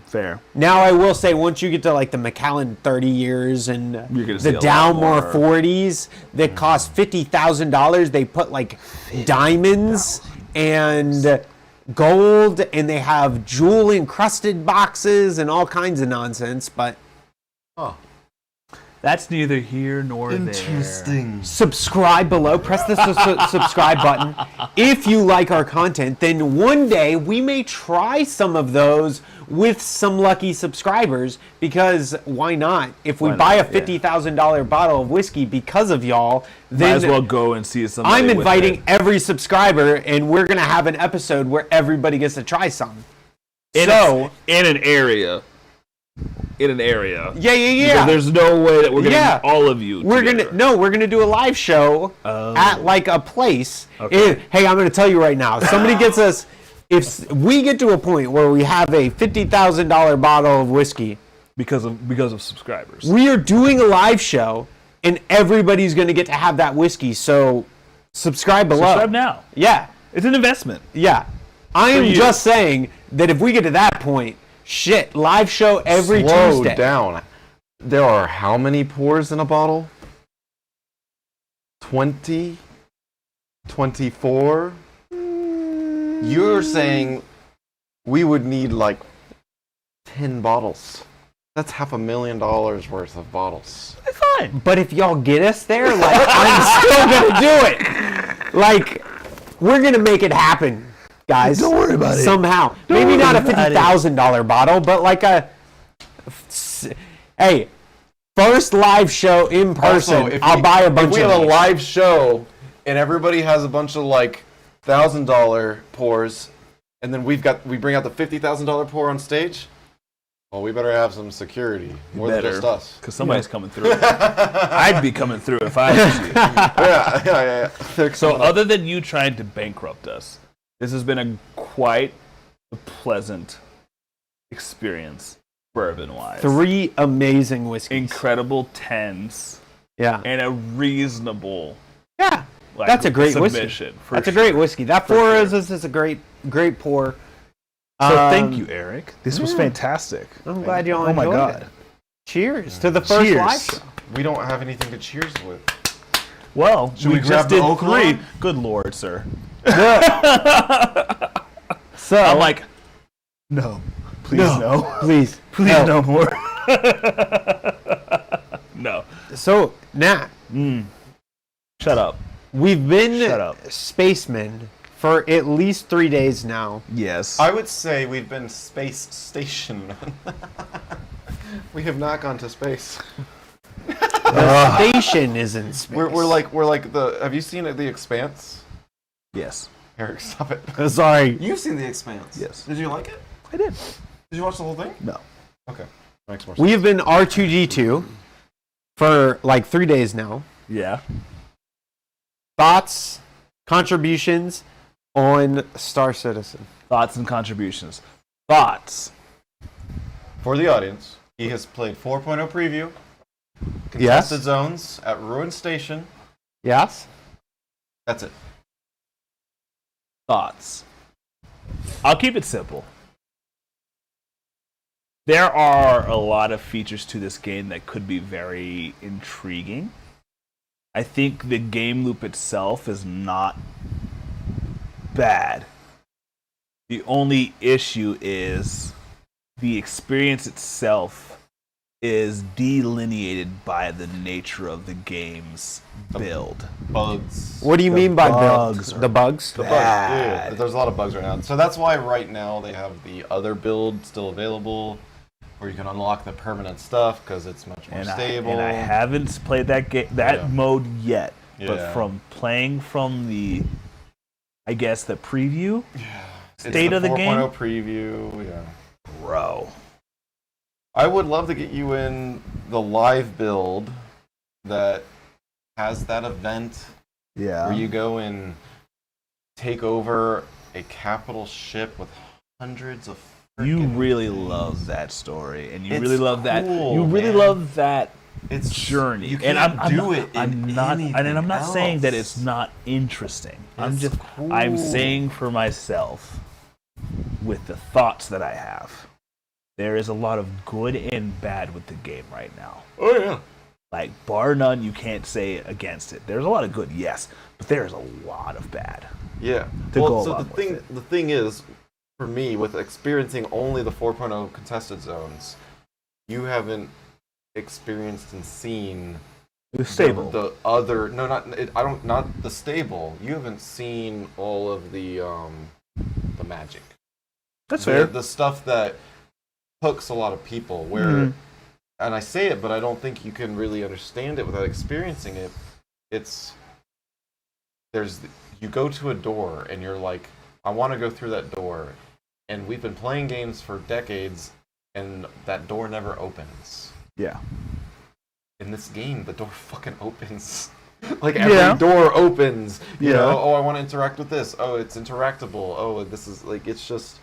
Speaker 3: Fair.
Speaker 2: Now, I will say, once you get to like the Macallan 30 years and
Speaker 3: You're gonna see
Speaker 2: the
Speaker 3: a lot
Speaker 2: Dalmore
Speaker 3: more.
Speaker 2: 40s that cost $50,000, they put like diamonds and gold, and they have jewel encrusted boxes and all kinds of nonsense. But
Speaker 3: That's neither here nor there.
Speaker 2: subscribe below. Press the subscribe button. If you like our content, then one day we may try some of those with some lucky subscribers, because why not? If we
Speaker 3: Why
Speaker 2: buy a
Speaker 3: not? Yeah.
Speaker 2: $50,000 bottle of whiskey because of y'all, then
Speaker 3: Might as well go and see somebody.
Speaker 2: I'm
Speaker 3: with
Speaker 2: inviting
Speaker 3: it.
Speaker 2: every subscriber, and we're going to have an episode where everybody gets to try some.
Speaker 3: in
Speaker 2: So,
Speaker 3: in an area. In an area.
Speaker 2: yeah.
Speaker 3: Because there's no way that we're gonna
Speaker 2: Yeah.
Speaker 3: get all of you.
Speaker 2: We're
Speaker 3: together.
Speaker 2: we're gonna do a live show at like a place.
Speaker 3: Okay.
Speaker 2: Hey, I'm gonna tell you right now. If somebody gets us, if we get to a point where we have a $50,000 bottle of whiskey,
Speaker 3: because of subscribers.
Speaker 2: we are doing a live show, and everybody's gonna get to have that whiskey. So subscribe below.
Speaker 3: Subscribe now.
Speaker 2: Yeah,
Speaker 3: It's an investment.
Speaker 2: yeah. I am
Speaker 3: you.
Speaker 2: just saying that if we get to that point, shit, live show every
Speaker 1: Slow
Speaker 2: Tuesday.
Speaker 1: down. There are how many pours in a bottle? 20? 24? You're saying we would need like 10 bottles. That's $500,000 worth of bottles.
Speaker 3: It's fine.
Speaker 2: But if y'all get us there, like, I'm still gonna do it. Like, we're gonna make it happen, guys.
Speaker 3: Don't worry about it.
Speaker 2: Somehow.
Speaker 3: Don't
Speaker 2: Maybe not a
Speaker 3: worry about it.
Speaker 2: $50,000 bottle, but like hey, first live show in person, I'll buy a bunch
Speaker 1: If we
Speaker 2: of
Speaker 1: have a
Speaker 2: these.
Speaker 1: live show and everybody has a bunch of like $1,000 pours, and then we bring out the $50,000 pour on stage. Well, we better have some security, more than just us.
Speaker 3: Because somebody's coming through. I'd be coming through if I was you.
Speaker 1: Yeah.
Speaker 3: So other than you trying to bankrupt us, this has been quite a pleasant experience, bourbon-wise.
Speaker 2: 3 amazing whiskeys.
Speaker 3: Incredible 10s
Speaker 2: Yeah.
Speaker 3: and a reasonable
Speaker 2: Yeah.
Speaker 3: like,
Speaker 2: That's a great
Speaker 3: submission.
Speaker 2: whiskey.
Speaker 3: For
Speaker 2: That's
Speaker 3: sure.
Speaker 2: a great whiskey. That
Speaker 3: For
Speaker 2: pour
Speaker 3: sure.
Speaker 2: is a great pour.
Speaker 3: So thank you, Eric. This was
Speaker 2: yeah.
Speaker 3: fantastic.
Speaker 2: I'm glad you all
Speaker 3: Oh my
Speaker 2: enjoyed
Speaker 3: God.
Speaker 2: it. Cheers to the first
Speaker 3: Cheers.
Speaker 2: live show.
Speaker 1: We don't have anything to cheers with.
Speaker 3: Well,
Speaker 1: Should we
Speaker 3: just
Speaker 1: grab the
Speaker 3: did
Speaker 1: Oaklawn?
Speaker 3: 3. Good Lord, sir.
Speaker 2: So
Speaker 3: I'm like, no. Please no.
Speaker 2: please,
Speaker 3: Please no more. No.
Speaker 2: So Nat,
Speaker 3: Shut up.
Speaker 2: we've been
Speaker 3: Shut up.
Speaker 2: spacemen for at least 3 days now.
Speaker 3: Yes.
Speaker 1: I would say we've been space station. We have not gone to space.
Speaker 2: The station is in space.
Speaker 1: We're like the. Have you seen The Expanse?
Speaker 3: Yes.
Speaker 1: Eric, stop it.
Speaker 2: Sorry.
Speaker 1: You've seen The Expanse.
Speaker 3: Yes.
Speaker 1: Did you like it?
Speaker 3: I did.
Speaker 1: Did you watch the whole thing?
Speaker 3: No.
Speaker 1: Okay. Makes more sense.
Speaker 2: We have been R2D2 for like 3 days now.
Speaker 3: Yeah.
Speaker 2: Thoughts, contributions on Star Citizen.
Speaker 3: Thoughts and contributions. Thoughts.
Speaker 1: For the audience, he has played 4.0 preview,
Speaker 2: Yes.
Speaker 1: contested zones at Ruin Station.
Speaker 2: Yes.
Speaker 1: That's it.
Speaker 3: Thoughts. I'll keep it simple. There are a lot of features to this game that could be very intriguing. I think the game loop itself is not bad. The only issue is the experience itself is delineated by the nature of the game's build.
Speaker 1: Bugs.
Speaker 2: What do you
Speaker 3: The
Speaker 2: mean by
Speaker 3: bugs
Speaker 2: build?
Speaker 3: are
Speaker 2: The bugs?
Speaker 1: The bugs. Yeah, there's a lot of bugs right now. So that's why right now they have the other build still available, where you can unlock the permanent stuff because it's much more stable.
Speaker 3: I haven't played that mode yet. But
Speaker 1: Yeah.
Speaker 3: from playing from the, I guess, the preview
Speaker 1: It's
Speaker 3: state of the game,
Speaker 1: 4.0 preview, yeah.
Speaker 3: bro.
Speaker 1: I would love to get you in the live build that has that event
Speaker 3: Yeah.
Speaker 1: where you go and take over a capital ship with hundreds of.
Speaker 3: You
Speaker 1: frickin'
Speaker 3: really love that story, and you
Speaker 1: It's
Speaker 3: really love that.
Speaker 1: cool,
Speaker 3: You really
Speaker 1: man.
Speaker 3: love that
Speaker 1: It's
Speaker 3: journey.
Speaker 1: You
Speaker 3: and
Speaker 1: can't
Speaker 3: I'm
Speaker 1: do
Speaker 3: not,
Speaker 1: it.
Speaker 3: I'm
Speaker 1: in
Speaker 3: not, and I'm
Speaker 1: anything
Speaker 3: not saying that
Speaker 1: else.
Speaker 3: it's not interesting. I'm
Speaker 1: It's
Speaker 3: just,
Speaker 1: cool.
Speaker 3: I'm saying for myself, with the thoughts that I have, there is a lot of good and bad with the game right now.
Speaker 1: Oh yeah.
Speaker 3: Like, bar none, you can't say against it. There's a lot of good, yes, but there's a lot of bad.
Speaker 1: Yeah.
Speaker 3: To
Speaker 1: Well,
Speaker 3: go
Speaker 1: so
Speaker 3: along with it.
Speaker 1: the thing is, for me, with experiencing only the 4.0 contested zones, you haven't experienced and seen
Speaker 3: It's stable.
Speaker 1: the other. No, not the stable. You haven't seen all of the magic.
Speaker 3: That's
Speaker 1: the,
Speaker 3: fair.
Speaker 1: the stuff that hooks a lot of people. Where, and I say it, but I don't think you can really understand it without experiencing it. You go to a door and you're like, I want to go through that door, and we've been playing games for decades, and that door never opens.
Speaker 3: Yeah.
Speaker 1: In this game, the door fucking opens. Like every door opens. You know, oh, I want to interact with this. Oh, it's interactable. Oh, this is like, it's just.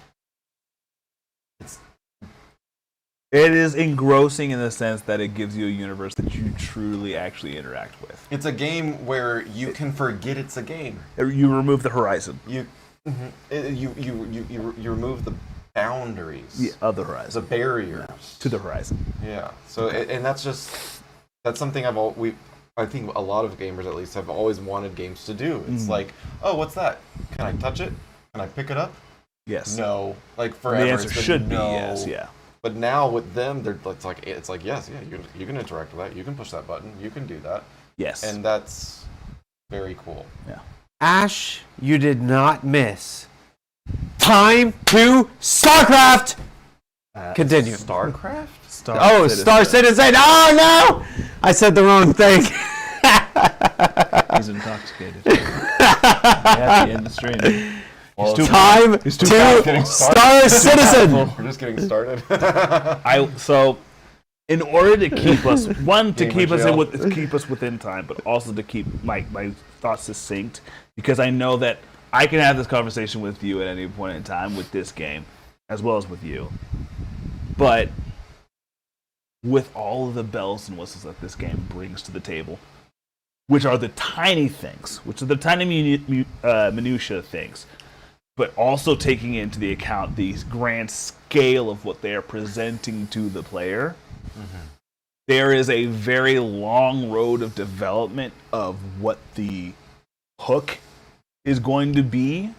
Speaker 3: It is engrossing in the sense that it gives you a universe that you truly actually interact with.
Speaker 1: It's a game where you can forget it's a game.
Speaker 3: You remove the horizon.
Speaker 1: You remove the boundaries.
Speaker 3: Of the horizon.
Speaker 1: The barriers.
Speaker 3: To the horizon.
Speaker 1: Yeah. So and that's something I think a lot of gamers at least have always wanted games to do. It's like, oh, what's that? Can I touch it? Can I pick it up?
Speaker 3: Yes.
Speaker 1: no. Like forever.
Speaker 3: The answer
Speaker 1: it's been
Speaker 3: should be
Speaker 1: no.
Speaker 3: yes. Yeah.
Speaker 1: But now with them, it's like yes, yeah, you can interact with that. You can push that button. You can do that.
Speaker 3: Yes.
Speaker 1: And that's very cool.
Speaker 3: Yeah.
Speaker 2: Ash, you did not miss. Time to StarCraft! Continue.
Speaker 1: StarCraft?
Speaker 2: Star Citizen. Oh no! I said the wrong thing.
Speaker 3: He's intoxicated. At the end of the stream.
Speaker 2: Time to Star Citizen.
Speaker 1: We're just getting started.
Speaker 3: So in order to keep us to keep us within time, but also to keep my thoughts succinct, because I know that I can have this conversation with you at any point in time with this game, as well as with you. But with all of the bells and whistles that this game brings to the table, which are the tiny things, which are the tiny minutia things, but also taking into the account the grand scale of what they are presenting to the player, there is a very long road of development of what the hook is going to be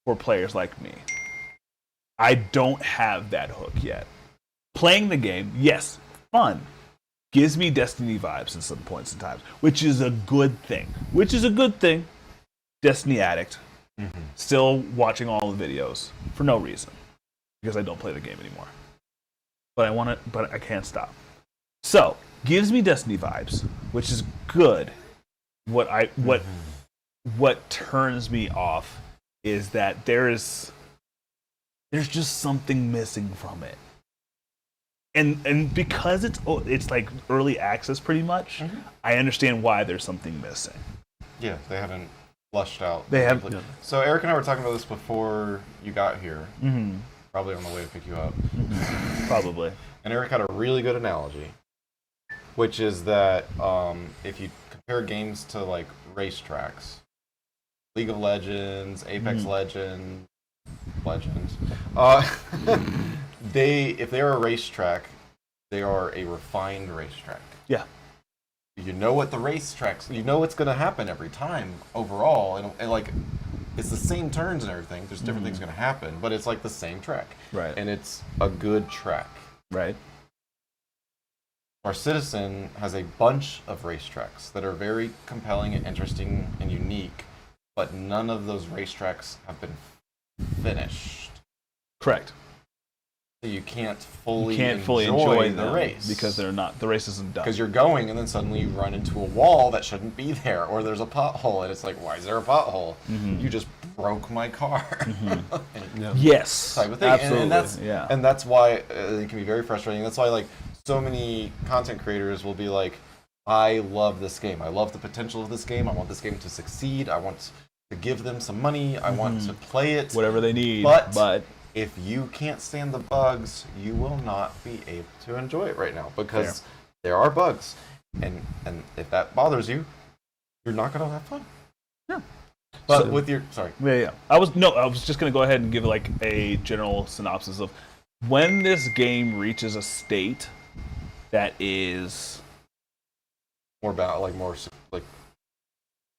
Speaker 3: for players like me. I don't have that hook yet. Playing the game, yes, fun. Gives me Destiny vibes at some points in time, which is a good thing. Destiny addict. Still watching all the videos for no reason, because I don't play the game anymore. But I want it, but I can't stop. So gives me Destiny vibes, which is good. What turns me off is that there's just something missing from it. And because it's like early access pretty much, I understand why there's something missing.
Speaker 1: Yeah, they haven't flushed out.
Speaker 3: They have.
Speaker 1: Yeah. So Eric and I were talking about this before you got here. Probably on the way to pick you up.
Speaker 3: Probably.
Speaker 1: And Eric had a really good analogy, which is that if you compare games to like racetracks, League of Legends, Apex Legends, if they're a racetrack, they are a refined racetrack.
Speaker 3: Yeah.
Speaker 1: You know what the racetracks, you know what's going to happen every time overall, and like it's the same turns and everything. There's different things going to happen, but it's like the same track,
Speaker 3: right?
Speaker 1: And it's a good track,
Speaker 3: right?
Speaker 1: Our Citizen has a bunch of racetracks that are very compelling and interesting and unique, but none of those racetracks have been finished.
Speaker 3: Correct.
Speaker 1: So you can't fully
Speaker 3: enjoy
Speaker 1: the race
Speaker 3: because they're not. The race isn't done.
Speaker 1: Because you're going and then suddenly you run into a wall that shouldn't be there, or there's a pothole and it's like, why is there a pothole? You just broke my car.
Speaker 3: Yes,
Speaker 1: type of thing.
Speaker 3: Absolutely.
Speaker 1: And that's why it can be very frustrating. That's why like so many content creators will be like, I love this game. I love the potential of this game. I want this game to succeed. I want to give them some money. I want to play it.
Speaker 3: Whatever they need.
Speaker 1: But if you can't stand the bugs, you will not be able to enjoy it right now because there are bugs. And if that bothers you, you're not going to have fun.
Speaker 3: Yeah.
Speaker 1: But with your... Sorry.
Speaker 3: Yeah. I was just going to go ahead and give like a general synopsis of when this game reaches a state that is...
Speaker 1: more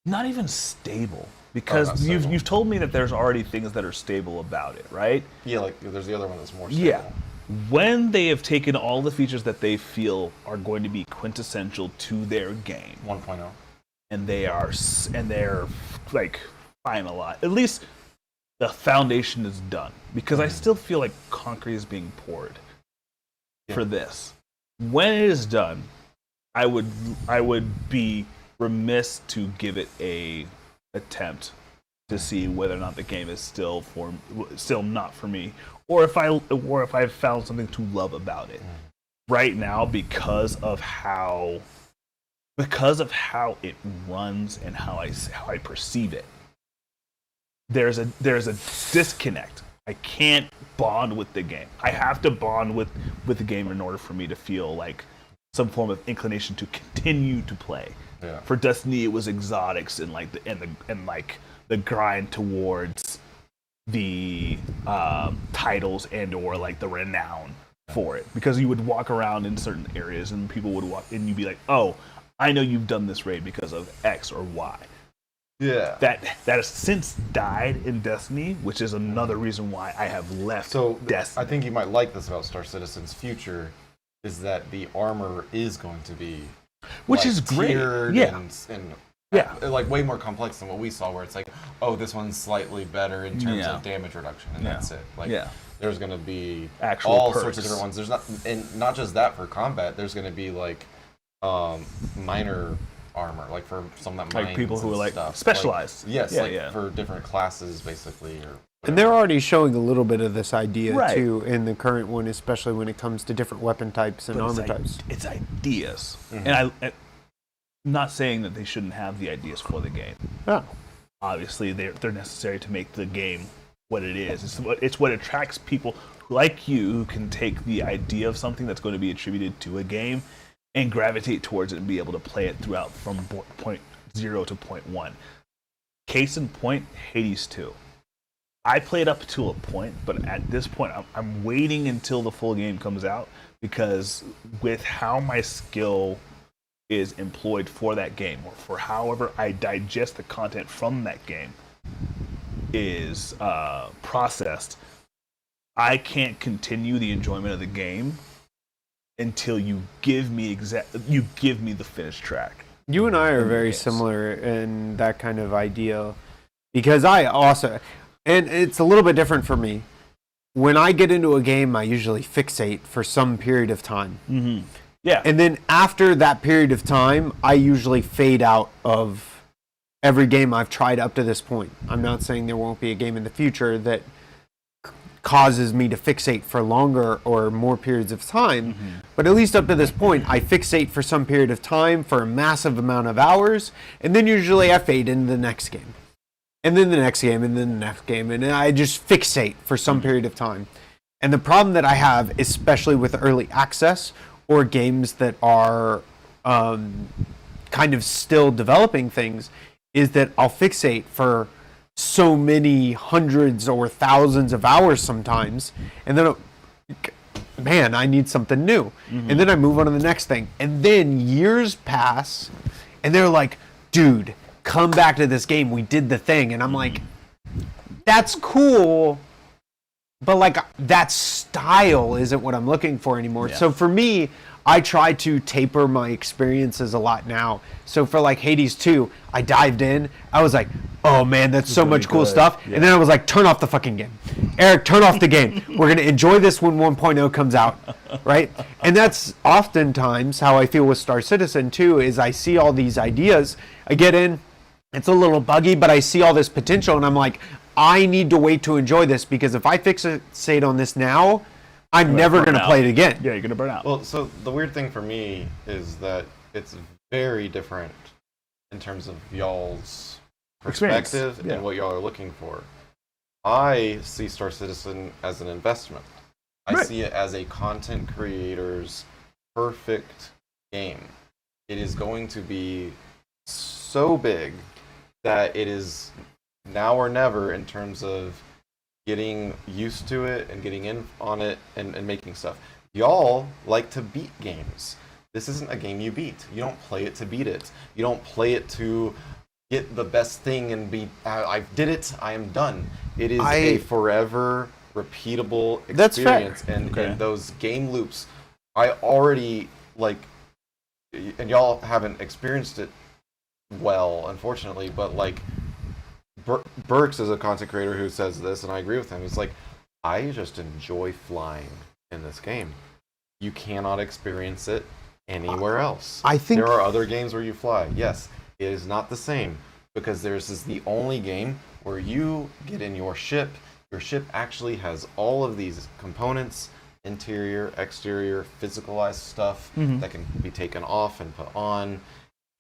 Speaker 3: not even stable, because you've told me that there's already things that are stable about it, right?
Speaker 1: Yeah, like there's the other one that's more stable.
Speaker 3: Yeah. When they have taken all the features that they feel are going to be quintessential to their game,
Speaker 1: 1.0,
Speaker 3: and they're like finalized, at least the foundation is done, because I still feel like concrete is being poured for this. When it is done, I would be remiss to give it a attempt to see whether or not the game is still not for me, or if I've found something to love about it. Right now, because of how it runs and how I perceive it, there's a disconnect. I can't bond with the game. I have to bond with the game in order for me to feel like some form of inclination to continue to play.
Speaker 1: Yeah.
Speaker 3: For Destiny, it was exotics and the grind towards the titles and or like the renown for it, because you would walk around in certain areas and people would walk and you'd be like, oh, I know you've done this raid because of X or Y.
Speaker 1: Yeah.
Speaker 3: That has since died in Destiny, which is another reason why I have left Destiny.
Speaker 1: I think you might like this about Star Citizen's future, is that the armor is going to be
Speaker 3: which is great.
Speaker 1: Yeah.
Speaker 3: And
Speaker 1: like way more complex than what we saw, where it's like, oh, this one's slightly better in terms of damage reduction, and that's it. Like, there's going to be
Speaker 3: actual
Speaker 1: all
Speaker 3: perks.
Speaker 1: sorts of different ones. There's not, and not just that for combat. There's going to be like minor armor, like for some that
Speaker 3: like people who are like
Speaker 1: stuff.
Speaker 3: specialized.
Speaker 1: Like, for different classes, basically.
Speaker 2: And they're already showing a little bit of this idea too in the current one, especially when it comes to different weapon types and armor types.
Speaker 3: It's ideas, and I'm not saying that they shouldn't have the ideas for the game.
Speaker 2: Oh.
Speaker 3: Obviously, they're necessary to make the game what it is. It's what attracts people like you who can take the idea of something that's going to be attributed to a game and gravitate towards it and be able to play it throughout from point 0 to point 1. Case in point, Hades 2. I played up to a point, but at this point, I'm waiting until the full game comes out, because with how my skill is employed for that game, or for however I digest the content from that game is processed, I can't continue the enjoyment of the game until you give me the finished track.
Speaker 2: You and I are very similar in that kind of idea, because I also, and it's a little bit different for me. When I get into a game, I usually fixate for some period of time.
Speaker 3: Mm-hmm. Yeah.
Speaker 2: And then after that period of time, I usually fade out of every game I've tried up to this point. I'm not saying there won't be a game in the future that causes me to fixate for longer or more periods of time, but at least up to this point, I fixate for some period of time for a massive amount of hours, and then usually I fade into the next game, and then the next game, and then the next game, and I just fixate for some period of time. And the problem that I have, especially with early access or games that are kind of still developing things, is that I'll fixate for so many hundreds or thousands of hours sometimes, and then man, I need something new. And then I move on to the next thing, and then years pass, and they're like, dude, come back to this game, we did the thing. And I'm like, that's cool, but like that style isn't what I'm looking for anymore. So for me, I try to taper my experiences a lot now. So for like Hades 2, I dived in. I was like, oh man, that's so much cool stuff. And then I was like, turn off the fucking game. Eric, turn off the game. We're going to enjoy this when 1.0 comes out, right? And that's oftentimes how I feel with Star Citizen too, is I see all these ideas. I get in, it's a little buggy, but I see all this potential, and I'm like, I need to wait to enjoy this, because if I fixate on this now, I'm never going to play it again.
Speaker 3: Yeah, you're going to burn out.
Speaker 1: Well, so the weird thing for me is that it's very different in terms of y'all's perspective and what y'all are looking for. I see Star Citizen as an investment. I see it as a content creator's perfect game. It is going to be so big that it is now or never in terms of getting used to it and getting in on it and making stuff. Y'all like to beat games. This isn't a game you beat. You don't play it to beat it. You don't play it to get the best thing and be, I did it, I am done. It is a forever repeatable experience.
Speaker 2: That's fair.
Speaker 1: And those game loops, I already like, and y'all haven't experienced it well, unfortunately, but like, Burks is a content creator who says this, and I agree with him. He's like, I just enjoy flying in this game. You cannot experience it anywhere else.
Speaker 2: I think
Speaker 1: there are other games where you fly. Yes, it is not the same, because this is the only game where you get in your ship. Your ship actually has all of these components, interior, exterior, physicalized stuff that can be taken off and put on.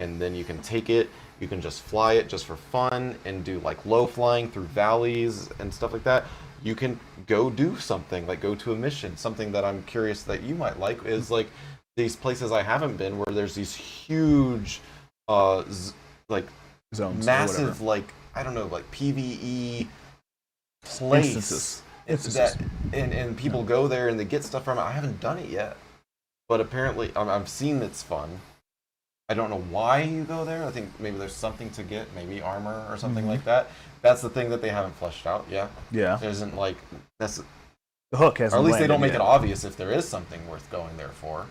Speaker 1: And then you can take it, you can just fly it just for fun and do like low flying through valleys and stuff like that. You can go do something, like go to a mission. Something that I'm curious that you might like is like these places I haven't been where there's these huge, like
Speaker 3: zones,
Speaker 1: massive, like, I don't know, like PvE place.
Speaker 3: Instances.
Speaker 1: That, and people go there and they get stuff from it. I haven't done it yet, but apparently I've seen it's fun. I don't know why you go there. I think maybe there's something to get, maybe armor or something like that. That's the thing that they haven't fleshed out. Yeah. There isn't like that's
Speaker 3: the hook hasn't.
Speaker 1: Or at least they don't make
Speaker 3: yet.
Speaker 1: it obvious if there is something worth going there for.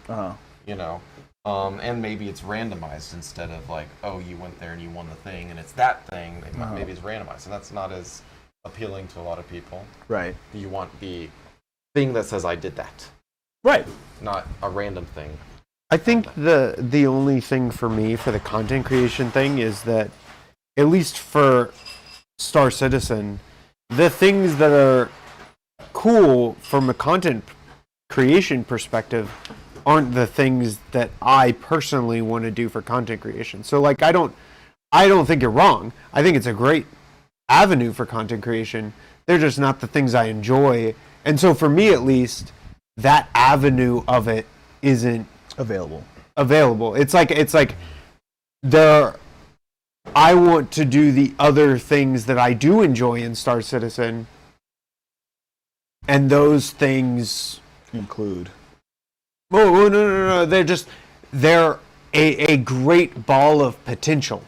Speaker 1: You know. And maybe it's randomized instead of like, oh, you went there and you won the thing, and it's that thing. Maybe it's randomized, and that's not as appealing to a lot of people.
Speaker 2: Right.
Speaker 1: You want the thing that says I did that.
Speaker 3: Right.
Speaker 1: Not a random thing.
Speaker 2: I think the only thing for me for the content creation thing is that, at least for Star Citizen, the things that are cool from a content creation perspective aren't the things that I personally want to do for content creation. So like I don't think you're wrong. I think it's a great avenue for content creation. They're just not the things I enjoy. And so for me at least, that avenue of it isn't available. It's like I want to do the other things that I do enjoy in Star Citizen, and those things
Speaker 3: include.
Speaker 2: Oh no! They're a great ball of potential.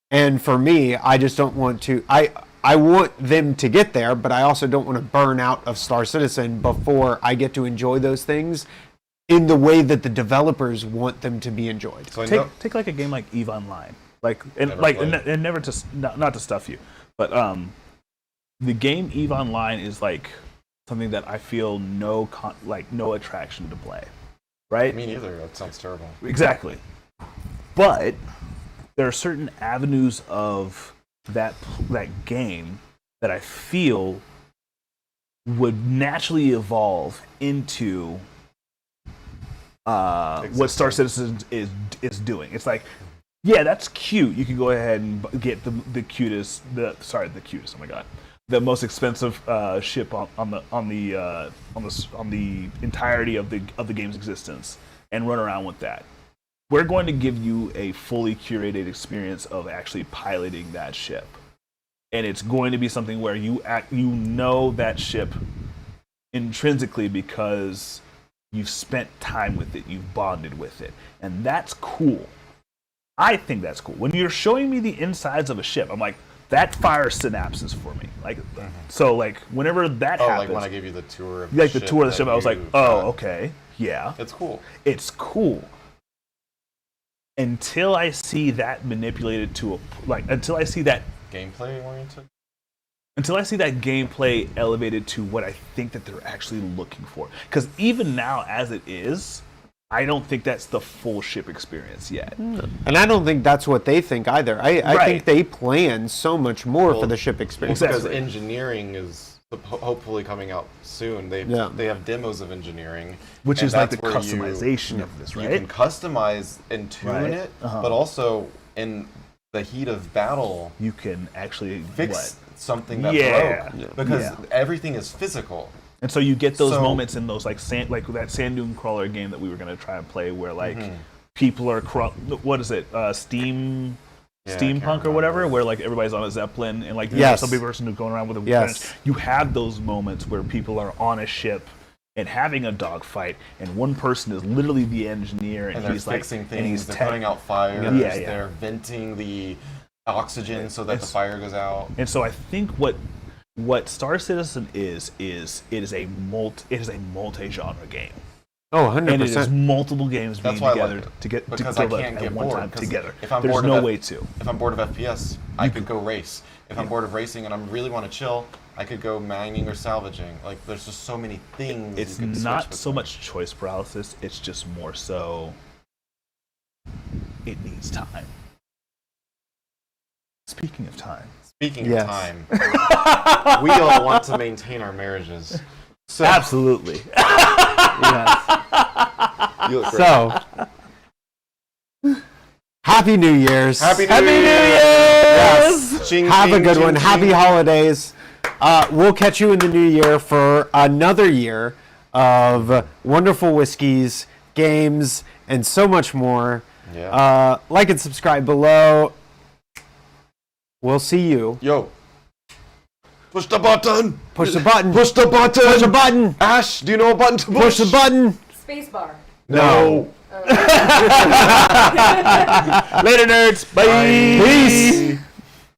Speaker 2: And for me, I just don't want to. I want them to get there, but I also don't want to burn out of Star Citizen before I get to enjoy those things in the way that the developers want them to be enjoyed.
Speaker 3: So take like a game like EVE Online, and never to not to stuff you, but the game EVE Online is like something that I feel no attraction to play, right?
Speaker 1: Me neither. That sounds terrible.
Speaker 3: Exactly, but there are certain avenues of that game that I feel would naturally evolve into what Star Citizen is doing. It's like, yeah, that's cute. You can go ahead and get the most expensive ship on the entirety of the game's existence and run around with that. We're going to give you a fully curated experience of actually piloting that ship, and it's going to be something where you know that ship intrinsically because you've spent time with it, you've bonded with it, and that's cool. I think that's cool. When you're showing me the insides of a ship, I'm like, that fires synapses for me. Like, so like whenever that happens,
Speaker 1: like when I gave you the tour of
Speaker 3: the tour of the ship, I was like, oh, okay, yeah,
Speaker 1: it's cool.
Speaker 3: It's cool. Until I see that manipulated to until I see that
Speaker 1: gameplay oriented.
Speaker 3: Until I see that gameplay elevated to what I think that they're actually looking for. Because even now, as it is, I don't think that's the full ship experience yet.
Speaker 2: And I don't think that's what they think either. I think they plan so much more for the ship experience.
Speaker 1: Because engineering is hopefully coming out soon. They have demos of engineering.
Speaker 3: Which is like the customization of this, right?
Speaker 1: You can customize and tune it, but also in the heat of battle,
Speaker 3: you can actually
Speaker 1: fix something that broke. Because everything is physical.
Speaker 3: And so you get those moments in those like that sand dune crawler game that we were going to try and play where like people are what is it? Steampunk or whatever, where like everybody's on a zeppelin and like there's some person who's going around with a you have those moments where people are on a ship and having a dogfight, and one person is literally the engineer, and he's
Speaker 1: fixing
Speaker 3: like,
Speaker 1: things,
Speaker 3: and he's
Speaker 1: they're putting out fires, they're venting the oxygen so that the fire goes out.
Speaker 3: And so I think what Star Citizen is a multi-genre game.
Speaker 2: Oh, 100%.
Speaker 3: And it is multiple games being together
Speaker 1: because I can't get bored
Speaker 3: time together.
Speaker 1: There's
Speaker 3: no way to.
Speaker 1: If I'm bored of FPS, I could go race. If I'm bored of racing and I really want to chill, I could go mining or salvaging. Like, there's just so many things.
Speaker 3: It's not so much choice paralysis. It's just more so it needs time. Speaking of time.
Speaker 1: Speaking of time, we all want to maintain our marriages. So,
Speaker 3: absolutely.
Speaker 2: So, Happy New Year's.
Speaker 1: Happy New Year's.
Speaker 2: Yes. Have a good one. Happy holidays. We'll catch you in the new year for another year of wonderful whiskeys, games, and so much more.
Speaker 1: Yeah.
Speaker 2: Like and subscribe below. We'll see you.
Speaker 1: Yo. Push the button.
Speaker 2: Push the button.
Speaker 1: Push the button.
Speaker 2: Push the button.
Speaker 1: Ash, do you know a button to push?
Speaker 2: Push the button.
Speaker 5: Spacebar.
Speaker 1: No.
Speaker 3: Later, nerds. Bye.
Speaker 2: Peace.